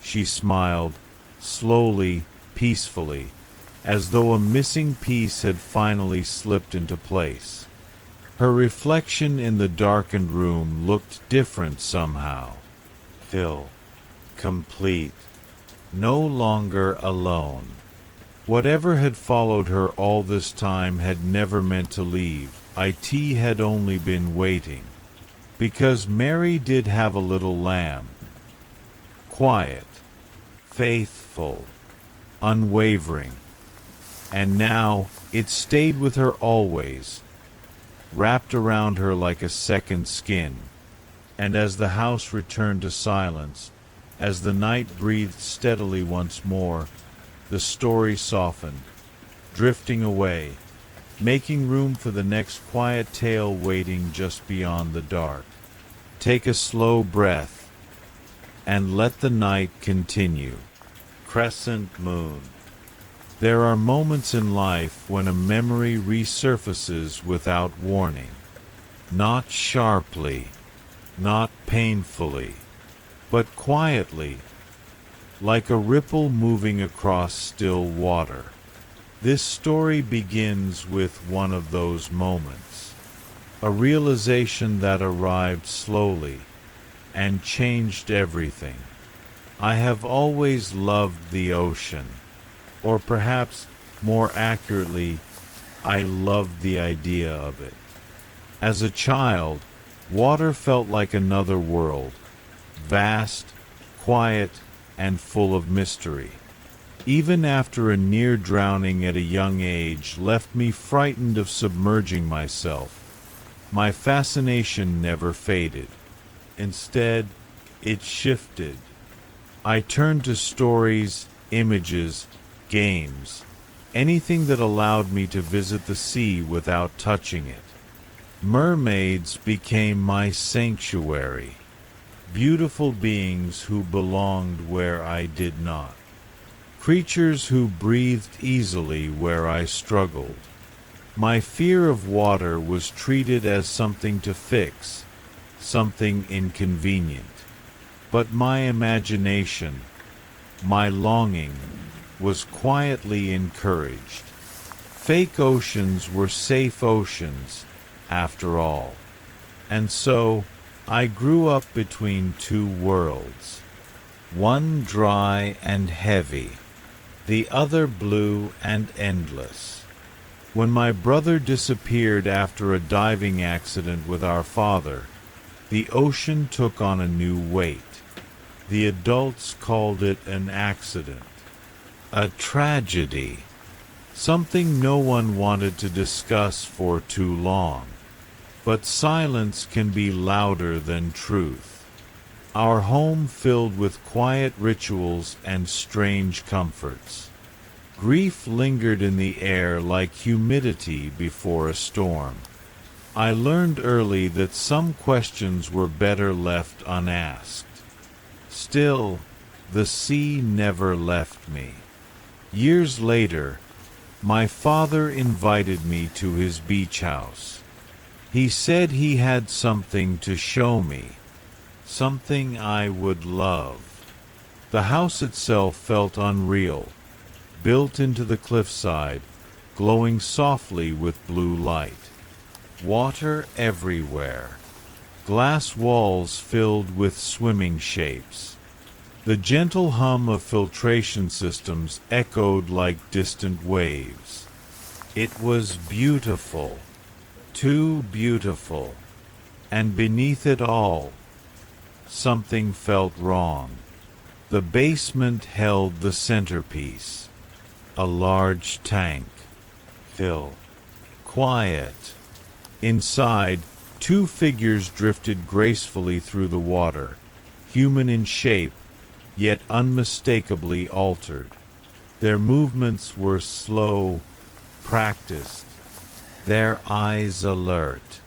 She smiled, slowly, peacefully, as though a missing piece had finally slipped into place. Her reflection in the darkened room looked different somehow. Still, complete, no longer alone. Whatever had followed her all this time had never meant to leave. It had only been waiting. Because Mary did have a little lamb. Quiet, faithful, unwavering. And now it stayed with her always, wrapped around her like a second skin. And as the house returned to silence, as the night breathed steadily once more, the story softened, drifting away, making room for the next quiet tale waiting just beyond the dark. Take a slow breath, and let the night continue. Crescent moon. There are moments in life when a memory resurfaces without warning. Not sharply, not painfully, but quietly, like a ripple moving across still water. This story begins with one of those moments. A realization that arrived slowly and changed everything. I have always loved the ocean, or perhaps more accurately, I loved the idea of it. As a child, water felt like another world, vast, quiet, and full of mystery. Even after a near drowning at a young age left me frightened of submerging myself, my fascination never faded. Instead, it shifted. I turned to stories, images, games, anything that allowed me to visit the sea without touching it. Mermaids became my sanctuary, beautiful beings who belonged where I did not, creatures who breathed easily where I struggled. My fear of water was treated as something to fix, something inconvenient. But my imagination, my longing, was quietly encouraged. Fake oceans were safe oceans, after all. And so, I grew up between two worlds. One dry and heavy, the other blue and endless. When my brother disappeared after a diving accident with our father, the ocean took on a new weight. The adults called it an accident, a tragedy, something no one wanted to discuss for too long. But silence can be louder than truth. Our home filled with quiet rituals and strange comforts. Grief lingered in the air like humidity before a storm. I learned early that some questions were better left unasked. Still, the sea never left me. Years later, my father invited me to his beach house. He said he had something to show me, something I would love. The house itself felt unreal, built into the cliffside, glowing softly with blue light. Water everywhere. Glass walls filled with swimming shapes. The gentle hum of filtration systems echoed like distant waves. It was beautiful, too beautiful. And beneath it all, something felt wrong. The basement held the centerpiece. A large tank. Still. Quiet. Inside, two figures drifted gracefully through the water, human in shape, yet unmistakably altered. Their movements were slow, practiced, their eyes alert.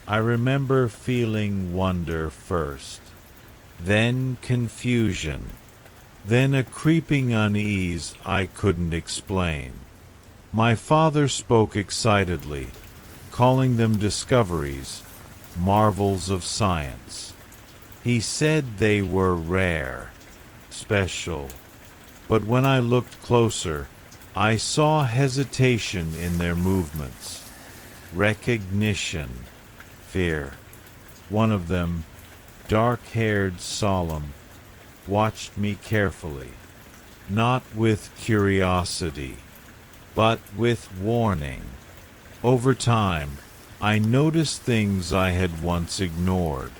I remember feeling wonder first, then confusion, then a creeping unease I couldn't explain. My father spoke excitedly, calling them discoveries, marvels of science. He said they were rare, special, but when I looked closer, I saw hesitation in their movements, recognition, fear. One of them, dark-haired, solemn, watched me carefully, not with curiosity, but with warning. Over time, I noticed things I had once ignored.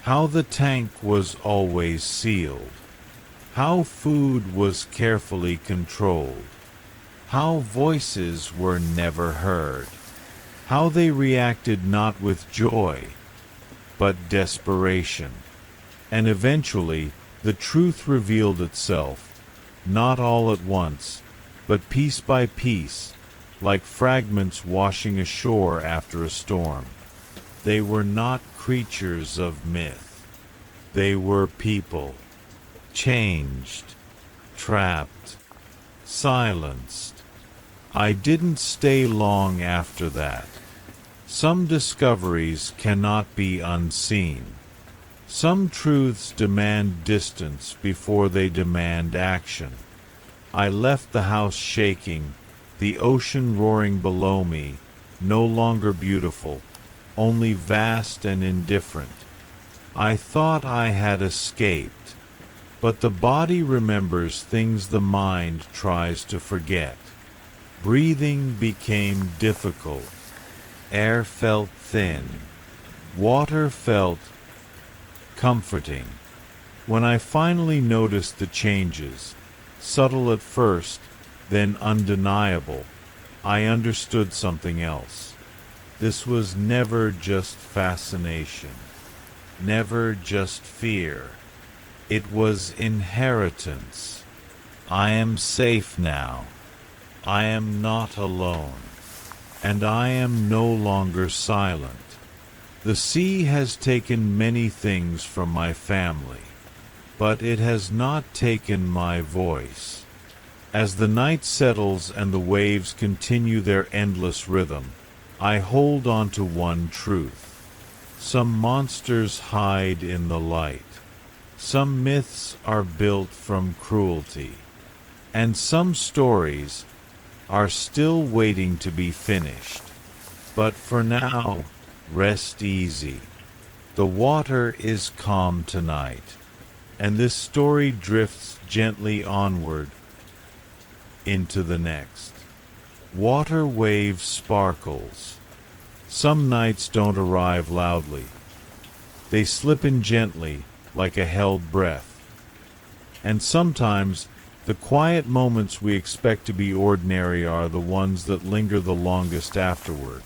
How the tank was always sealed. How food was carefully controlled. How voices were never heard. How they reacted not with joy, but desperation. And eventually, the truth revealed itself, not all at once, but piece by piece, like fragments washing ashore after a storm. They were not creatures of myth. They were people, changed, trapped, silenced. I didn't stay long after that. Some discoveries cannot be unseen. Some truths demand distance before they demand action. I left the house shaking, the ocean roaring below me, no longer beautiful, only vast and indifferent. I thought I had escaped, but the body remembers things the mind tries to forget. Breathing became difficult. Air felt thin. Water felt comforting. When I finally noticed the changes, subtle at first, then undeniable, I understood something else. This was never just fascination, never just fear. It was inheritance. I am safe now. I am not alone. And I am no longer silent. The sea has taken many things from my family, but it has not taken my voice. As the night settles and the waves continue their endless rhythm, I hold on to one truth. Some monsters hide in the light. Some myths are built from cruelty. And some stories are still waiting to be finished. But for now, rest easy. The water is calm tonight, and this story drifts gently onward into the next. Water wave sparkles. Some nights don't arrive loudly. They slip in gently, like a held breath. And sometimes the quiet moments we expect to be ordinary are the ones that linger the longest afterward.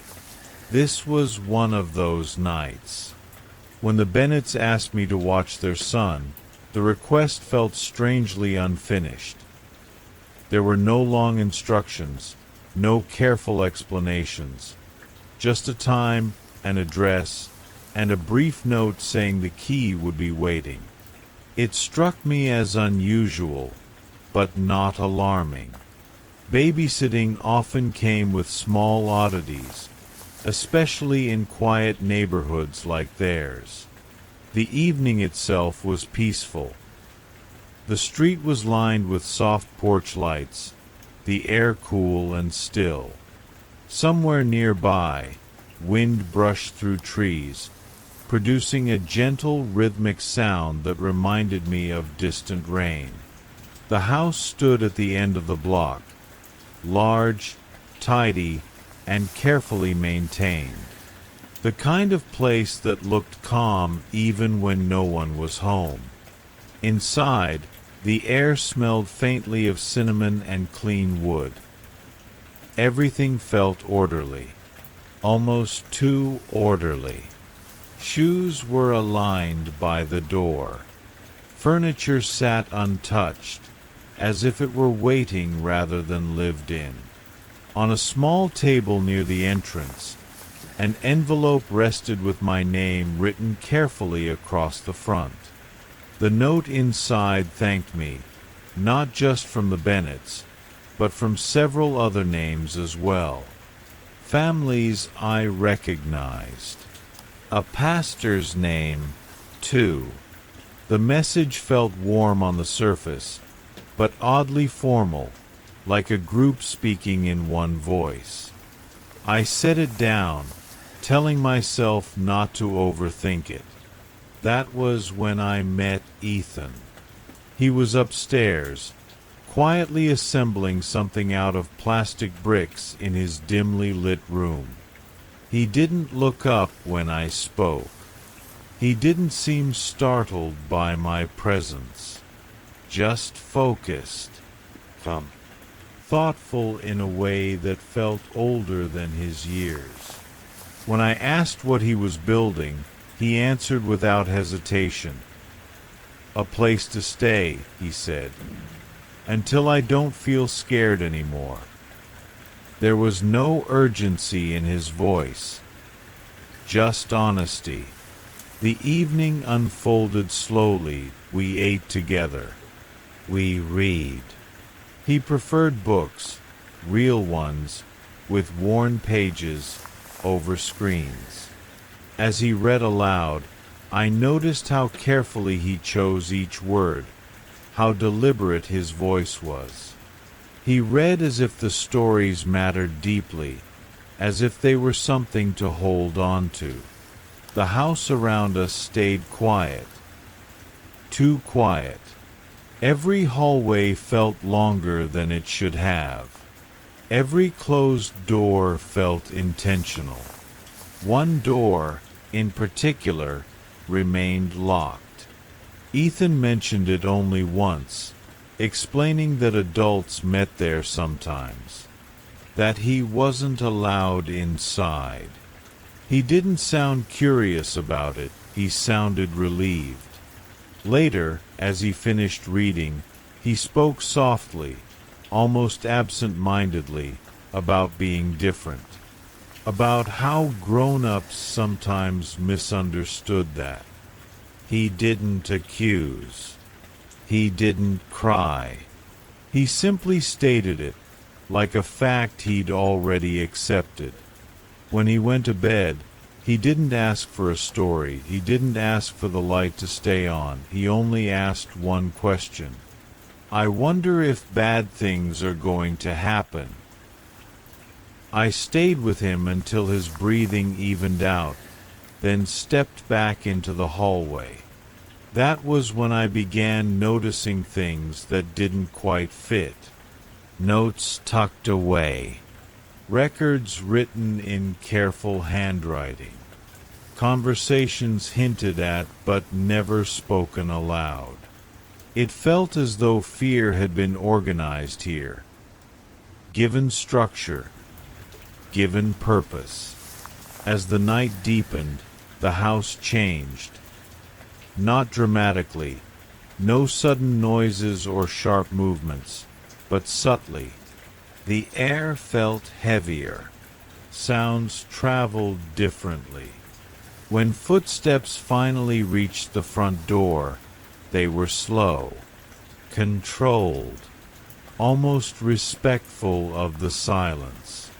This was one of those nights. When the Bennetts asked me to watch their son, the request felt strangely unfinished. There were no long instructions, no careful explanations, just a time, an address, and a brief note saying the key would be waiting. It struck me as unusual, but not alarming. Babysitting often came with small oddities, especially in quiet neighborhoods like theirs. The evening itself was peaceful. The street was lined with soft porch lights, the air cool and still. Somewhere nearby, wind brushed through trees, producing a gentle rhythmic sound that reminded me of distant rain. The house stood at the end of the block, large, tidy, and carefully maintained. The kind of place that looked calm even when no one was home. Inside, the air smelled faintly of cinnamon and clean wood. Everything felt orderly, almost too orderly. Shoes were aligned by the door. Furniture sat untouched, as if it were waiting rather than lived in. On a small table near the entrance, an envelope rested with my name written carefully across the front. The note inside thanked me, not just from the Bennets, but from several other names as well. Families I recognized. A pastor's name, too. The message felt warm on the surface, but oddly formal, like a group speaking in one voice. I set it down, telling myself not to overthink it. That was when I met Ethan. He was upstairs, quietly assembling something out of plastic bricks in his dimly lit room. He didn't look up when I spoke. He didn't seem startled by my presence. Just focused. Thoughtful in a way that felt older than his years. When I asked what he was building, he answered without hesitation. "A place to stay," he said, "until I don't feel scared anymore." There was no urgency in his voice, just honesty. The evening unfolded slowly. We ate together. We read. He preferred books, real ones, with worn pages, over screens. As he read aloud, I noticed how carefully he chose each word, how deliberate his voice was. He read as if the stories mattered deeply, as if they were something to hold on to. The house around us stayed quiet. Too quiet. Every hallway felt longer than it should have. Every closed door felt intentional. One door, in particular, remained locked. Ethan mentioned it only once, explaining that adults met there sometimes, that he wasn't allowed inside. He didn't sound curious about it, he sounded relieved. Later, as he finished reading, he spoke softly, almost absent-mindedly, about being different, about how grown-ups sometimes misunderstood that. He didn't accuse. He didn't cry. He simply stated it, like a fact he'd already accepted. When he went to bed, he didn't ask for a story, he didn't ask for the light to stay on, he only asked one question. I wonder if bad things are going to happen. I stayed with him until his breathing evened out, then stepped back into the hallway. That was when I began noticing things that didn't quite fit. Notes tucked away. Records written in careful handwriting. Conversations hinted at but never spoken aloud. It felt as though fear had been organized here, given structure, given purpose. As the night deepened, the house changed. Not dramatically, no sudden noises or sharp movements, but subtly. The air felt heavier. Sounds traveled differently. When footsteps finally reached the front door, they were slow, controlled, almost respectful of the silence.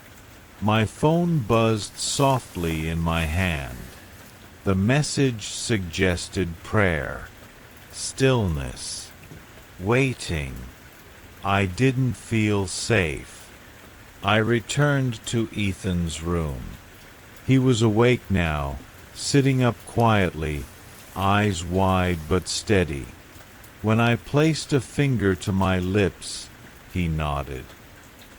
My phone buzzed softly in my hand. The message suggested prayer, stillness, waiting. I didn't feel safe. I returned to Ethan's room. He was awake now, sitting up quietly, eyes wide but steady. When I placed a finger to my lips, he nodded.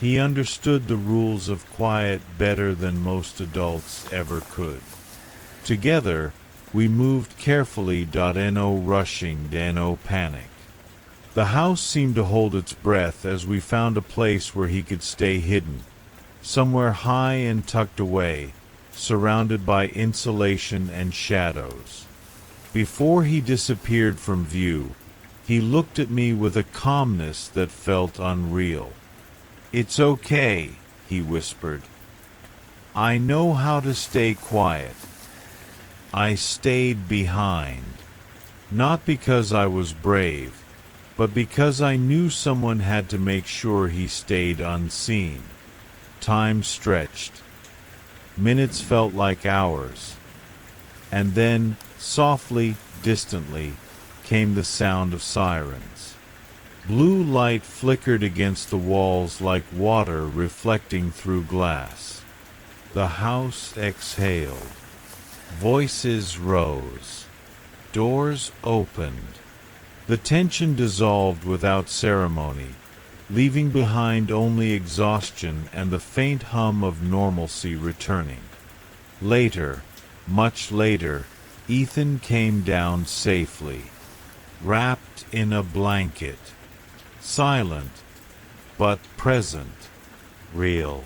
He understood the rules of quiet better than most adults ever could. Together, we moved carefully, no rushing, no panic. The house seemed to hold its breath as we found a place where he could stay hidden, somewhere high and tucked away, surrounded by insulation and shadows. Before he disappeared from view, He looked at me with a calmness that felt unreal. "It's okay," he whispered. "I know how to stay quiet." I stayed behind, not because I was brave, but because I knew someone had to make sure he stayed unseen. Time stretched. Minutes felt like hours. And then, softly, distantly, came the sound of sirens. Blue light flickered against the walls like water reflecting through glass. The house exhaled. Voices rose. Doors opened. The tension dissolved without ceremony, leaving behind only exhaustion and the faint hum of normalcy returning. Later, much later, Ethan came down safely, wrapped in a blanket, silent, but present, real,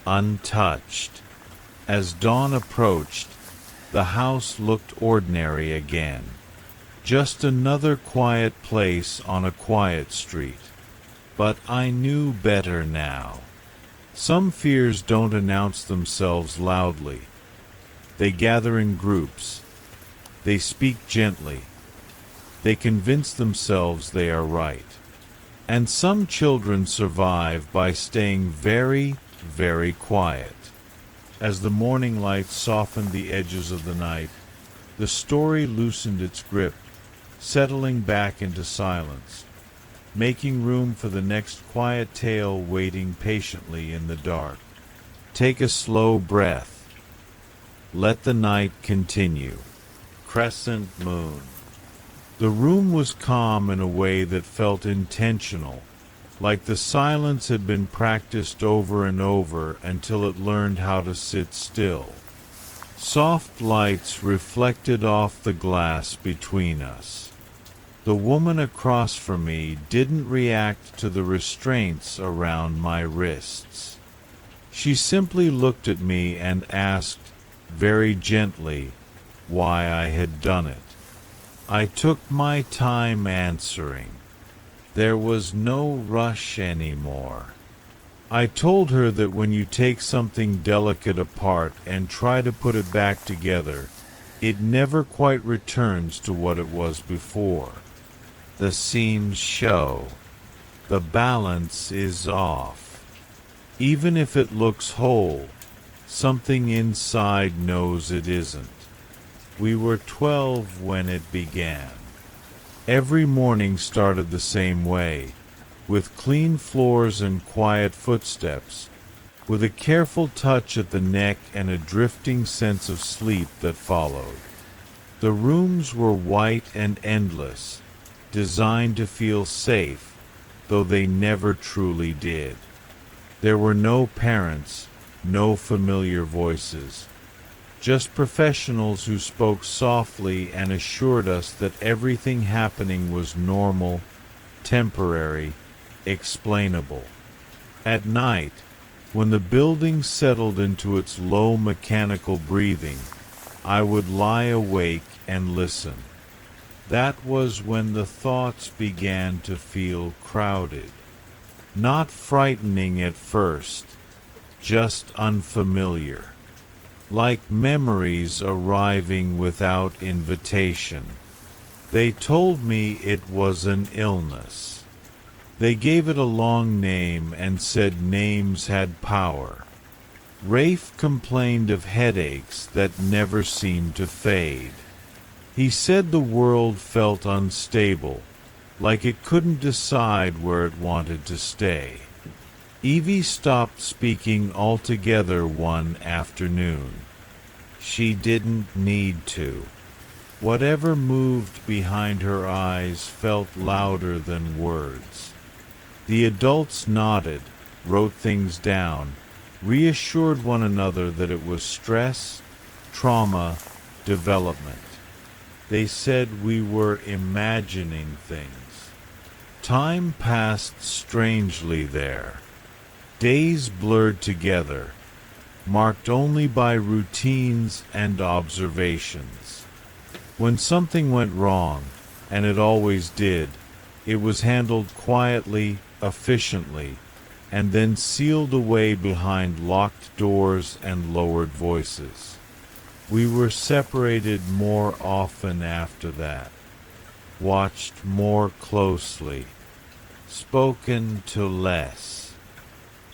untouched. As dawn approached, the house looked ordinary again. Just another quiet place on a quiet street. But I knew better now. Some fears don't announce themselves loudly. They gather in groups. They speak gently. They convince themselves they are right. And some children survive by staying very, very quiet. As the morning light softened the edges of the night, the story loosened its grip, settling back into silence, making room for the next quiet tale waiting patiently in the dark. Take a slow breath. Let the night continue. Crescent moon. The room was calm in a way that felt intentional, like the silence had been practiced over and over until it learned how to sit still. Soft lights reflected off the glass between us. The woman across from me didn't react to the restraints around my wrists. She simply looked at me and asked, very gently, why I had done it. I took my time answering. There was no rush anymore. I told her that when you take something delicate apart and try to put it back together, it never quite returns to what it was before. The seams show. The balance is off. Even if it looks whole, something inside knows it isn't. We were 12 when it began. Every morning started the same way, with clean floors and quiet footsteps, with a careful touch at the neck and a drifting sense of sleep that followed. The rooms were white and endless, designed to feel safe, though they never truly did. There were no parents, no familiar voices. Just professionals who spoke softly and assured us that everything happening was normal, temporary, explainable. At night, when the building settled into its low mechanical breathing, I would lie awake and listen. That was when the thoughts began to feel crowded. Not frightening at first, just unfamiliar. Like memories arriving without invitation. They told me it was an illness. They gave it a long name and said names had power. Rafe complained of headaches that never seemed to fade. He said the world felt unstable, like it couldn't decide where it wanted to stay. Evie stopped speaking altogether one afternoon. She didn't need to. Whatever moved behind her eyes felt louder than words. The adults nodded, wrote things down, reassured one another that it was stress, trauma, development. They said we were imagining things. Time passed strangely there. Days blurred together, marked only by routines and observations. When something went wrong, and it always did, It was handled quietly, efficiently, and then sealed away behind locked doors and lowered voices. We were separated more often after that, watched more closely, spoken to less.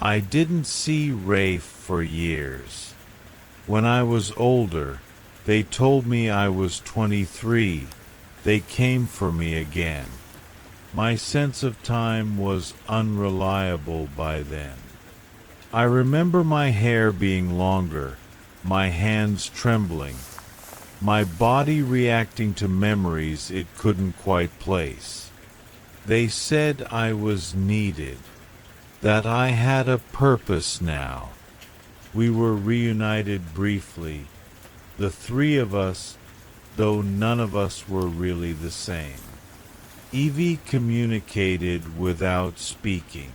I didn't see Rafe for years. When I was older, they told me I was 23. They came for me again. My sense of time was unreliable by then. I remember my hair being longer, my hands trembling, my body reacting to memories it couldn't quite place. They said I was needed, that I had a purpose now. We were reunited briefly, the three of us, though none of us were really the same. Evie communicated without speaking.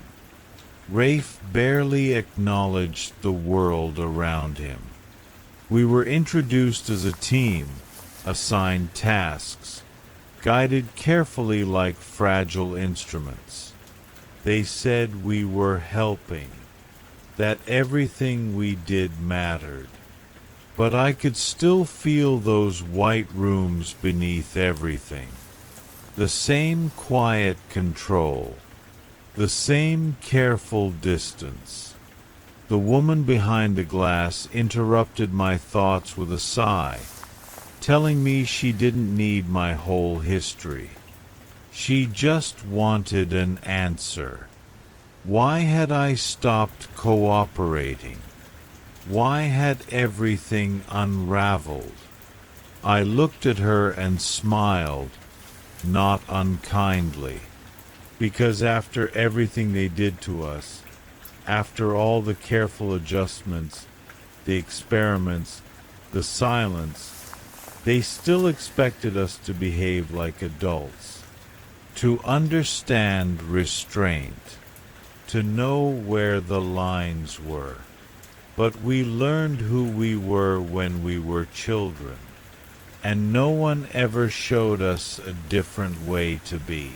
Rafe barely acknowledged the world around him. We were introduced as a team, assigned tasks, guided carefully like fragile instruments. They said we were helping, that everything we did mattered. But I could still feel those white rooms beneath everything. The same quiet control, the same careful distance. The woman behind the glass interrupted my thoughts with a sigh, telling me she didn't need my whole history. She just wanted an answer. Why had I stopped cooperating? Why had everything unraveled? I looked at her and smiled, not unkindly, because after everything they did to us, after all the careful adjustments, the experiments, the silence, they still expected us to behave like adults, to understand restraint, to know where the lines were. But we learned who we were when we were children, and no one ever showed us a different way to be.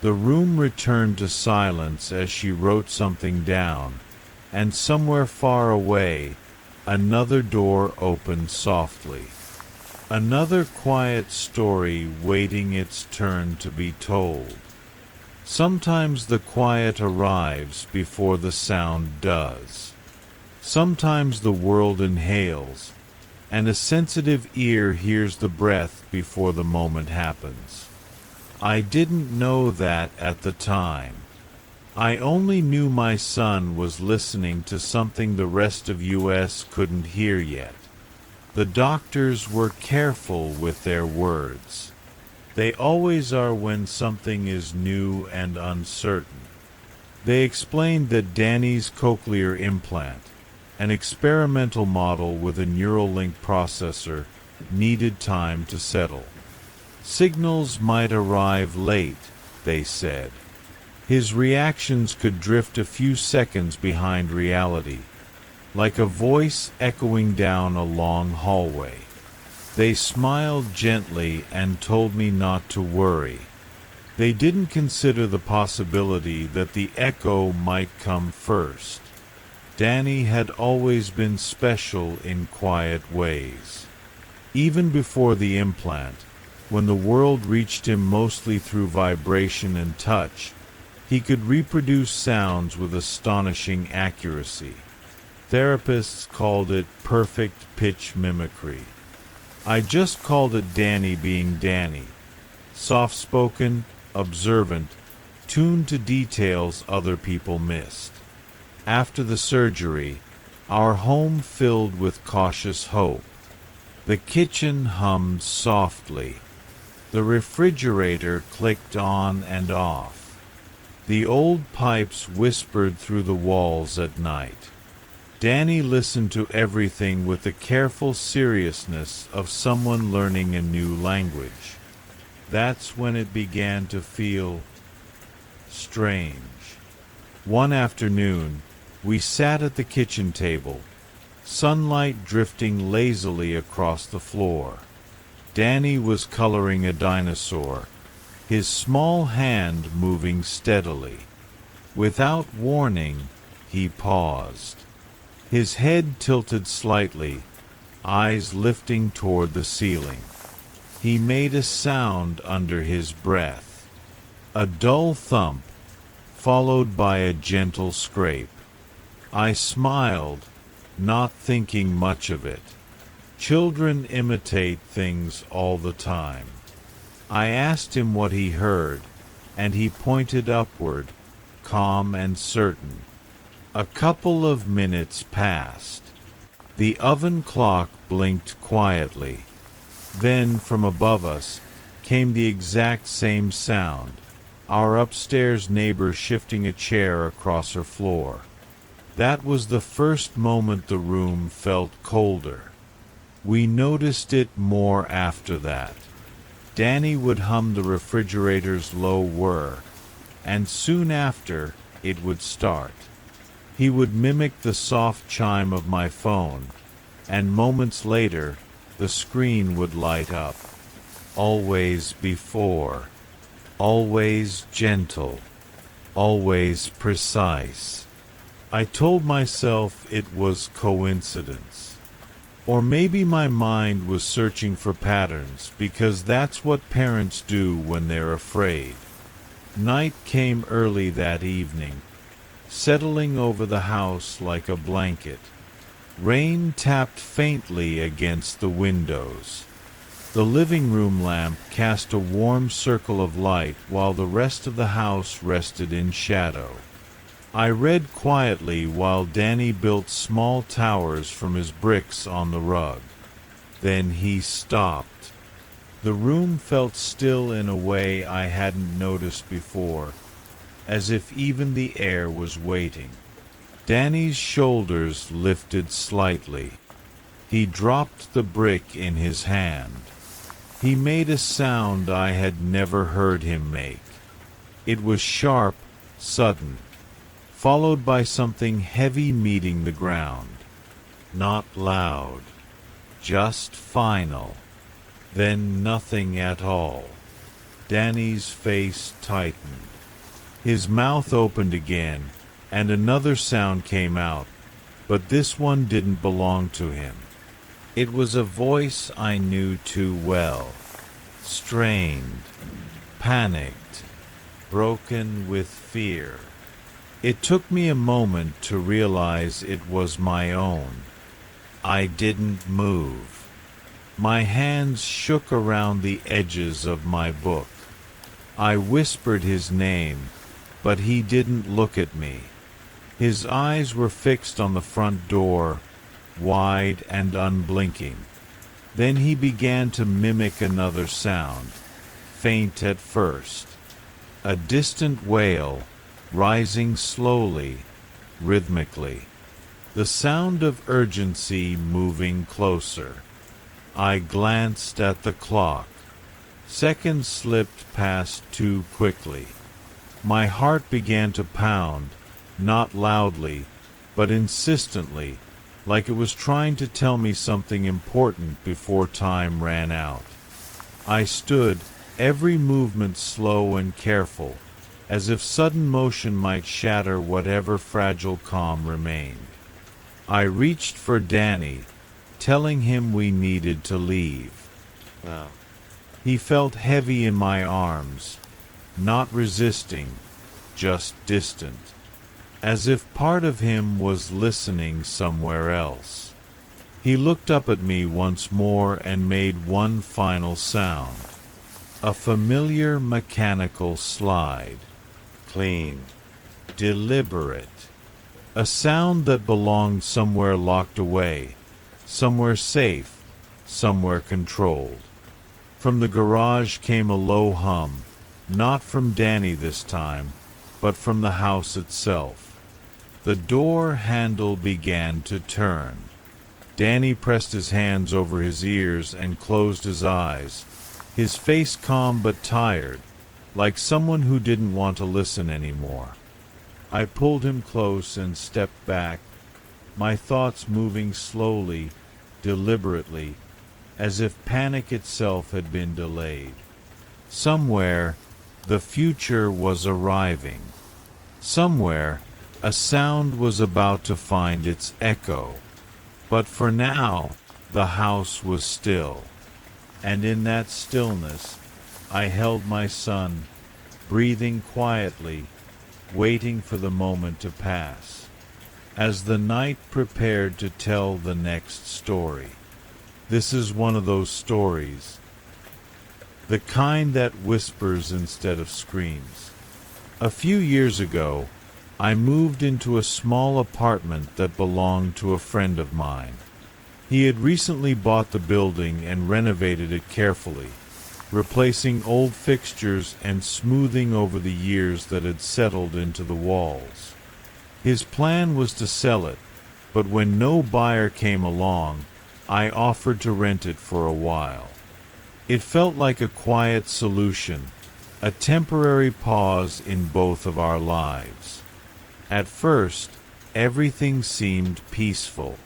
The room returned to silence as she wrote something down, and somewhere far away, another door opened softly. Another quiet story waiting its turn to be told. Sometimes the quiet arrives before the sound does. Sometimes the world inhales, and a sensitive ear hears the breath before the moment happens. I didn't know that at the time. I only knew my son was listening to something the rest of US couldn't hear yet. The doctors were careful with their words. They always are when something is new and uncertain. They explained that Danny's cochlear implant, an experimental model with a neural link processor, needed time to settle. Signals might arrive late, they said. His reactions could drift a few seconds behind reality, like a voice echoing down a long hallway. They smiled gently and told me not to worry. They didn't consider the possibility that the echo might come first. Danny had always been special in quiet ways. Even before the implant, when the world reached him mostly through vibration and touch, he could reproduce sounds with astonishing accuracy. Therapists called it perfect pitch mimicry. I just called it Danny being Danny, soft-spoken, observant, tuned to details other people missed. After the surgery, our home filled with cautious hope. The kitchen hummed softly. The refrigerator clicked on and off. The old pipes whispered through the walls at night. Danny listened to everything with the careful seriousness of someone learning a new language. That's when it began to feel strange. One afternoon, we sat at the kitchen table, sunlight drifting lazily across the floor. Danny was coloring a dinosaur, his small hand moving steadily. Without warning, he paused. His head tilted slightly, eyes lifting toward the ceiling. He made a sound under his breath. A dull thump, followed by a gentle scrape. I smiled, not thinking much of it. Children imitate things all the time. I asked him what he heard, and he pointed upward, calm and certain. A couple of minutes passed. The oven clock blinked quietly. Then, from above us, came the exact same sound, our upstairs neighbor shifting a chair across her floor. That was the first moment the room felt colder. We noticed it more after that. Danny would hum the refrigerator's low whir, and soon after, it would start. He would mimic the soft chime of my phone, and moments later, the screen would light up. Always before. Always gentle. Always precise. I told myself it was coincidence. Or maybe my mind was searching for patterns, because that's what parents do when they're afraid. Night came early that evening, settling over the house like a blanket. Rain tapped faintly against the windows. The living room lamp cast a warm circle of light while the rest of the house rested in shadow. I read quietly while Danny built small towers from his bricks on the rug. Then he stopped. The room felt still in a way I hadn't noticed before, as if even the air was waiting. Danny's shoulders lifted slightly. He dropped the brick in his hand. He made a sound I had never heard him make. It was sharp, sudden, followed by something heavy meeting the ground. Not loud, just final. Then nothing at all. Danny's face tightened. His mouth opened again, and another sound came out, but this one didn't belong to him. It was a voice I knew too well. Strained, panicked, broken with fear. It took me a moment to realize it was my own. I didn't move. My hands shook around the edges of my book. I whispered his name, but he didn't look at me. His eyes were fixed on the front door, wide and unblinking. Then he began to mimic another sound, faint at first. A distant wail, rising slowly, rhythmically. The sound of urgency moving closer. I glanced at the clock. Seconds slipped past too quickly. My heart began to pound, not loudly, but insistently, like it was trying to tell me something important before time ran out. I stood, every movement slow and careful, as if sudden motion might shatter whatever fragile calm remained. I reached for Danny, telling him we needed to leave. Wow. He felt heavy in my arms, not resisting, just distant, as if part of him was listening somewhere else. He looked up at me once more and made one final sound. A familiar mechanical slide. Clean. Deliberate. A sound that belonged somewhere locked away, somewhere safe, somewhere controlled. From the garage came a low hum, not from Danny this time, but from the house itself. The door handle began to turn. Danny pressed his hands over his ears and closed his eyes, his face calm but tired, like someone who didn't want to listen anymore. I pulled him close and stepped back, my thoughts moving slowly, deliberately, as if panic itself had been delayed. Somewhere, The future was arriving. Somewhere, a sound was about to find its echo. But for now, the house was still. And in that stillness, I held my son, breathing quietly, waiting for the moment to pass. As the night prepared to tell the next story. This is one of those stories. The kind that whispers instead of screams. A few years ago, I moved into a small apartment that belonged to a friend of mine. He had recently bought the building and renovated it carefully, replacing old fixtures and smoothing over the years that had settled into the walls. His plan was to sell it, but when no buyer came along, I offered to rent it for a while. It felt like a quiet solution, a temporary pause in both of our lives. At first, everything seemed peaceful.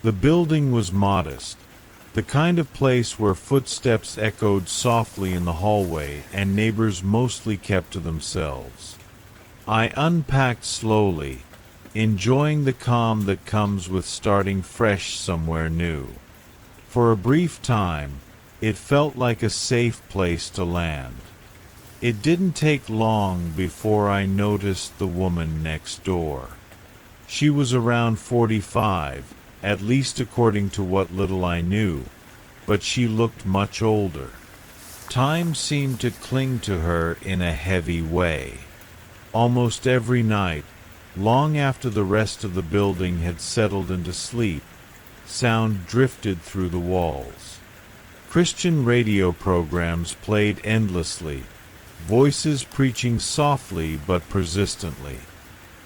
The building was modest, the kind of place where footsteps echoed softly in the hallway and neighbors mostly kept to themselves. I unpacked slowly, enjoying the calm that comes with starting fresh somewhere new. For a brief time, it felt like a safe place to land. It didn't take long before I noticed the woman next door. She was around 45, at least according to what little I knew, but she looked much older. Time seemed to cling to her in a heavy way. Almost every night, long after the rest of the building had settled into sleep, sound drifted through the walls. Christian radio programs played endlessly, voices preaching softly but persistently.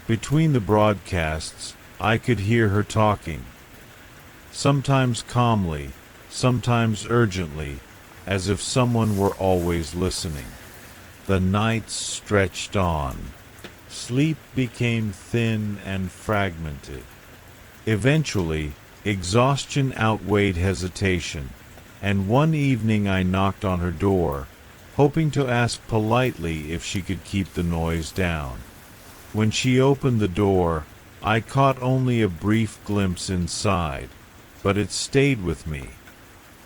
Between the broadcasts, I could hear her talking, sometimes calmly, sometimes urgently, as if someone were always listening. The nights stretched on. Sleep became thin and fragmented. Eventually, exhaustion outweighed hesitation, and one evening I knocked on her door, hoping to ask politely if she could keep the noise down. When she opened the door, I caught only a brief glimpse inside, but it stayed with me.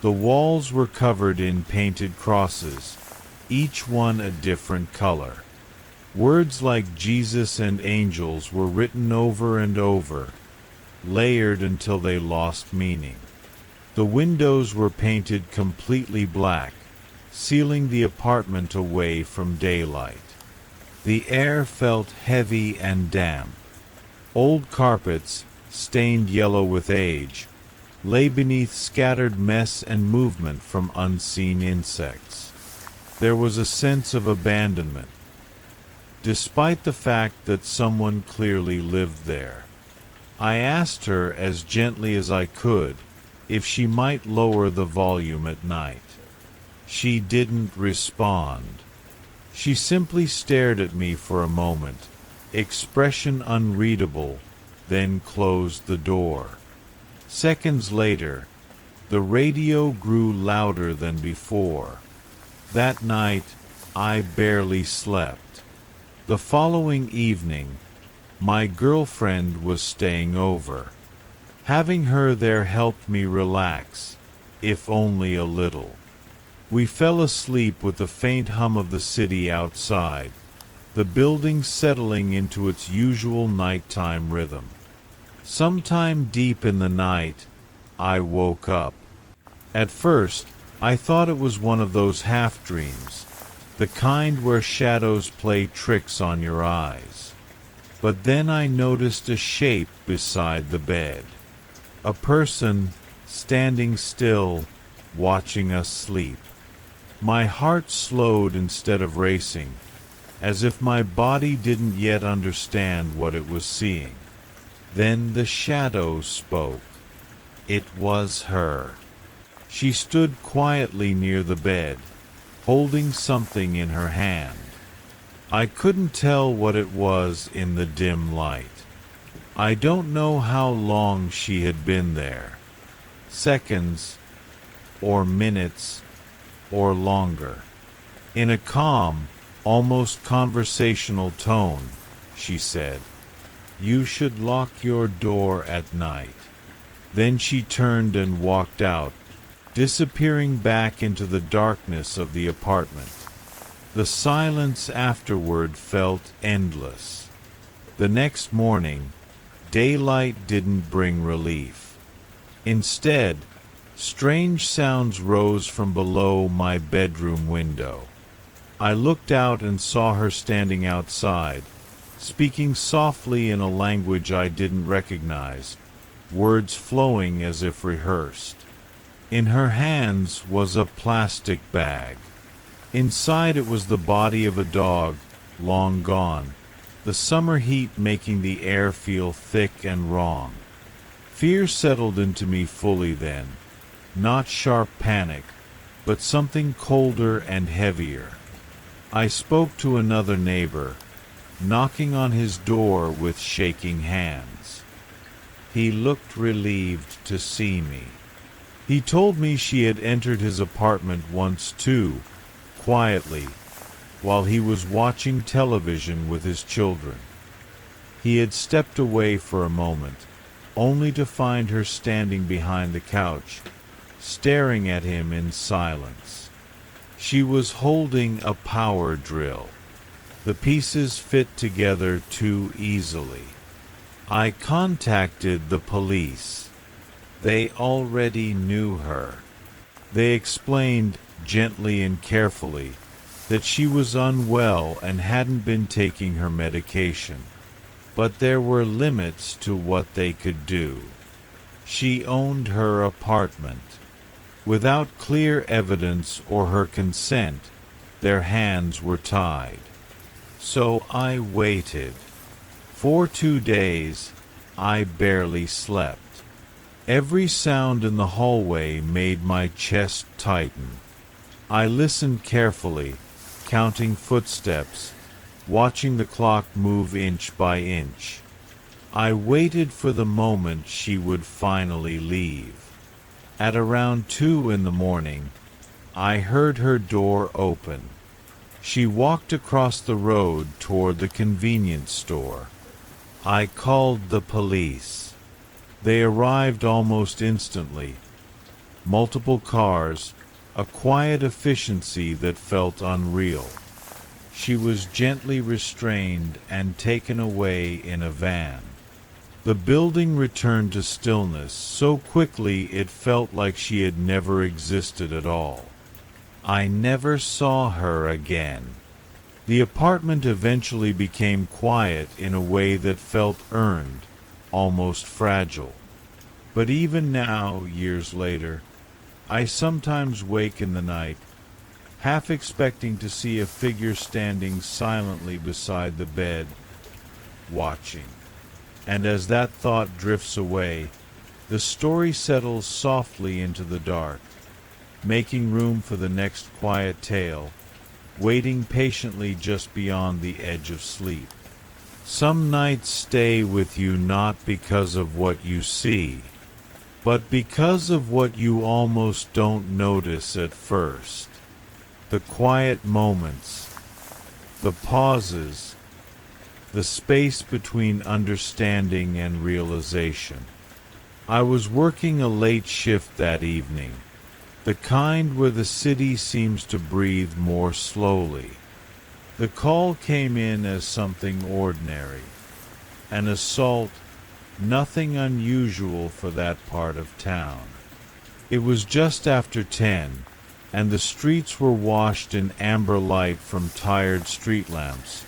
The walls were covered in painted crosses, each one a different color. Words like Jesus and angels were written over and over, layered until they lost meaning. The windows were painted completely black, sealing the apartment away from daylight. The air felt heavy and damp. Old carpets, stained yellow with age, lay beneath scattered mess and movement from unseen insects. There was a sense of abandonment, despite the fact that someone clearly lived there. I asked her as gently as I could if she might lower the volume at night. She didn't respond. She simply stared at me for a moment, expression unreadable, then closed the door. Seconds later, the radio grew louder than before. That night, I barely slept. The following evening, my girlfriend was staying over. Having her there helped me relax, if only a little. We fell asleep with the faint hum of the city outside, the building settling into its usual nighttime rhythm. Sometime deep in the night, I woke up. At first, I thought it was one of those half-dreams, the kind where shadows play tricks on your eyes. But then I noticed a shape beside the bed. A person, standing still, watching us sleep. My heart slowed instead of racing, as if my body didn't yet understand what it was seeing. Then the shadow spoke. It was her. She stood quietly near the bed, holding something in her hand. I couldn't tell what it was in the dim light. I don't know how long she had been there. Seconds, or minutes, or longer. In a calm, almost conversational tone, she said, "You should lock your door at night." Then she turned and walked out, disappearing back into the darkness of the apartment. The silence afterward felt endless. The next morning, daylight didn't bring relief. Instead, strange sounds rose from below my bedroom window. I looked out and saw her standing outside, speaking softly in a language I didn't recognize, words flowing as if rehearsed. In her hands was a plastic bag. Inside it was the body of a dog, long gone, the summer heat making the air feel thick and wrong. Fear settled into me fully then, not sharp panic, but something colder and heavier. I spoke to another neighbor, knocking on his door with shaking hands. He looked relieved to see me. He told me she had entered his apartment once too, quietly, while he was watching television with his children. He had stepped away for a moment, only to find her standing behind the couch, staring at him in silence. She was holding a power drill. The pieces fit together too easily. I contacted the police. They already knew her. They explained, gently and carefully, that she was unwell and hadn't been taking her medication. But there were limits to what they could do. She owned her apartment. Without clear evidence or her consent, their hands were tied. So I waited. For 2 days, I barely slept. Every sound in the hallway made my chest tighten. I listened carefully, counting footsteps, watching the clock move inch by inch. I waited for the moment she would finally leave. At around 2 in the morning, I heard her door open. She walked across the road toward the convenience store. I called the police. They arrived almost instantly. Multiple cars, a quiet efficiency that felt unreal. She was gently restrained and taken away in a van. The building returned to stillness so quickly it felt like she had never existed at all. I never saw her again. The apartment eventually became quiet in a way that felt earned, almost fragile. But even now, years later, I sometimes wake in the night, half expecting to see a figure standing silently beside the bed, watching. And as that thought drifts away, the story settles softly into the dark, making room for the next quiet tale, waiting patiently just beyond the edge of sleep. Some nights stay with you not because of what you see, but because of what you almost don't notice at first. The quiet moments, the pauses, the space between understanding and realization. I was working a late shift that evening, the kind where the city seems to breathe more slowly. The call came in as something ordinary, an assault, nothing unusual for that part of town. It was just after 10, and the streets were washed in amber light from tired street lamps,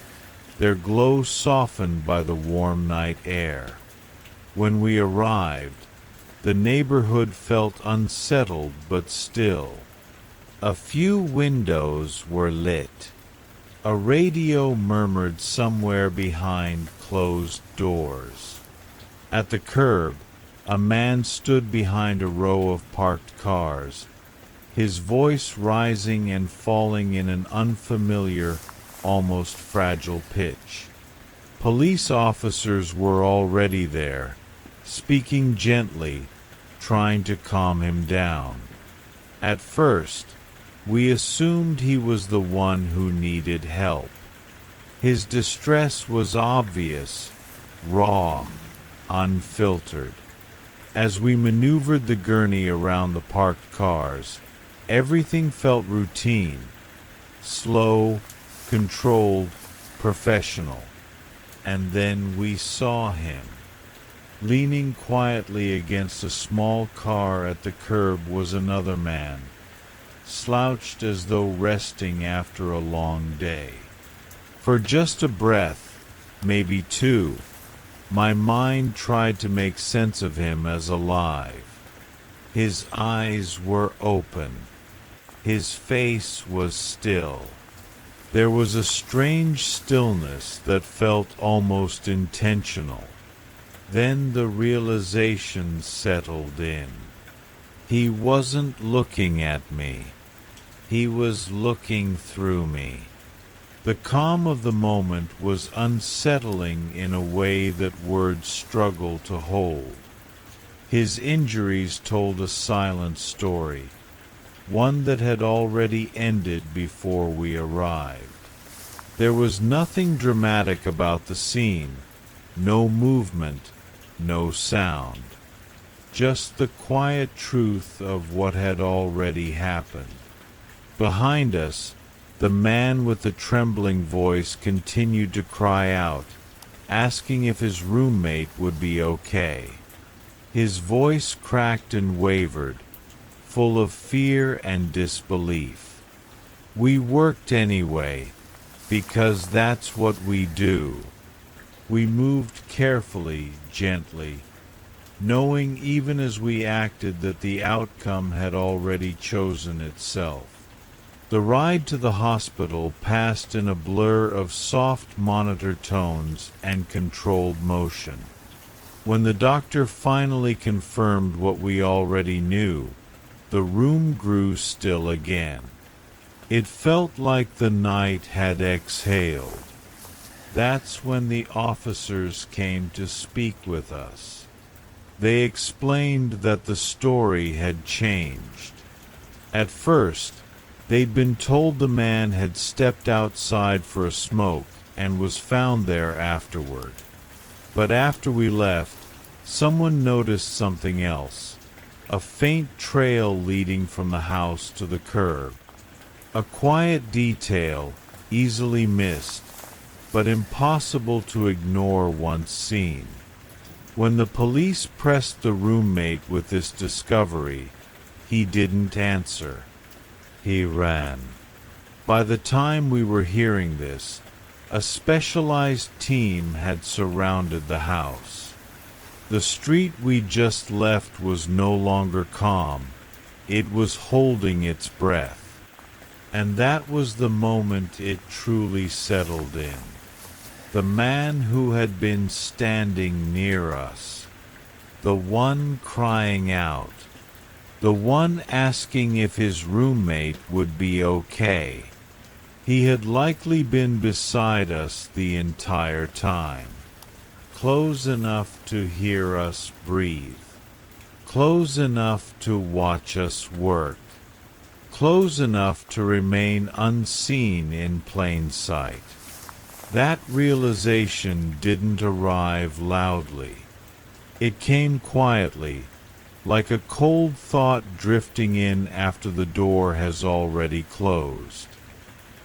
their glow softened by the warm night air. When we arrived, the neighborhood felt unsettled but still. A few windows were lit. A radio murmured somewhere behind closed doors. At the curb, a man stood behind a row of parked cars, his voice rising and falling in an unfamiliar, almost fragile pitch. Police officers were already there, speaking gently, trying to calm him down. At first, We assumed he was the one who needed help. His distress was obvious, raw, unfiltered. As we maneuvered the gurney around the parked cars, everything felt routine, slow, controlled, professional. And then we saw him. Leaning quietly against a small car at the curb was another man, slouched as though resting after a long day. For just a breath, maybe two, my mind tried to make sense of him as alive. His eyes were open. His face was still. There was a strange stillness that felt almost intentional. Then the realization settled in. He wasn't looking at me. He was looking through me. The calm of the moment was unsettling in a way that words struggle to hold. His injuries told a silent story, one that had already ended before we arrived. There was nothing dramatic about the scene, no movement, no sound, just the quiet truth of what had already happened. Behind us, the man with the trembling voice continued to cry out, asking if his roommate would be okay. His voice cracked and wavered, full of fear and disbelief. We worked anyway, because that's what we do. We moved carefully, gently, knowing even as we acted that the outcome had already chosen itself. The ride to the hospital passed in a blur of soft monitor tones and controlled motion. When the doctor finally confirmed what we already knew, the room grew still again. It felt like the night had exhaled. That's when the officers came to speak with us. They explained that the story had changed. At first, they'd been told the man had stepped outside for a smoke and was found there afterward. But after we left, someone noticed something else, a faint trail leading from the house to the curb. A quiet detail, easily missed, but impossible to ignore once seen. When the police pressed the roommate with this discovery, he didn't answer. He ran. By the time we were hearing this, a specialized team had surrounded the house. The street we just left was no longer calm. It was holding its breath. And that was the moment it truly settled in. The man who had been standing near us. The one crying out. The one asking if his roommate would be okay. He had likely been beside us the entire time. Close enough to hear us breathe. Close enough to watch us work. Close enough to remain unseen in plain sight. That realization didn't arrive loudly. It came quietly, like a cold thought drifting in after the door has already closed.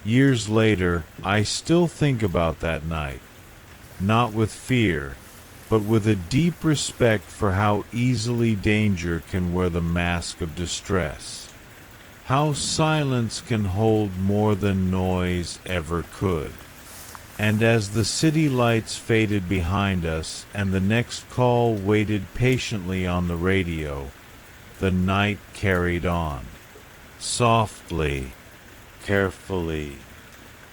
Years later, I still think about that night, not with fear, but with a deep respect for how easily danger can wear the mask of distress. How silence can hold more than noise ever could. And as the city lights faded behind us and the next call waited patiently on the radio, the night carried on, softly, carefully,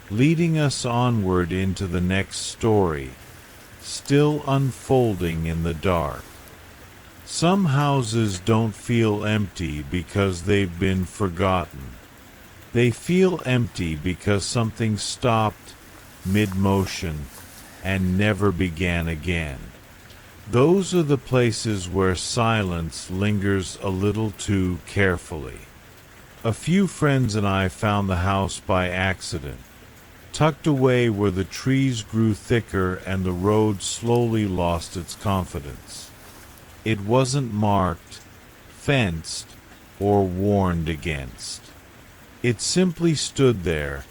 leading us onward into the next story, still unfolding in the dark. Some houses don't feel empty because they've been forgotten. They feel empty because something stopped mid-motion and never began again. Those are the places where silence lingers a little too carefully. A few friends and I found the house by accident, tucked away where the trees grew thicker and the road slowly lost its confidence. It wasn't marked, fenced, or warned against. It simply stood there,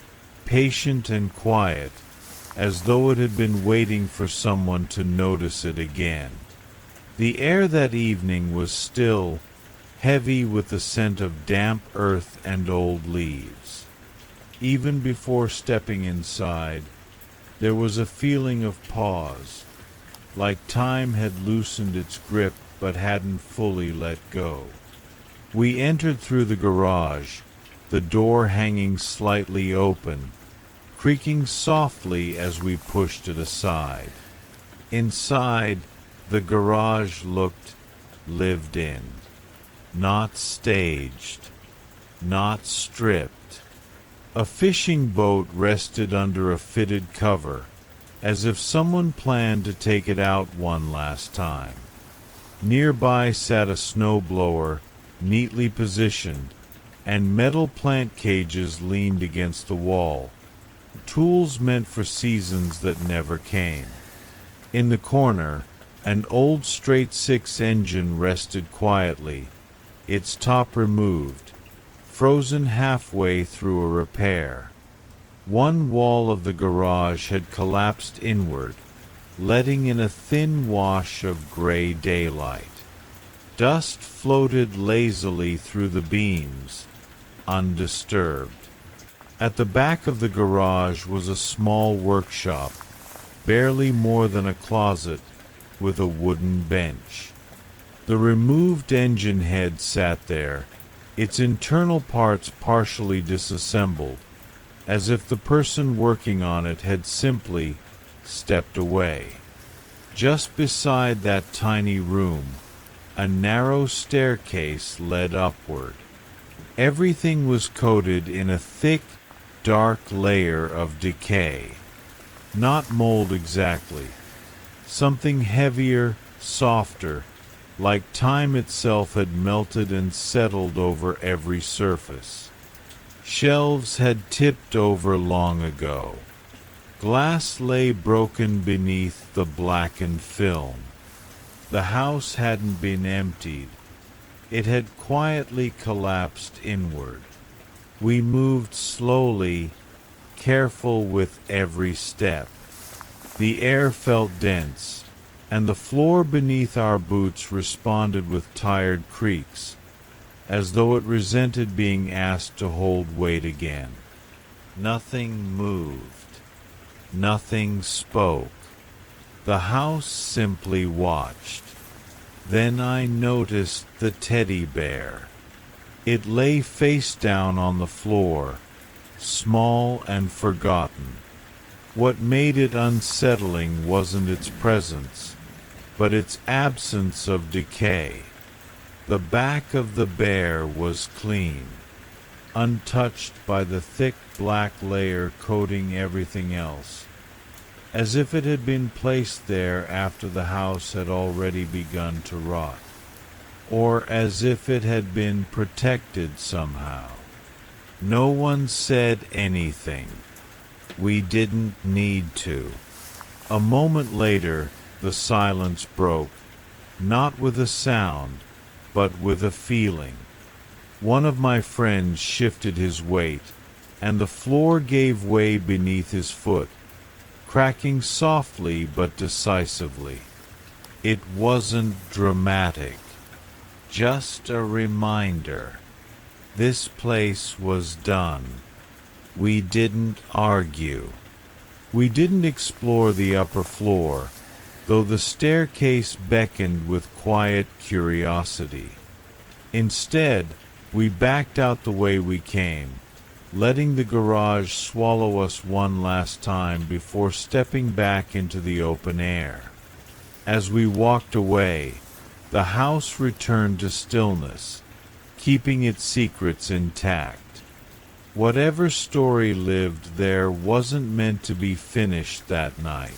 patient and quiet, as though it had been waiting for someone to notice it again. The air that evening was still, heavy with the scent of damp earth and old leaves. Even before stepping inside, there was a feeling of pause, like time had loosened its grip but hadn't fully let go. We entered through the garage, the door hanging slightly open, creaking softly as we pushed it aside. Inside, the garage looked lived in, not staged, not stripped. A fishing boat rested under a fitted cover, as if someone planned to take it out one last time. Nearby sat a snowblower, neatly positioned, and metal plant cages leaned against the wall, tools meant for seasons that never came. In the corner, an old straight-six engine rested quietly, its top removed, frozen halfway through a repair. One wall of the garage had collapsed inward, letting in a thin wash of gray daylight. Dust floated lazily through the beams, undisturbed. At the back of the garage was a small workshop, barely more than a closet, with a wooden bench. The removed engine head sat there, its internal parts partially disassembled, as if the person working on it had simply stepped away. Just beside that tiny room, a narrow staircase led upward. Everything was coated in a thick, dark layer of decay. Not mold exactly. Something heavier, softer, like time itself had melted and settled over every surface. Shelves had tipped over long ago. Glass lay broken beneath the blackened film. The house hadn't been emptied. It had quietly collapsed inward. We moved slowly, careful with every step. The air felt dense, and the floor beneath our boots responded with tired creaks, as though it resented being asked to hold weight again. Nothing moved. Nothing spoke. The house simply watched. Then I noticed the teddy bear. It lay face down on the floor, small and forgotten. What made it unsettling wasn't its presence, but its absence of decay. The back of the bear was clean, untouched by the thick black layer coating everything else, as if it had been placed there after the house had already begun to rot, or as if it had been protected somehow. No one said anything. We didn't need to. A moment later, the silence broke, not with a sound, but with a feeling. One of my friends shifted his weight, and the floor gave way beneath his foot, cracking softly but decisively. It wasn't dramatic, just a reminder. This place was done. We didn't argue. We didn't explore the upper floor, though the staircase beckoned with quiet curiosity. Instead, we backed out the way we came, letting the garage swallow us one last time before stepping back into the open air. As we walked away, the house returned to stillness, keeping its secrets intact. Whatever story lived there wasn't meant to be finished that night.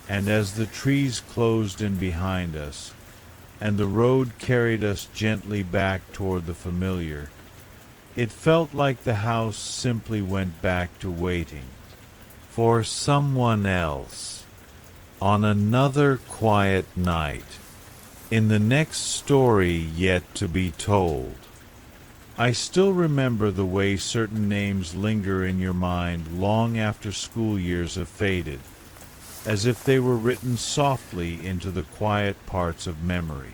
And as the trees closed in behind us, and the road carried us gently back toward the familiar, It felt like the house simply went back to waiting for someone else. On another quiet night, in the next story yet to be told, I still remember the way certain names linger in your mind long after school years have faded, as if they were written softly into the quiet parts of memory.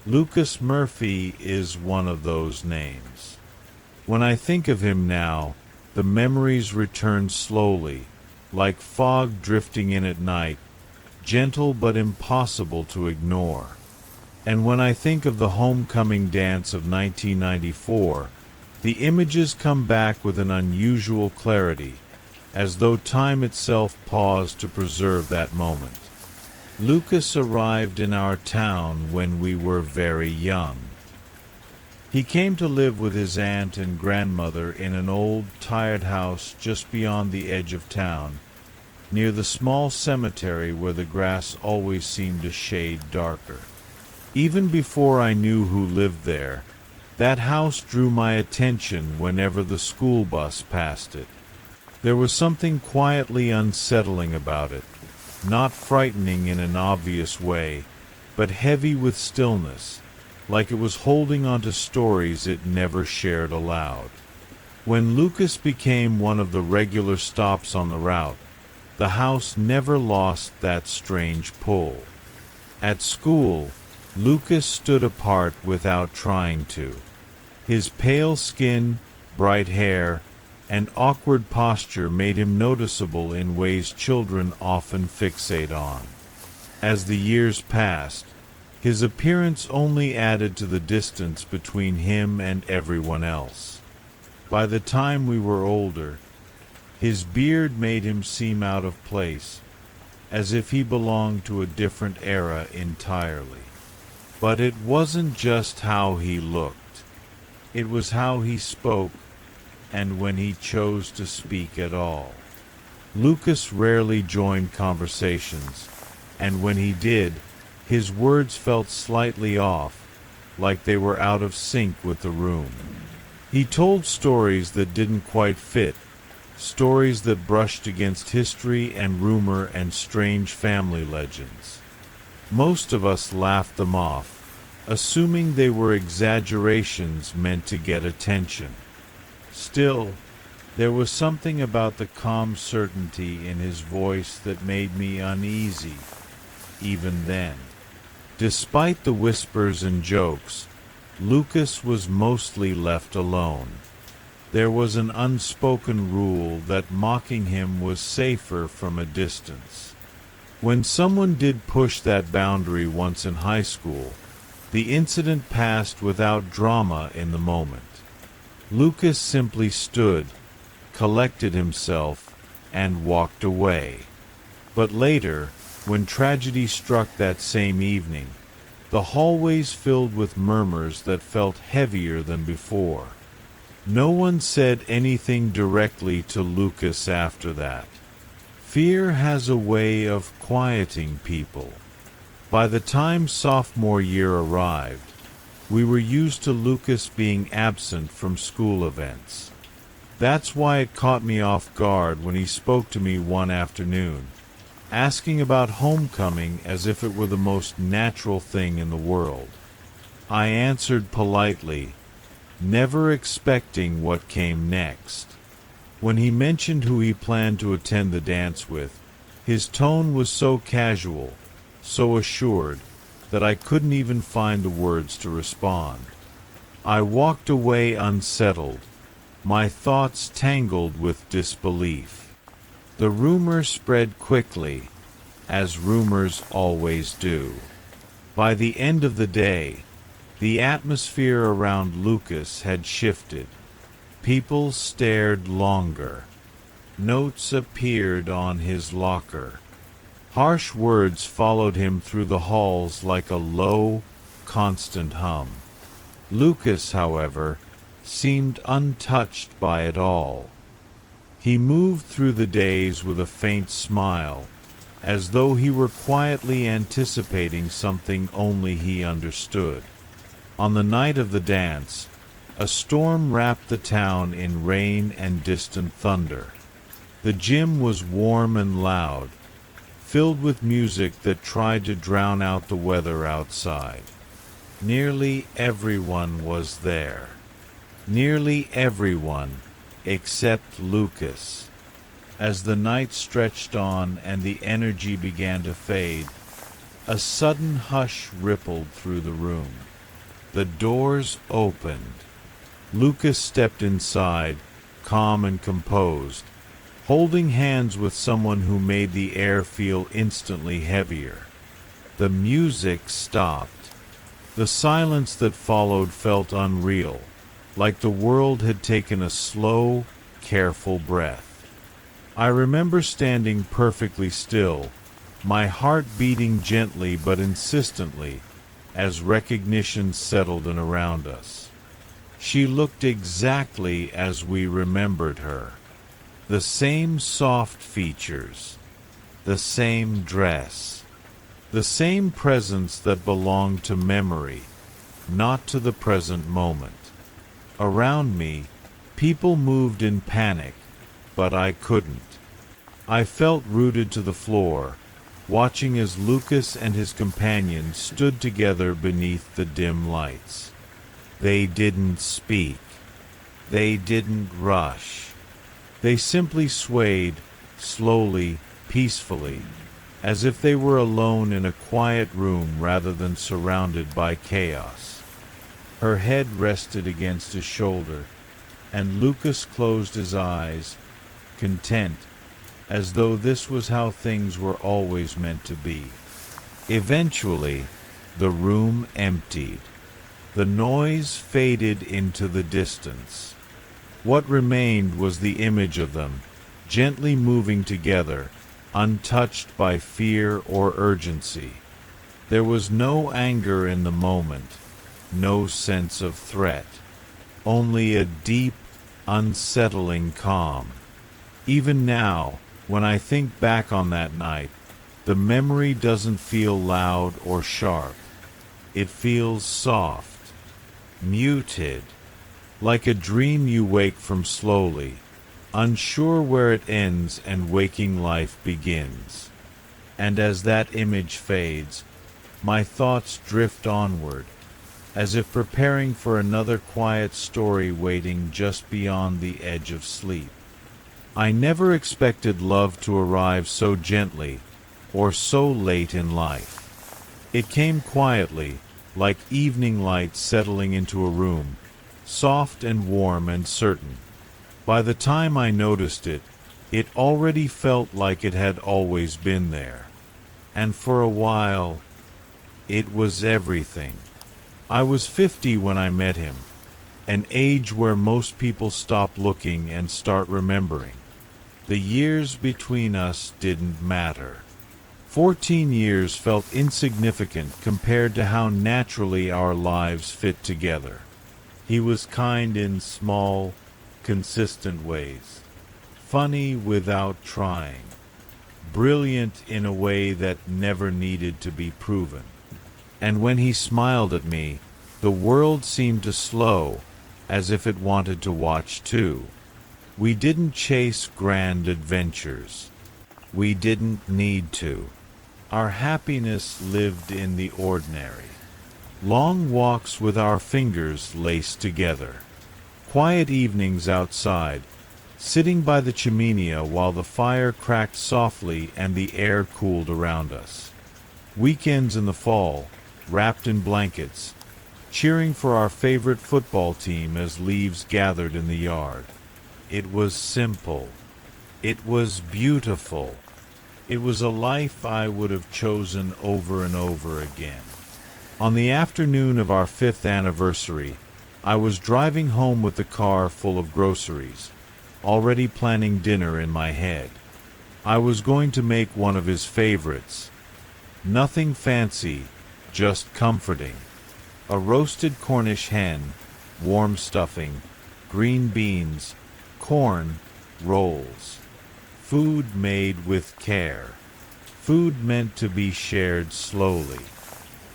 Lucas Murphy is one of those names. When I think of him now, the memories return slowly, like fog drifting in at night, gentle but impossible to ignore. And when I think of the homecoming dance of 1994, the images come back with an unusual clarity, as though time itself paused to preserve that moment. Lucas arrived in our town when we were very young. He came to live with his aunt and grandmother in an old, tired house just beyond the edge of town, near the small cemetery where the grass always seemed a shade darker. Even before I knew who lived there, that house drew my attention whenever the school bus passed it. There was something quietly unsettling about it, not frightening in an obvious way, but heavy with stillness, like it was holding onto stories it never shared aloud. When Lucas became one of the regular stops on the route, the house never lost that strange pull. At school, Lucas stood apart without trying to. His pale skin, bright hair, and awkward posture made him noticeable in ways children often fixate on. As the years passed, his appearance only added to the distance between him and everyone else. By the time we were older, his beard made him seem out of place, as if he belonged to a different era entirely. But it wasn't just how he looked. It was how he spoke, and when he chose to speak at all. Lucas rarely joined conversations, and when he did, his words felt slightly off, like they were out of sync with the room. He told stories that didn't quite fit, stories that brushed against history and rumor and strange family legends. Most of us laughed them off, assuming they were exaggerations meant to get attention. Still, there was something about the calm certainty in his voice that made me uneasy, even then. Despite the whispers and jokes, Lucas was mostly left alone. There was an unspoken rule that mocking him was safer from a distance. When someone did push that boundary once in high school, the incident passed without drama in the moment. Lucas simply stood, collected himself, and walked away. But later, when tragedy struck that same evening, the hallways filled with murmurs that felt heavier than before. No one said anything directly to Lucas after that. Fear has a way of quieting people. By the time sophomore year arrived, we were used to Lucas being absent from school events. That's why it caught me off guard when he spoke to me one afternoon, asking about homecoming as if it were the most natural thing in the world. I answered politely, never expecting what came next. When he mentioned who he planned to attend the dance with, his tone was so casual, so assured, that I couldn't even find the words to respond. I walked away unsettled, my thoughts tangled with disbelief. The rumor spread quickly, as rumors always do. By the end of the day, the atmosphere around Lucas had shifted. People stared longer. Notes appeared on his locker. Harsh words followed him through the halls like a low, constant hum. Lucas, however, seemed untouched by it all. He moved through the days with a faint smile, as though he were quietly anticipating something only he understood. On the night of the dance, A storm wrapped the town in rain and distant thunder. The gym was warm and loud, filled with music that tried to drown out the weather outside. Nearly everyone was there. Nearly everyone, except Lucas. As the night stretched on and the energy began to fade, a sudden hush rippled through the room. The doors opened. Lucas stepped inside, calm and composed, holding hands with someone who made the air feel instantly heavier. The music stopped. The silence that followed felt unreal, like the world had taken a slow, careful breath. I remember standing perfectly still, my heart beating gently but insistently, as recognition settled in around us. She looked exactly as we remembered her. The same soft features, the same dress, the same presence that belonged to memory, not to the present moment. Around me, people moved in panic, but I couldn't. I felt rooted to the floor, watching as Lucas and his companion stood together beneath the dim lights. They didn't speak. They didn't rush. They simply swayed, slowly, peacefully, as if they were alone in a quiet room rather than surrounded by chaos. Her head rested against his shoulder, and Lucas closed his eyes, content, as though this was how things were always meant to be. Eventually, the room emptied. The noise faded into the distance. What remained was the image of them, gently moving together, untouched by fear or urgency. There was no anger in the moment, no sense of threat, only a deep, unsettling calm. Even now, when I think back on that night, the memory doesn't feel loud or sharp. It feels soft, muted, like a dream you wake from slowly, unsure where it ends and waking life begins. And as that image fades, my thoughts drift onward, as if preparing for another quiet story waiting just beyond the edge of sleep. I never expected love to arrive so gently, or so late in life. It came quietly, like evening light settling into a room, soft and warm and certain. By the time I noticed it, it already felt like it had always been there. And for a while, it was everything. I was 50 when I met him, an age where most people stop looking and start remembering. The years between us didn't matter. 14 years felt insignificant compared to how naturally our lives fit together. He was kind in small, consistent ways, funny without trying, brilliant in a way that never needed to be proven. And when he smiled at me, the world seemed to slow, as if it wanted to watch too. We didn't chase grand adventures. We didn't need to. Our happiness lived in the ordinary. Long walks with our fingers laced together. Quiet evenings outside, sitting by the chimenea while the fire cracked softly and the air cooled around us. Weekends in the fall, wrapped in blankets, cheering for our favorite football team as leaves gathered in the yard. It was simple. It was beautiful. It was a life I would have chosen over and over again. On the afternoon of our 5th anniversary, I was driving home with the car full of groceries, already planning dinner in my head. I was going to make one of his favorites. Nothing fancy, just comforting. A roasted Cornish hen, warm stuffing, green beans, corn, rolls. Food made with care. Food meant to be shared slowly.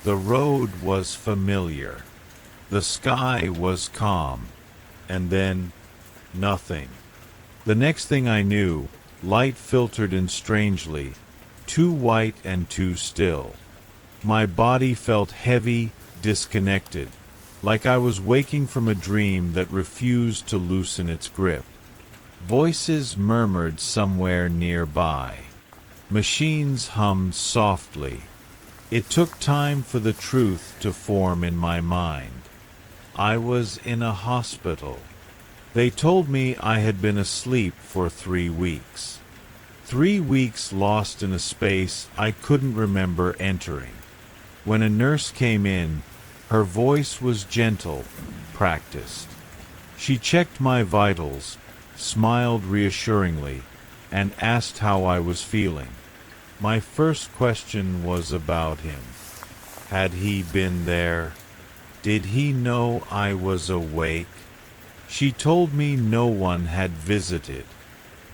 The road was familiar. The sky was calm, and then nothing. The next thing I knew, light filtered in strangely, too white and too still. My body felt heavy, disconnected, like I was waking from a dream that refused to loosen its grip. Voices murmured somewhere nearby. Machines hummed softly. It took time for the truth to form in my mind. I was in a hospital. They told me I had been asleep for 3 weeks. 3 weeks lost in a space I couldn't remember entering. When a nurse came in, her voice was gentle, practiced. She checked my vitals, smiled reassuringly, and asked how I was feeling. My first question was about him. Had he been there? Did he know I was awake? She told me no one had visited.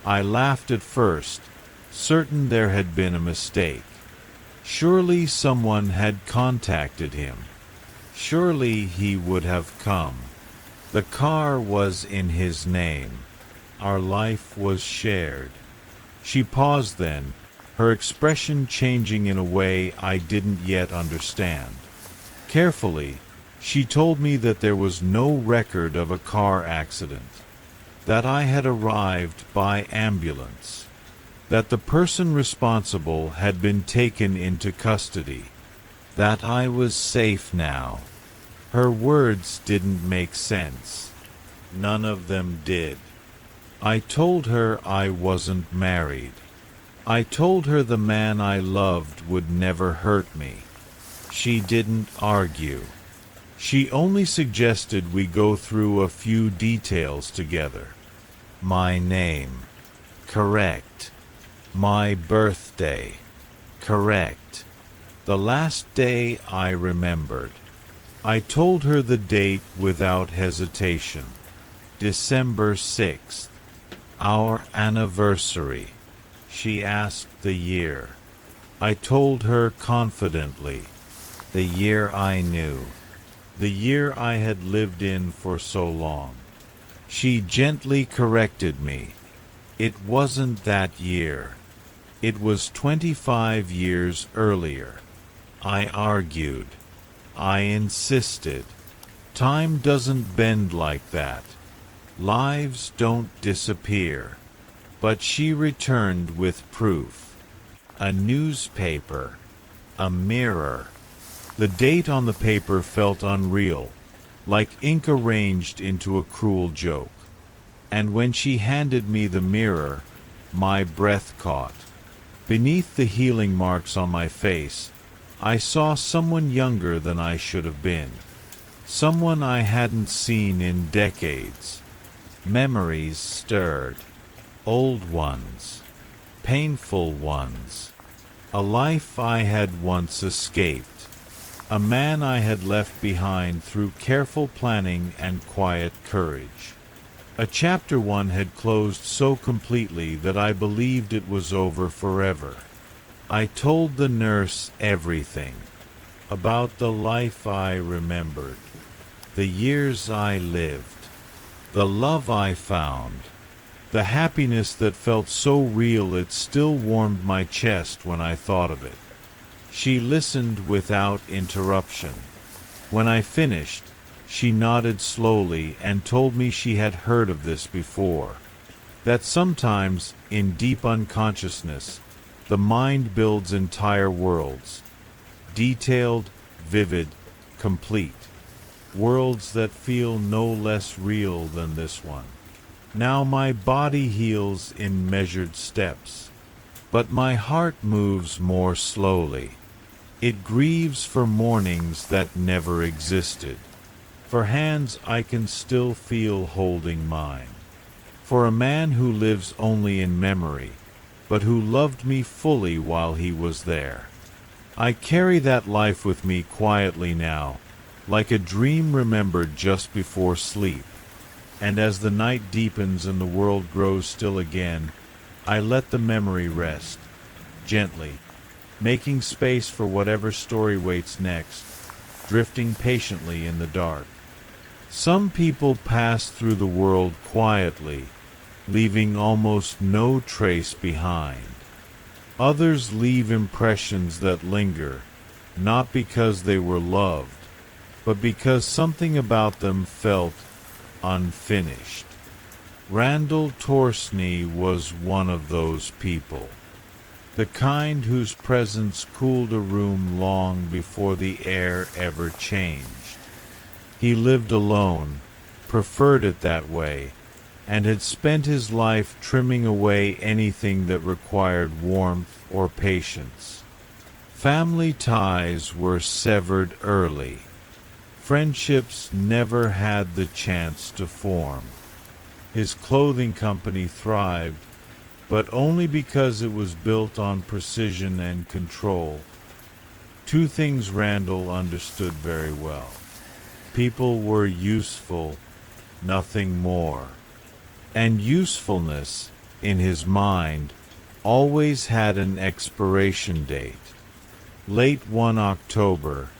I laughed at first, certain there had been a mistake. Surely someone had contacted him. Surely he would have come. The car was in his name. Our life was shared. She paused then, her expression changing in a way I didn't yet understand. Carefully, she told me that there was no record of a car accident, that I had arrived by ambulance, that the person responsible had been taken into custody, that I was safe now. Her words didn't make sense. None of them did. I told her I wasn't married. I told her the man I loved would never hurt me. She didn't argue. She only suggested we go through a few details together. My name. Correct. My birthday. Correct. The last day I remembered. I told her the date without hesitation. December 6th. Our anniversary. She asked the year. I told her confidently. The year I knew. The year I had lived in for so long. She gently corrected me. It wasn't that year. It was 25 years earlier. I argued. I insisted. Time doesn't bend like that. Lives don't disappear. But she returned with proof. A newspaper. A mirror. The date on the paper felt unreal, like ink arranged into a cruel joke. And when she handed me the mirror, my breath caught. Beneath the healing marks on my face, I saw someone younger than I should have been. Someone I hadn't seen in decades. Memories stirred. Old ones. Painful ones. A life I had once escaped. A man I had left behind through careful planning and quiet courage. A chapter 1 had closed so completely that I believed it was over forever. I told the nurse everything. About the life I remembered. The years I lived. The love I found. The happiness that felt so real it still warmed my chest when I thought of it. She listened without interruption. When I finished, she nodded slowly and told me she had heard of this before. That sometimes, in deep unconsciousness, the mind builds entire worlds. Detailed, vivid, complete. Worlds that feel no less real than this one. Now my body heals in measured steps, but my heart moves more slowly. It grieves for mornings that never existed, for hands I can still feel holding mine, for a man who lives only in memory, but who loved me fully while he was there. I carry that life with me quietly now, like a dream remembered just before sleep. And as the night deepens and the world grows still again, I let the memory rest, gently, making space for whatever story waits next, drifting patiently in the dark. Some people pass through the world quietly, leaving almost no trace behind. Others leave impressions that linger, not because they were loved, but because something about them felt unfinished. Randall Torsney was one of those people, the kind whose presence cooled a room long before the air ever changed. He lived alone, preferred it that way, and had spent his life trimming away anything that required warmth or patience. Family ties were severed early. Friendships never had the chance to form. His clothing company thrived, but only because it was built on precision and control. Two things Randall understood very well. People were useful, nothing more. And usefulness, in his mind, always had an expiration date. Late one October,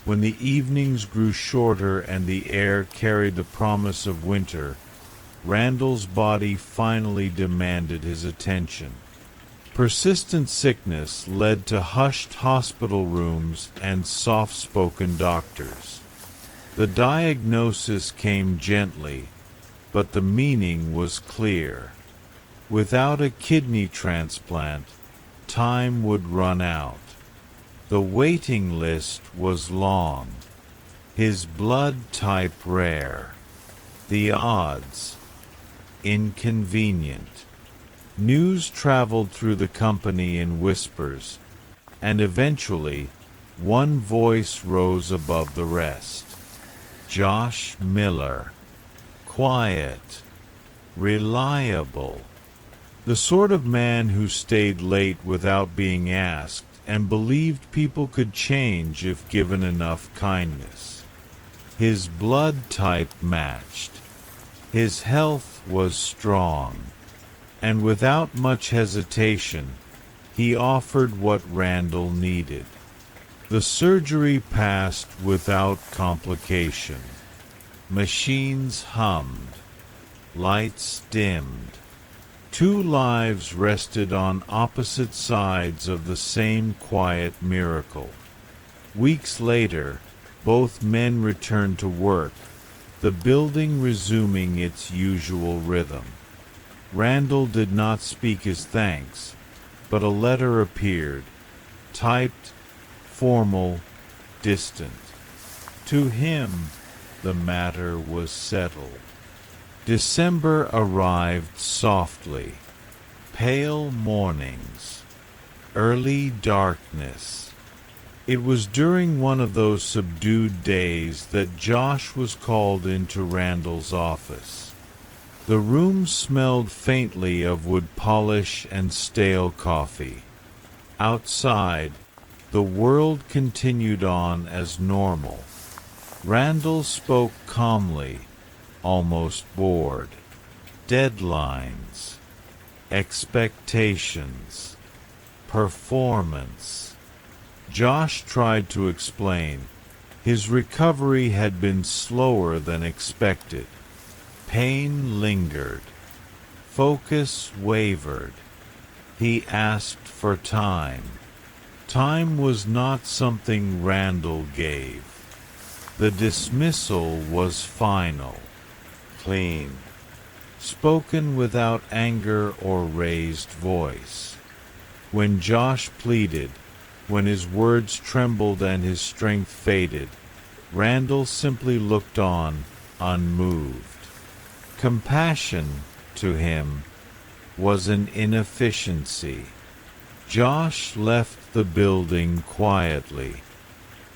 when the evenings grew shorter and the air carried the promise of winter, Randall's body finally demanded his attention. Persistent sickness led to hushed hospital rooms and soft-spoken doctors. The diagnosis came gently, but the meaning was clear. Without a kidney transplant, time would run out. The waiting list was long. His blood type rare. The odds inconvenient. News traveled through the company in whispers, and eventually one voice rose above the rest. Josh Miller. Quiet. Reliable. The sort of man who stayed late without being asked and believed people could change if given enough kindness. His blood type matched. His health was strong, and without much hesitation, he offered what Randall needed. The surgery passed without complication. Machines hummed. Lights dimmed. Two lives rested on opposite sides of the same quiet miracle. Weeks later, both men returned to work, the building resuming its usual rhythm. Randall did not speak his thanks, but a letter appeared, typed, formal, distant. To him, the matter was settled. December arrived softly. Pale mornings. Early darkness. It was during one of those subdued days that Josh was called into Randall's office. The room smelled faintly of wood polish and stale coffee. Outside, the world continued on as normal. Randall spoke calmly, almost bored. Deadlines. Expectations. Performance. Josh tried to explain. His recovery had been slower than expected. Pain lingered. Focus wavered. He asked for time. Time was not something Randall gave. The dismissal was final. Clean. Spoken without anger or raised voice. When Josh pleaded, when his words trembled and his strength faded, Randall simply looked on, unmoved. Compassion, to him, was an inefficiency. Josh left the building quietly.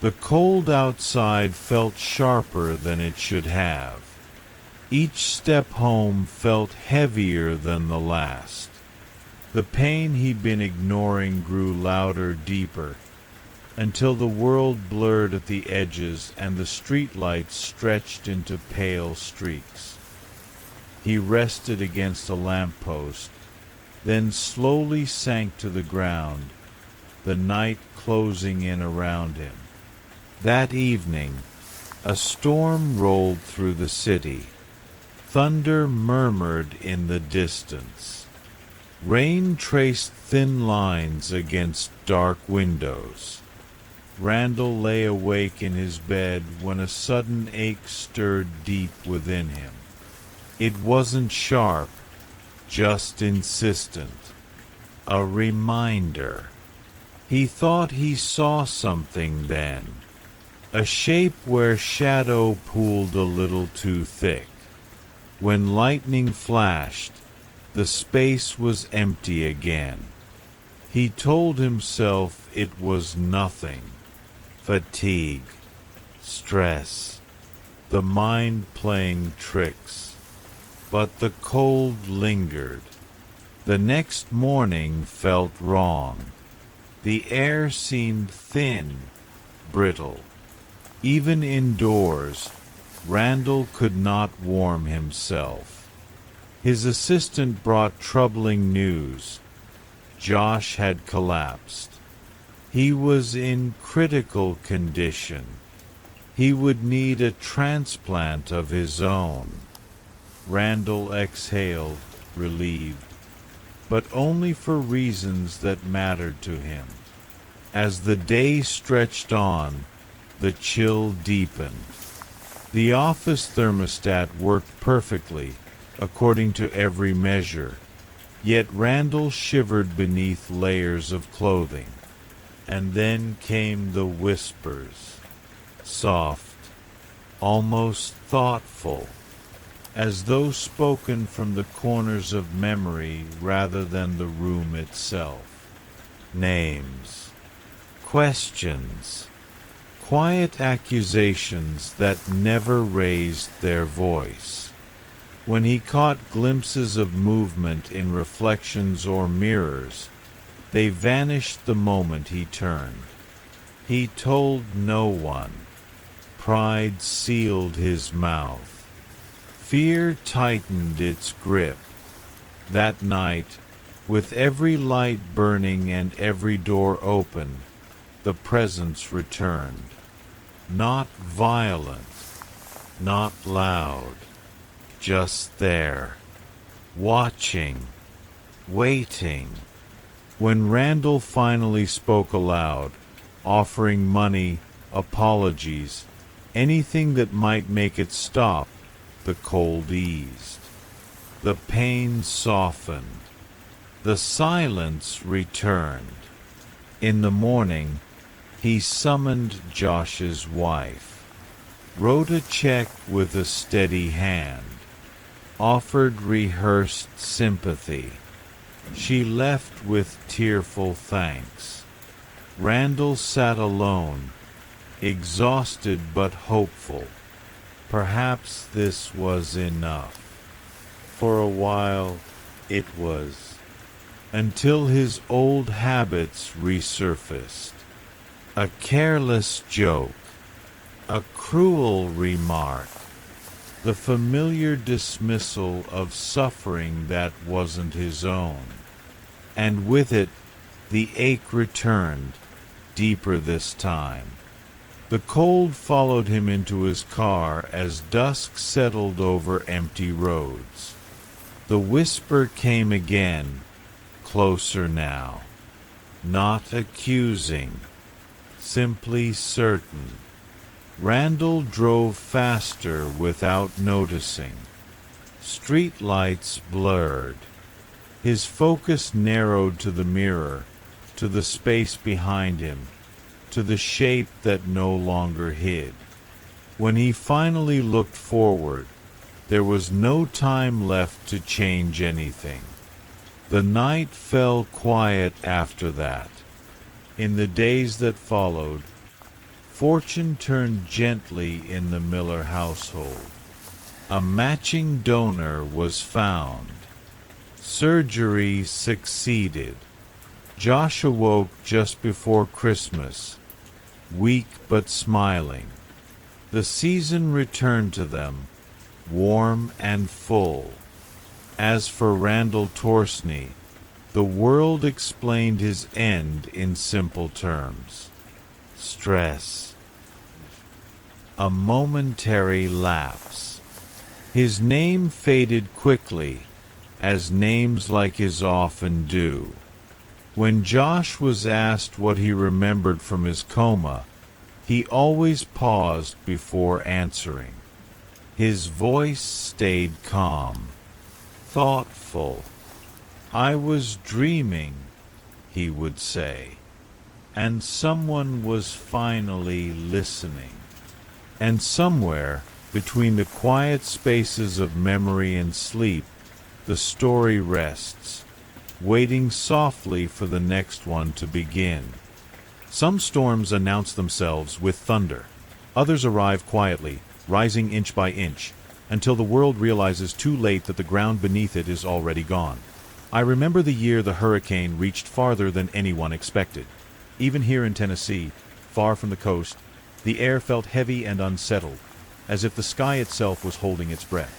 The cold outside felt sharper than it should have. Each step home felt heavier than the last. The pain he'd been ignoring grew louder, deeper, until the world blurred at the edges and the streetlights stretched into pale streaks. He rested against a lamppost, then slowly sank to the ground, the night closing in around him. That evening, A storm rolled through the city. Thunder murmured in the distance. Rain traced thin lines against dark windows. Randall lay awake in his bed when a sudden ache stirred deep within him. It wasn't sharp, just insistent. A reminder. He thought he saw something then. A shape where shadow pooled a little too thick. When lightning flashed, the space was empty again. He told himself it was nothing. Fatigue, stress, the mind playing tricks. But the cold lingered. The next morning felt wrong. The air seemed thin, brittle. Even indoors, Randall could not warm himself. His assistant brought troubling news. Josh had collapsed. He was in critical condition. He would need a transplant of his own. Randall exhaled, relieved, but only for reasons that mattered to him. As the day stretched on, the chill deepened. The office thermostat worked perfectly, according to every measure, yet Randall shivered beneath layers of clothing. And then came the whispers, soft, almost thoughtful, as though spoken from the corners of memory rather than the room itself. Names, questions, quiet accusations that never raised their voice. When he caught glimpses of movement in reflections or mirrors, they vanished the moment he turned. He told no one. Pride sealed his mouth. Fear tightened its grip. That night, with every light burning and every door open, the presence returned. Not violent, not loud, just there, watching, waiting. When Randall finally spoke aloud, offering money, apologies, anything that might make it stop, the cold eased. The pain softened. The silence returned. In the morning, he summoned Josh's wife, wrote a check with a steady hand, offered rehearsed sympathy. She left with tearful thanks. Randall sat alone, exhausted but hopeful. Perhaps this was enough. For a while, it was, until his old habits resurfaced. A careless joke, a cruel remark, the familiar dismissal of suffering that wasn't his own. And with it, the ache returned, deeper this time. The cold followed him into his car as dusk settled over empty roads. The whisper came again, closer now. Not accusing, simply certain. Randall drove faster without noticing. Street lights blurred. His focus narrowed to the mirror, to the space behind him, to the shape that no longer hid. When he finally looked forward, there was no time left to change anything. The night fell quiet after that. In the days that followed, fortune turned gently in the Miller household. A matching donor was found. Surgery succeeded. Josh awoke just before Christmas, weak but smiling. The season returned to them, warm and full. As for Randall Torsney, the world explained his end in simple terms. Stress. a momentary lapse. His name faded quickly, as names like his often do. When Josh was asked what he remembered from his coma, he always paused before answering. His voice stayed calm, thoughtful. "I was dreaming," he would say, "and someone was finally listening." And somewhere, between the quiet spaces of memory and sleep, the story rests, waiting softly for the next one to begin. Some storms announce themselves with thunder. Others arrive quietly, rising inch by inch, until the world realizes too late that the ground beneath it is already gone. I remember the year the hurricane reached farther than anyone expected. Even here in Tennessee, far from the coast, the air felt heavy and unsettled, as if the sky itself was holding its breath.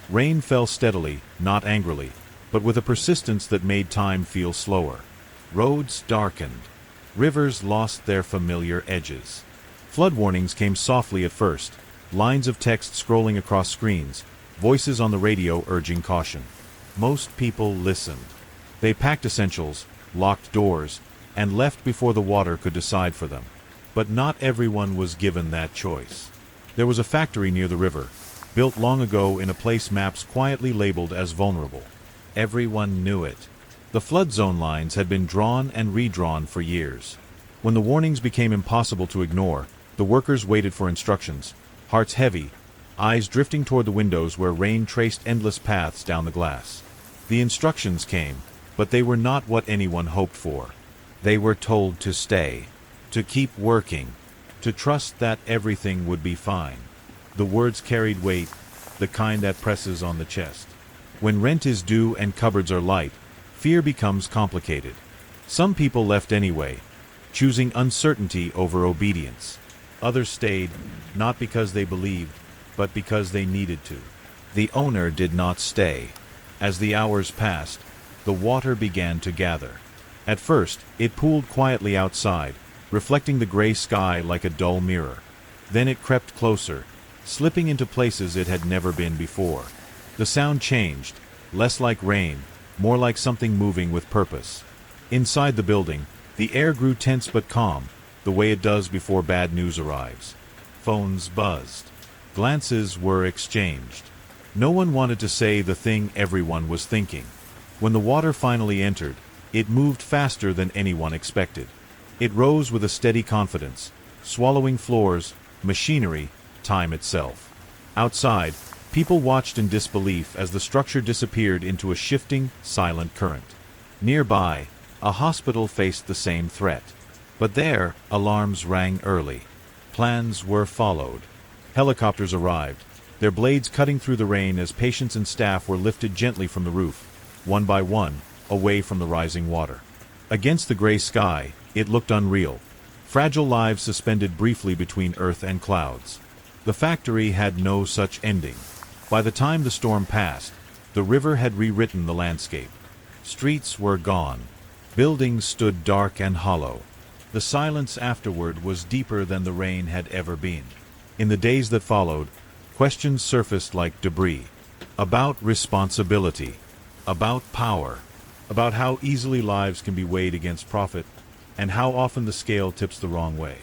Rain fell steadily, not angrily, but with a persistence that made time feel slower. Roads darkened. Rivers lost their familiar edges. Flood warnings came softly at first, lines of text scrolling across screens, voices on the radio urging caution. Most people listened. They packed essentials, locked doors, and left before the water could decide for them. But not everyone was given that choice. There was a factory near the river, built long ago in a place maps quietly labeled as vulnerable. Everyone knew it. The flood zone lines had been drawn and redrawn for years. When the warnings became impossible to ignore, the workers waited for instructions, hearts heavy, eyes drifting toward the windows where rain traced endless paths down the glass. The instructions came, but they were not what anyone hoped for. They were told to stay, to keep working, to trust that everything would be fine. The words carried weight, the kind that presses on the chest. When rent is due and cupboards are light, fear becomes complicated. Some people left anyway, choosing uncertainty over obedience. Others stayed, not because they believed, but because they needed to. The owner did not stay. As the hours passed, the water began to gather. At first, it pooled quietly outside, reflecting the gray sky like a dull mirror. Then it crept closer, slipping into places it had never been before. The sound changed, less like rain, more like something moving with purpose. Inside the building, the air grew tense but calm, the way it does before bad news arrives. Phones buzzed. Glances were exchanged. No one wanted to say the thing everyone was thinking. When the water finally entered, it moved faster than anyone expected. It rose with a steady confidence, swallowing floors, machinery, time itself. Outside, people watched in disbelief as the structure disappeared into a shifting, silent current. Nearby, a hospital faced the same threat. But there, alarms rang early. Plans were followed. Helicopters arrived, their blades cutting through the rain as patients and staff were lifted gently from the roof, one by one, away from the rising water. Against the gray sky, it looked unreal. Fragile lives suspended briefly between earth and clouds. The factory had no such ending. By the time the storm passed, the river had rewritten the landscape. Streets were gone. Buildings stood dark and hollow. The silence afterward was deeper than the rain had ever been. In the days that followed, questions surfaced like debris. About responsibility. About power. About how easily lives can be weighed against profit, and how often the scale tips the wrong way.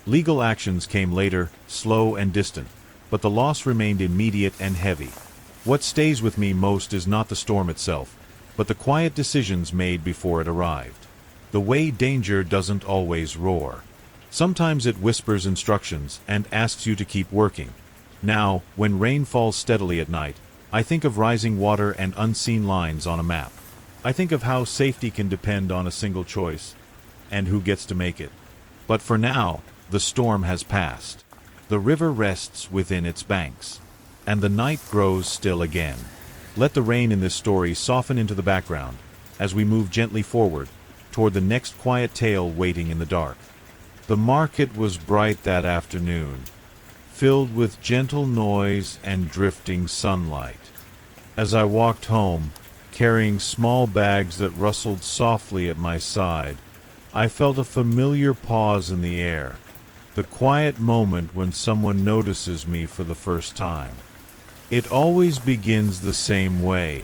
Legal actions came later, slow and distant, but the loss remained immediate and heavy. What stays with me most is not the storm itself, but the quiet decisions made before it arrived. The way danger doesn't always roar. Sometimes it whispers instructions and asks you to keep working. Now, when rain falls steadily at night, I think of rising water and unseen lines on a map. I think of how safety can depend on a single choice, and who gets to make it. But for now, the storm has passed. The river rests within its banks, and the night grows still again. Let the rain in this story soften into the background, as we move gently forward, toward the next quiet tale waiting in the dark. The market was bright that afternoon, filled with gentle noise and drifting sunlight. As I walked home, carrying small bags that rustled softly at my side, I felt a familiar pause in the air, the quiet moment when someone notices me for the first time. It always begins the same way,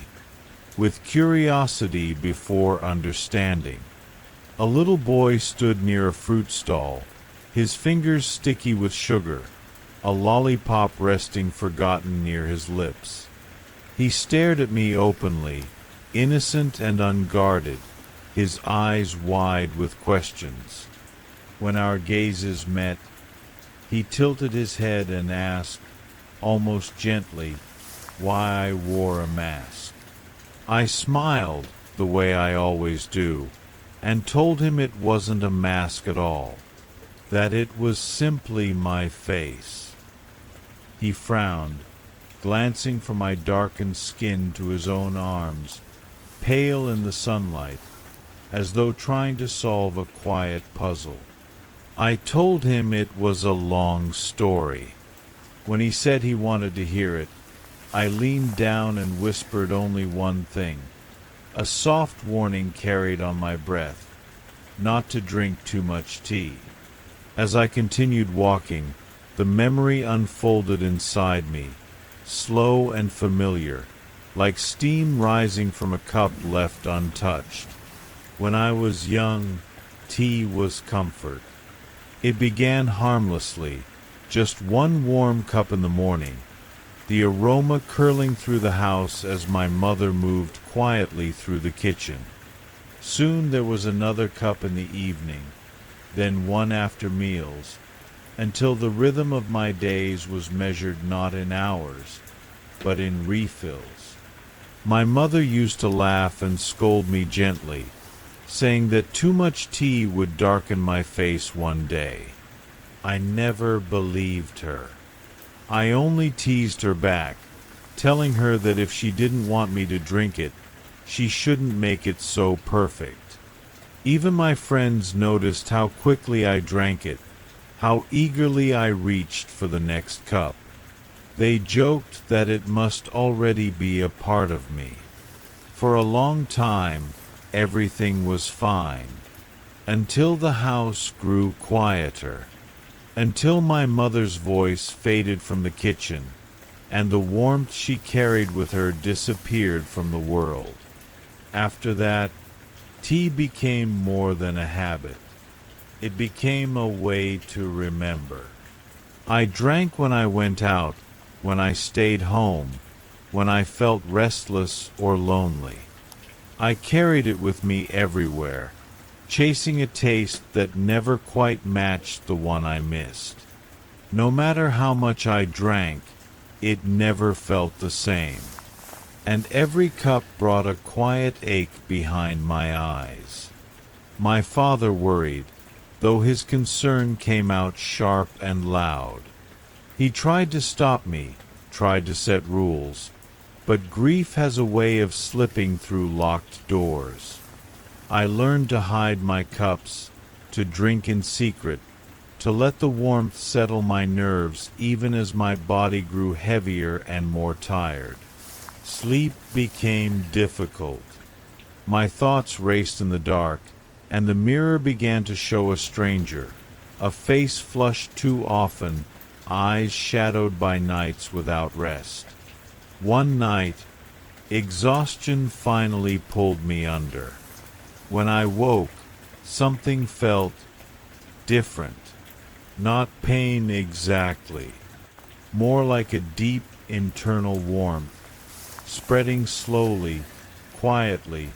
with curiosity before understanding. A little boy stood near a fruit stall, his fingers sticky with sugar, a lollipop resting forgotten near his lips. He stared at me openly, innocent and unguarded, his eyes wide with questions. When our gazes met, he tilted his head and asked, almost gently, why I wore a mask. I smiled, the way I always do, and told him it wasn't a mask at all, that it was simply my face. He frowned, glancing from my darkened skin to his own arms, pale in the sunlight, as though trying to solve a quiet puzzle. I told him it was a long story. When he said he wanted to hear it, I leaned down and whispered only one thing, a soft warning carried on my breath, not to drink too much tea. As I continued walking, the memory unfolded inside me, slow and familiar, like steam rising from a cup left untouched. When I was young, tea was comfort. It began harmlessly, just one warm cup in the morning, the aroma curling through the house as my mother moved quietly through the kitchen. Soon there was another cup in the evening, then one after meals, until the rhythm of my days was measured not in hours, but in refills. My mother used to laugh and scold me gently, saying that too much tea would darken my face one day. I never believed her. I only teased her back, telling her that if she didn't want me to drink it, she shouldn't make it so perfect. Even my friends noticed how quickly I drank it, how eagerly I reached for the next cup. They joked that it must already be a part of me. For a long time, everything was fine, until the house grew quieter, until my mother's voice faded from the kitchen, and the warmth she carried with her disappeared from the world. After that, tea became more than a habit. It became a way to remember. I drank when I went out, when I stayed home, when I felt restless or lonely. I carried it with me everywhere, chasing a taste that never quite matched the one I missed. No matter how much I drank, it never felt the same, and every cup brought a quiet ache behind my eyes. My father worried, though his concern came out sharp and loud. He tried to stop me, tried to set rules, but grief has a way of slipping through locked doors. I learned to hide my cups, to drink in secret, to let the warmth settle my nerves even as my body grew heavier and more tired. Sleep became difficult. My thoughts raced in the dark, and the mirror began to show a stranger, a face flushed too often, eyes shadowed by nights without rest. One night, exhaustion finally pulled me under. When I woke, something felt different. Not pain exactly, more like a deep internal warmth, spreading slowly, quietly,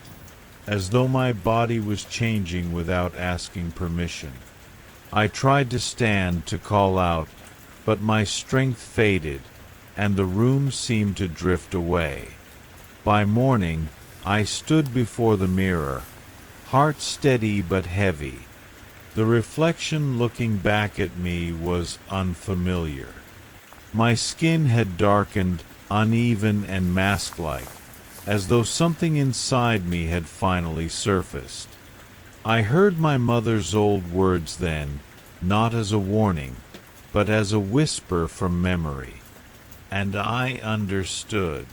as though my body was changing without asking permission. I tried to stand, to call out, but my strength faded, and the room seemed to drift away. By morning, I stood before the mirror, heart steady but heavy. The reflection looking back at me was unfamiliar. My skin had darkened, uneven and mask-like, as though something inside me had finally surfaced. I heard my mother's old words then, not as a warning, but as a whisper from memory. And I understood.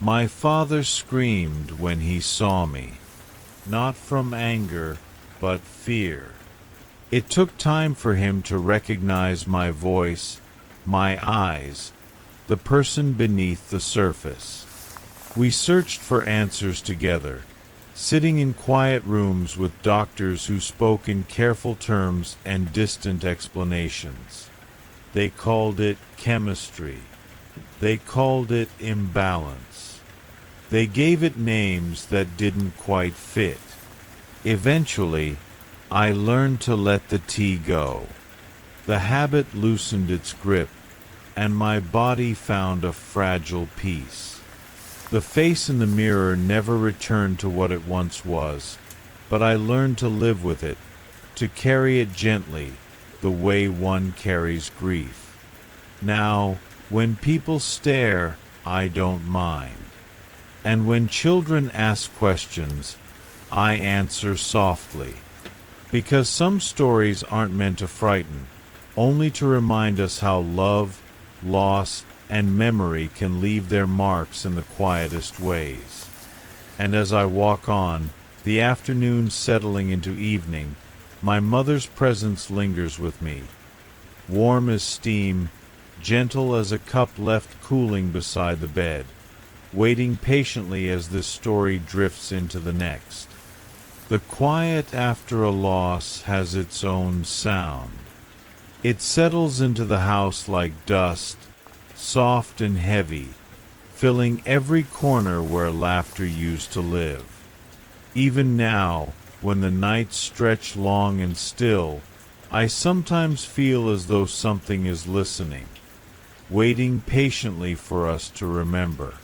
My father screamed when he saw me, not from anger, but fear. It took time for him to recognize my voice, my eyes, the person beneath the surface. We searched for answers together, sitting in quiet rooms with doctors who spoke in careful terms and distant explanations. They called it chemistry. They called it imbalance. They gave it names that didn't quite fit. Eventually, I learned to let the tea go. The habit loosened its grip, and my body found a fragile peace. The face in the mirror never returned to what it once was, but I learned to live with it, to carry it gently, the way one carries grief. Now, when people stare, I don't mind. And when children ask questions, I answer softly. Because some stories aren't meant to frighten, only to rmind us how love, loss, and memory can leave their marks in the quietest ways. And as I walk on, the afternoon settling into evening, my mother's presence lingers with me, warm as steam, gentle as a cup left cooling beside the bed, waiting patiently as this story drifts into the next. The quiet after a loss has its own sound. It settles into the house like dust, soft and heavy, filling every corner where laughter used to live. Even now, when the nights stretch long and still, I sometimes feel as though something is listening, waiting patiently for us to remember.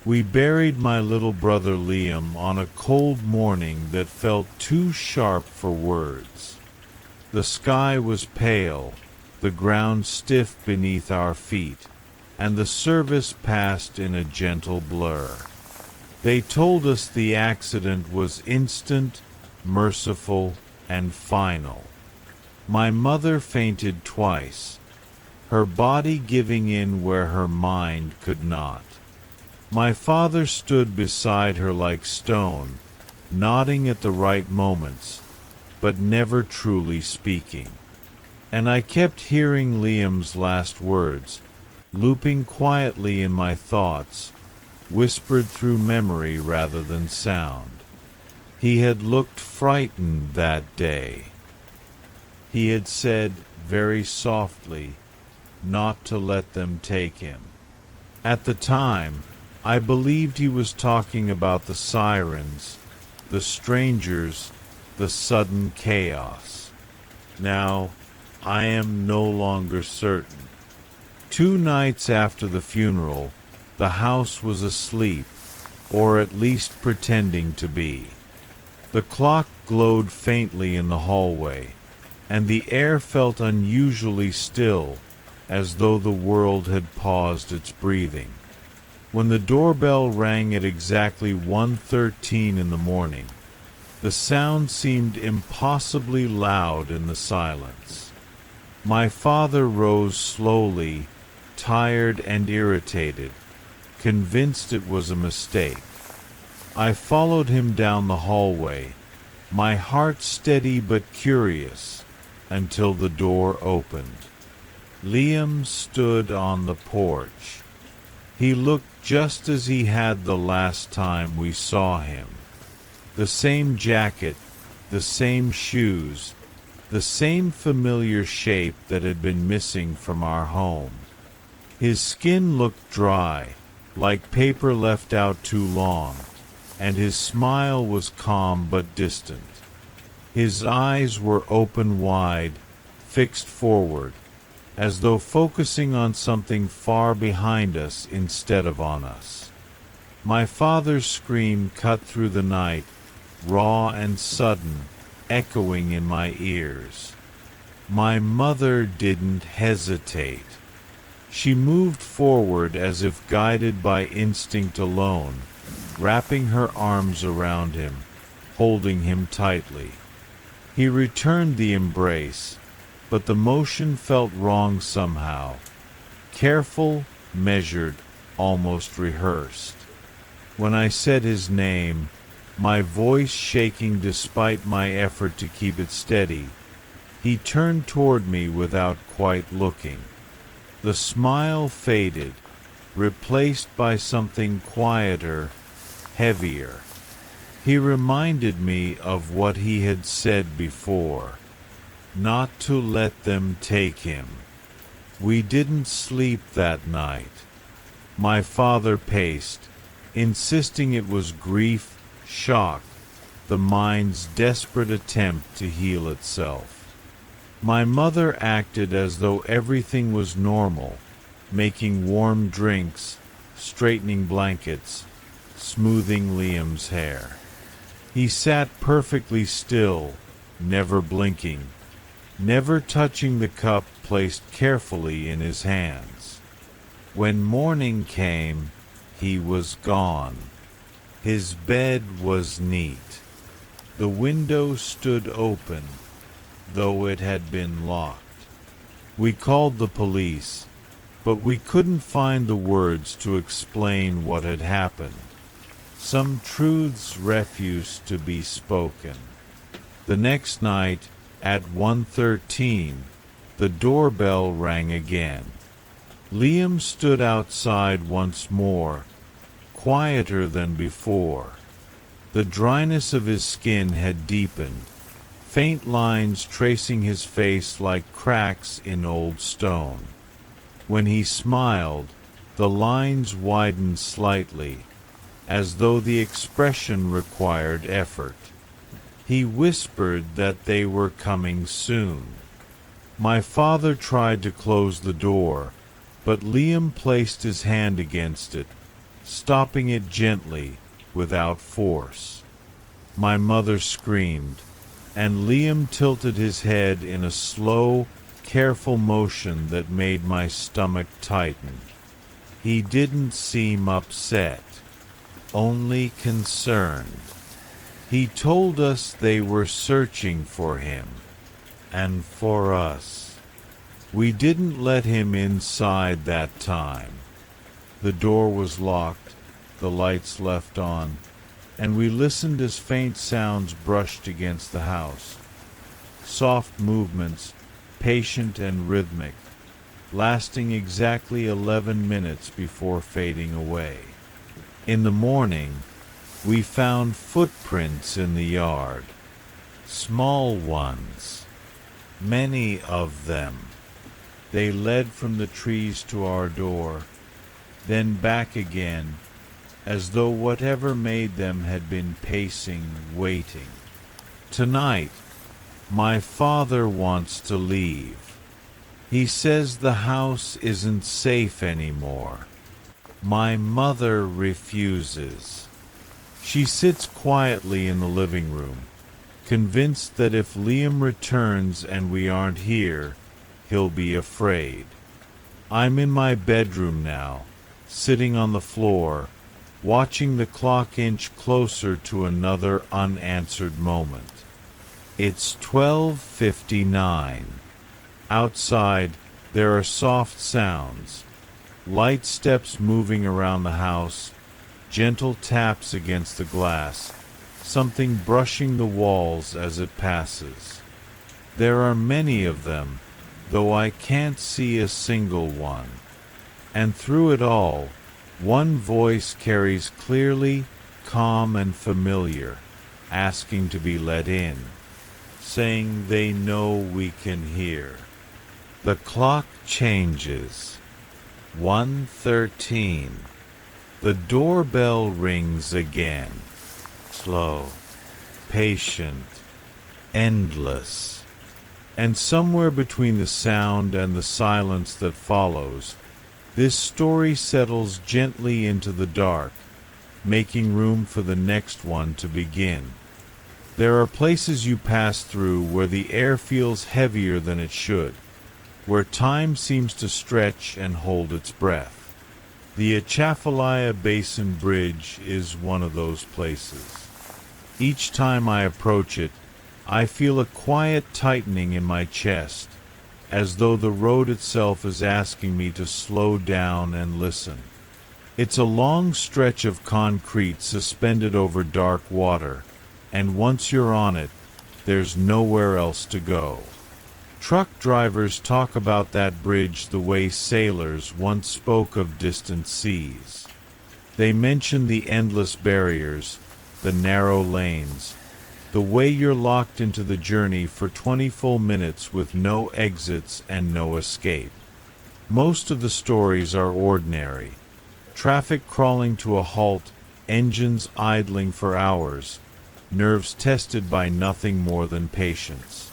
We buried my little brother Liam on a cold morning that felt too sharp for words. The sky was pale, the ground stiff beneath our feet, and the service passed in a gentle blur. They told us the accident was instant, merciful, and final. My mother fainted twice, her body giving in where her mind could not. My father stood beside her like stone, nodding at the right moments, but never truly speaking. And I kept hearing Liam's last words, looping quietly in my thoughts, whispered through memory rather than sound. He had looked frightened that day. He had said, very softly, not to let them take him. At the time, I believed he was talking about the sirens, the strangers, the sudden chaos. Now, I am no longer certain. 2 nights after the funeral, the house was asleep, or at least pretending to be. The clock glowed faintly in the hallway, and the air felt unusually still, as though the world had paused its breathing. When the doorbell rang at exactly 1:13 in the morning, the sound seemed impossibly loud in the silence. My father rose slowly, tired and irritated, convinced it was a mistake. I followed him down the hallway, my heart steady but curious, until the door opened. Liam stood on the porch. He looked just as he had the last time we saw him. The same jacket, the same shoes, the same familiar shape that had been missing from our home. His skin looked dry, like paper left out too long, and his smile was calm but distant. His eyes were open wide, fixed forward, as though focusing on something far behind us instead of on us. My father's scream cut through the night, raw and sudden, echoing in my ears. My mother didn't hesitate. She moved forward as if guided by instinct alone, wrapping her arms around him, holding him tightly. He returned the embrace, but the motion felt wrong somehow. Careful, measured, almost rehearsed. When I said his name, my voice shaking despite my effort to keep it steady, He turned toward me without quite looking. The smile faded, replaced by something quieter, heavier. He reminded me of what he had said before, not to let them take him. We didn't sleep that night. My father paced, insisting it was grief, shock, the mind's desperate attempt to heal itself. My mother acted as though everything was normal, making warm drinks, straightening blankets, smoothing Liam's hair. He sat perfectly still, never blinking, never touching the cup placed carefully in his hands. When morning came, he was gone. His bed was neat. The window stood open, though it had been locked. We called the police, but we couldn't find the words to explain what had happened. Some truths refused to be spoken. The next night, at 1:13, the doorbell rang again. Liam stood outside once more, quieter than before. The dryness of his skin had deepened, faint lines tracing his face like cracks in old stone. When he smiled, the lines widened slightly, as though the expression required effort. He whispered that they were coming soon. My father tried to close the door, but Liam placed his hand against it, stopping it gently, without force. My mother screamed, and Liam tilted his head in a slow, careful motion that made my stomach tighten. He didn't seem upset, only concerned. He told us they were searching for him, and for us. We didn't let him inside that time. The door was locked, the lights left on, and we listened as faint sounds brushed against the house. Soft movements, patient and rhythmic, lasting exactly 11 minutes before fading away. In the morning, we found footprints in the yard. Small ones. Many of them. They led from the trees to our door, then back again, as though whatever made them had been pacing, waiting. Tonight, my father wants to leave. He says the house isn't safe anymore. My mother refuses. She sits quietly in the living room, convinced that if Liam returns and we aren't here, he'll be afraid. I'm in my bedroom now, sitting on the floor, watching the clock inch closer to another unanswered moment. It's 12:59. Outside, there are soft sounds, light steps moving around the house, gentle taps against the glass, something brushing the walls as it passes. There are many of them, though I can't see a single one. And through it all, one voice carries clearly, calm and familiar, asking to be let in, saying they know we can hear. The clock changes. 1:13. The doorbell rings again. Slow, patient, endless. And somewhere between the sound and the silence that follows, this story settles gently into the dark, making room for the next one to begin. There are places you pass through where the air feels heavier than it should, where time seems to stretch and hold its breath. The Atchafalaya Basin Bridge is one of those places. Each time I approach it, I feel a quiet tightening in my chest, as though the road itself is asking me to slow down and listen. It's a long stretch of concrete suspended over dark water, and once you're on it, there's nowhere else to go. Truck drivers talk about that bridge the way sailors once spoke of distant seas. They mention the endless barriers, the narrow lanes, the way you're locked into the journey for 20 full minutes with no exits and no escape. Most of the stories are ordinary. Traffic crawling to a halt, engines idling for hours, nerves tested by nothing more than patience.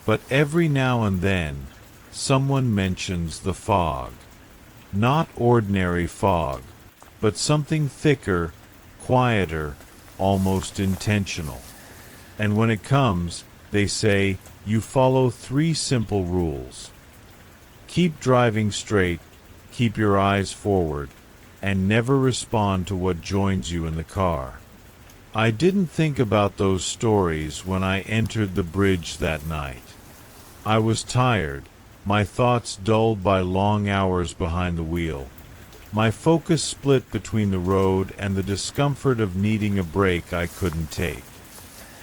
But every now and then, someone mentions the fog. Not ordinary fog, but something thicker, quieter, almost intentional. And when it comes, they say, you follow 3 simple rules. Keep driving straight, keep your eyes forward, and never respond to what joins you in the car. I didn't think about those stories when I entered the bridge that night. I was tired, my thoughts dulled by long hours behind the wheel. My focus split between the road and the discomfort of needing a break I couldn't take.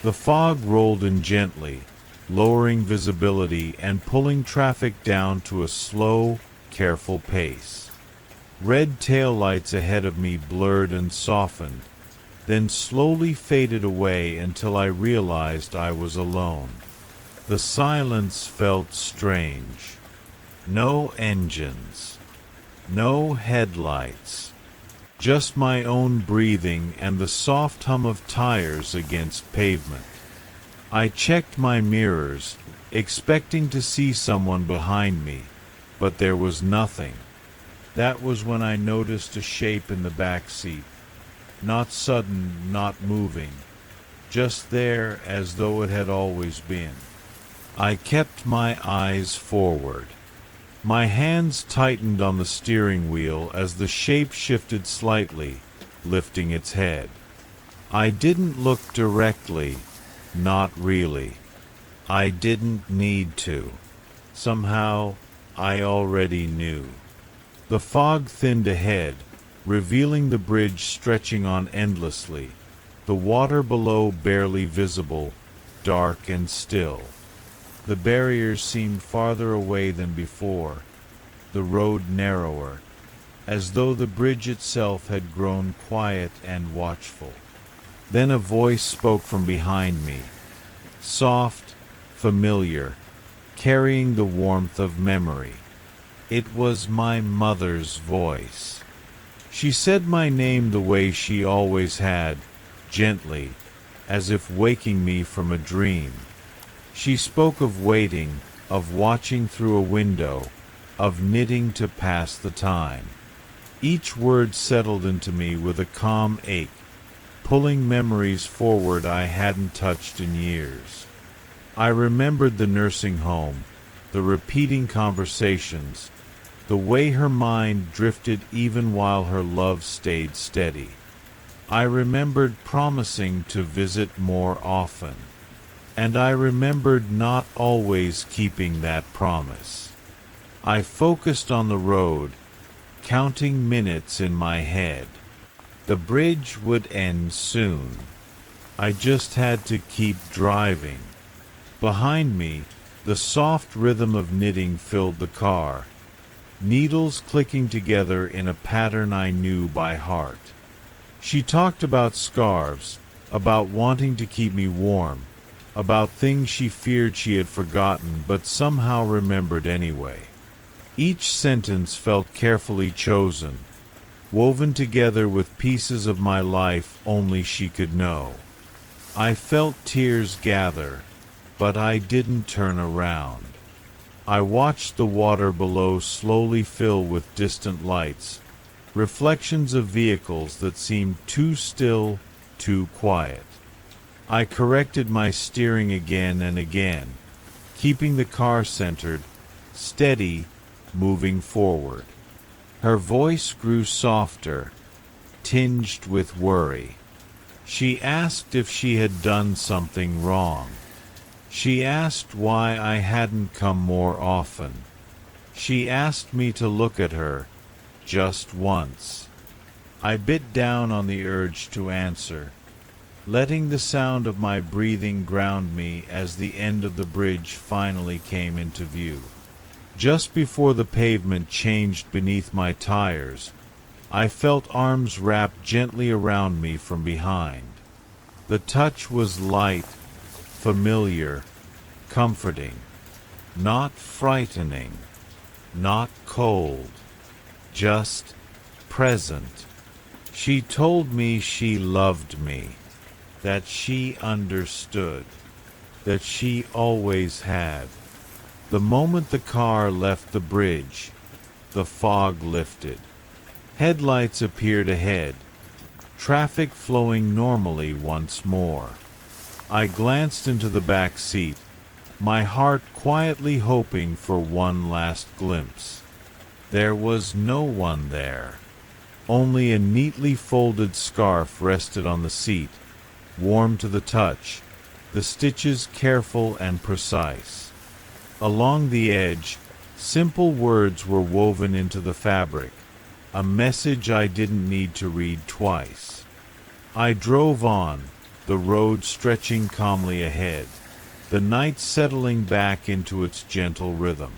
The fog rolled in gently, lowering visibility and pulling traffic down to a slow, careful pace. Red taillights ahead of me blurred and softened, then slowly faded away until I realized I was alone. The silence felt strange. No engines. No headlights. Just my own breathing and the soft hum of tires against pavement. I checked my mirrors, expecting to see someone behind me, but there was nothing. That was when I noticed a shape in the back seat. Not sudden, not moving. Just there as though it had always been. I kept my eyes forward. My hands tightened on the steering wheel as the shape shifted slightly, lifting its head. I didn't look directly, not really. I didn't need to. Somehow, I already knew. The fog thinned ahead, revealing the bridge stretching on endlessly, the water below barely visible, dark and still. The barriers seemed farther away than before, the road narrower, as though the bridge itself had grown quiet and watchful. Then a voice spoke from behind me, soft, familiar, carrying the warmth of memory. It was my mother's voice. She said my name the way she always had, gently, as if waking me from a dream. She spoke of waiting, of watching through a window, of knitting to pass the time. Each word settled into me with a calm ache, pulling memories forward I hadn't touched in years. I remembered the nursing home, the repeating conversations, the way her mind drifted even while her love stayed steady. I remembered promising to visit more often. And I remembered not always keeping that promise. I focused on the road, counting minutes in my head. The bridge would end soon. I just had to keep driving. Behind me, the soft rhythm of knitting filled the car, needles clicking together in a pattern I knew by heart. She talked about scarves, about wanting to keep me warm, about things she feared she had forgotten but somehow remembered anyway. Each sentence felt carefully chosen, woven together with pieces of my life only she could know. I felt tears gather, but I didn't turn around. I watched the water below slowly fill with distant lights, reflections of vehicles that seemed too still, too quiet. I corrected my steering again and again, keeping the car centered, steady, moving forward. Her voice grew softer, tinged with worry. She asked if she had done something wrong. She asked why I hadn't come more often. She asked me to look at her, just once. I bit down on the urge to answer. letting the sound of my breathing ground me as the end of the bridge finally came into view. Just before the pavement changed beneath my tires, I felt arms wrapped gently around me from behind. The touch was light, familiar, comforting, not frightening, not cold, just present. She told me she loved me, that she understood, that she always had. The moment the car left the bridge, the fog lifted. Headlights appeared ahead, traffic flowing normally once more. I glanced into the back seat, my heart quietly hoping for one last glimpse. There was no one there. Only a neatly folded scarf rested on the seat, warm to the touch, the stitches careful and precise. Along the edge, simple words were woven into the fabric, a message I didn't need to read twice. I drove on, the road stretching calmly ahead, the night settling back into its gentle rhythm.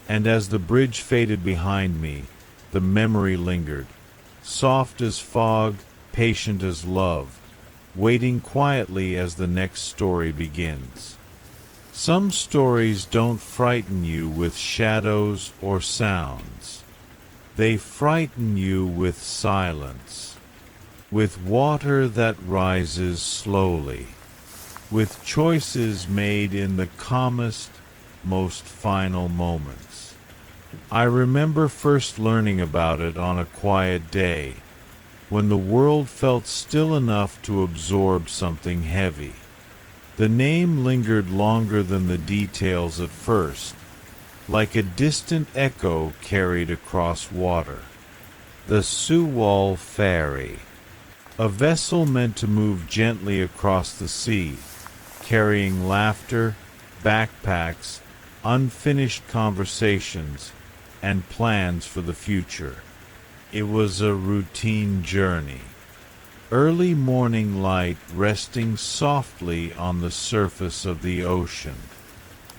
And as the bridge faded behind me, the memory lingered, soft as fog, patient as love, waiting quietly as the next story begins. Some stories don't frighten you with shadows or sounds. They frighten you with silence, with water that rises slowly, with choices made in the calmest, most final moments. I remember first learning about it on a quiet day, when the world felt still enough to absorb something heavy. The name lingered longer than the details at first, like a distant echo carried across water. The Sewol Ferry, a vessel meant to move gently across the sea, carrying laughter, backpacks, unfinished conversations, and plans for the future. It was a routine journey. Early morning light resting softly on the surface of the ocean.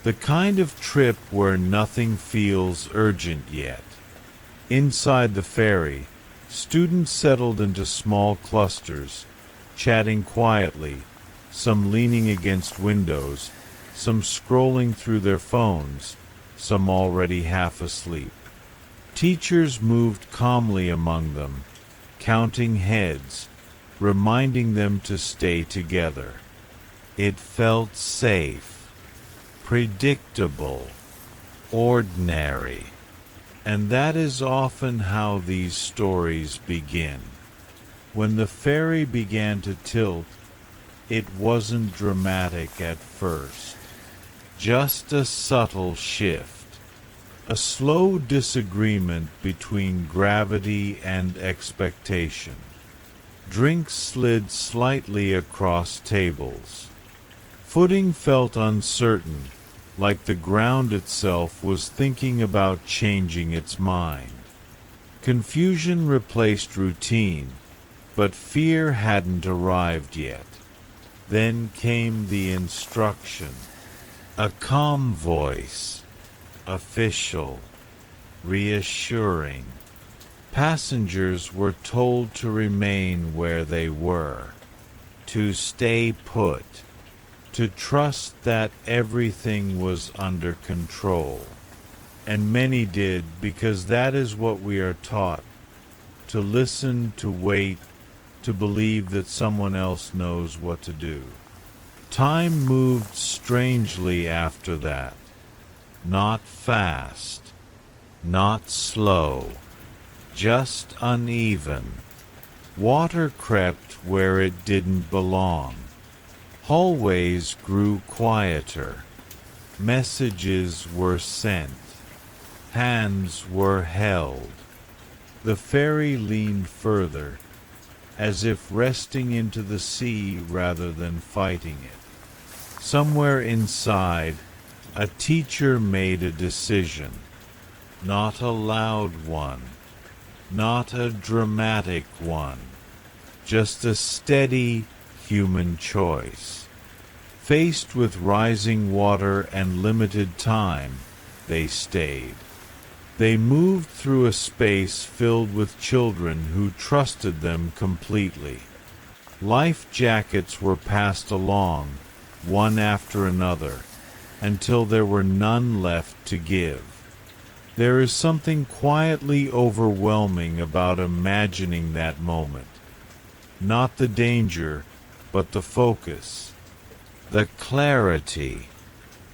The kind of trip where nothing feels urgent yet. Inside the ferry, students settled into small clusters, chatting quietly, some leaning against windows, some scrolling through their phones, some already half asleep. Teachers moved calmly among them, counting heads, reminding them to stay together. It felt safe, predictable, ordinary. And that is often how these stories begin. When the ferry began to tilt, it wasn't dramatic at first. Just a subtle shift, a slow disagreement between gravity and expectation. Drinks slid slightly across tables. Footing felt uncertain, like the ground itself was thinking about changing its mind. Confusion replaced routine, but fear hadn't arrived yet. Then came the instruction. A calm voice, official, reassuring. Passengers were told to remain where they were, to stay put, to trust that everything was under control. And many did, because that is what we are taught, to listen, to wait, to believe that someone else knows what to do. Time moved strangely after that. Not fast, not slow, just uneven. Water crept where it didn't belong. Hallways grew quieter. Messages were sent. Hands were held. The ferry leaned further, as if resting into the sea rather than fighting it. Somewhere inside, a teacher made a decision. Not a loud one, not a dramatic one, just a steady, human choice. Faced with rising water and limited time, they stayed. They moved through a space filled with children who trusted them completely. Life jackets were passed along, one after another, until there were none left to give. There is something quietly overwhelming about imagining that moment. Not the danger, but the focus, the clarity,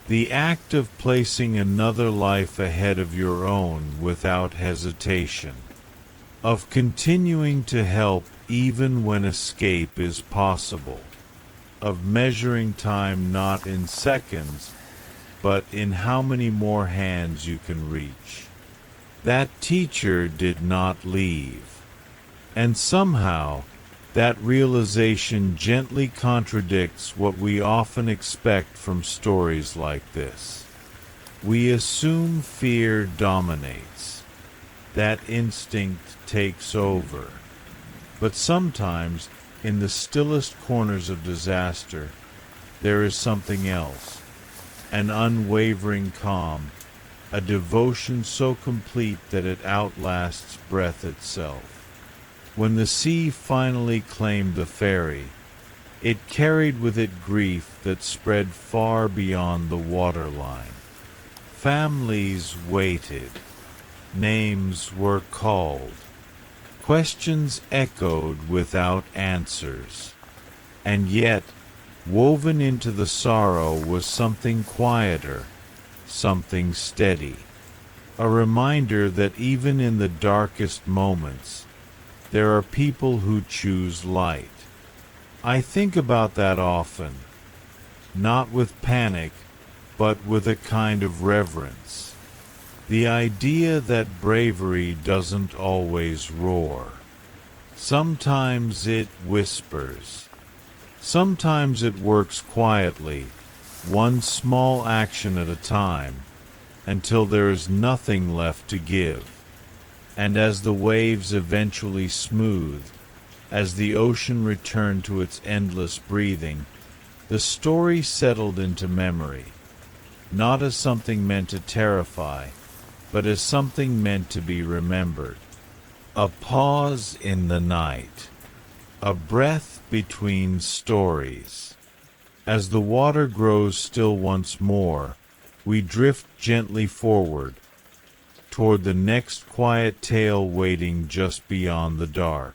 the act of placing another life ahead of your own without hesitation, of continuing to help even when escape is possible, of measuring time not in seconds, but in how many more hands you can reach. That teacher did not leave. And somehow, that realization gently contradicts what we often expect from stories like this. We assume fear dominates. That instinct takes over. But sometimes, in the stillest corners of disaster, there is something else. An unwavering calm, a devotion so complete that it outlasts breath itself. When the sea finally claimed the ferry, it carried with it grief that spread far beyond the waterline. Families waited. Names were called. Questions echoed without answers. And yet, woven into the sorrow was something quieter, something steady. A reminder that even in the darkest moments, there are people who choose light. I think about that often, not with panic, but with a kind of reverence. The idea that bravery doesn't always roar. Sometimes it whispers. Sometimes it works quietly, one small action at a time, until there is nothing left to give. And as the waves eventually smoothed, as the ocean returned to its endless breathing, the story settled into memory, not as something meant to terrify, but as something meant to be remembered. A pause in the night, a breath between stories. As the water grows still once more, we drift gently forward, toward the next quiet tale waiting just beyond the dark.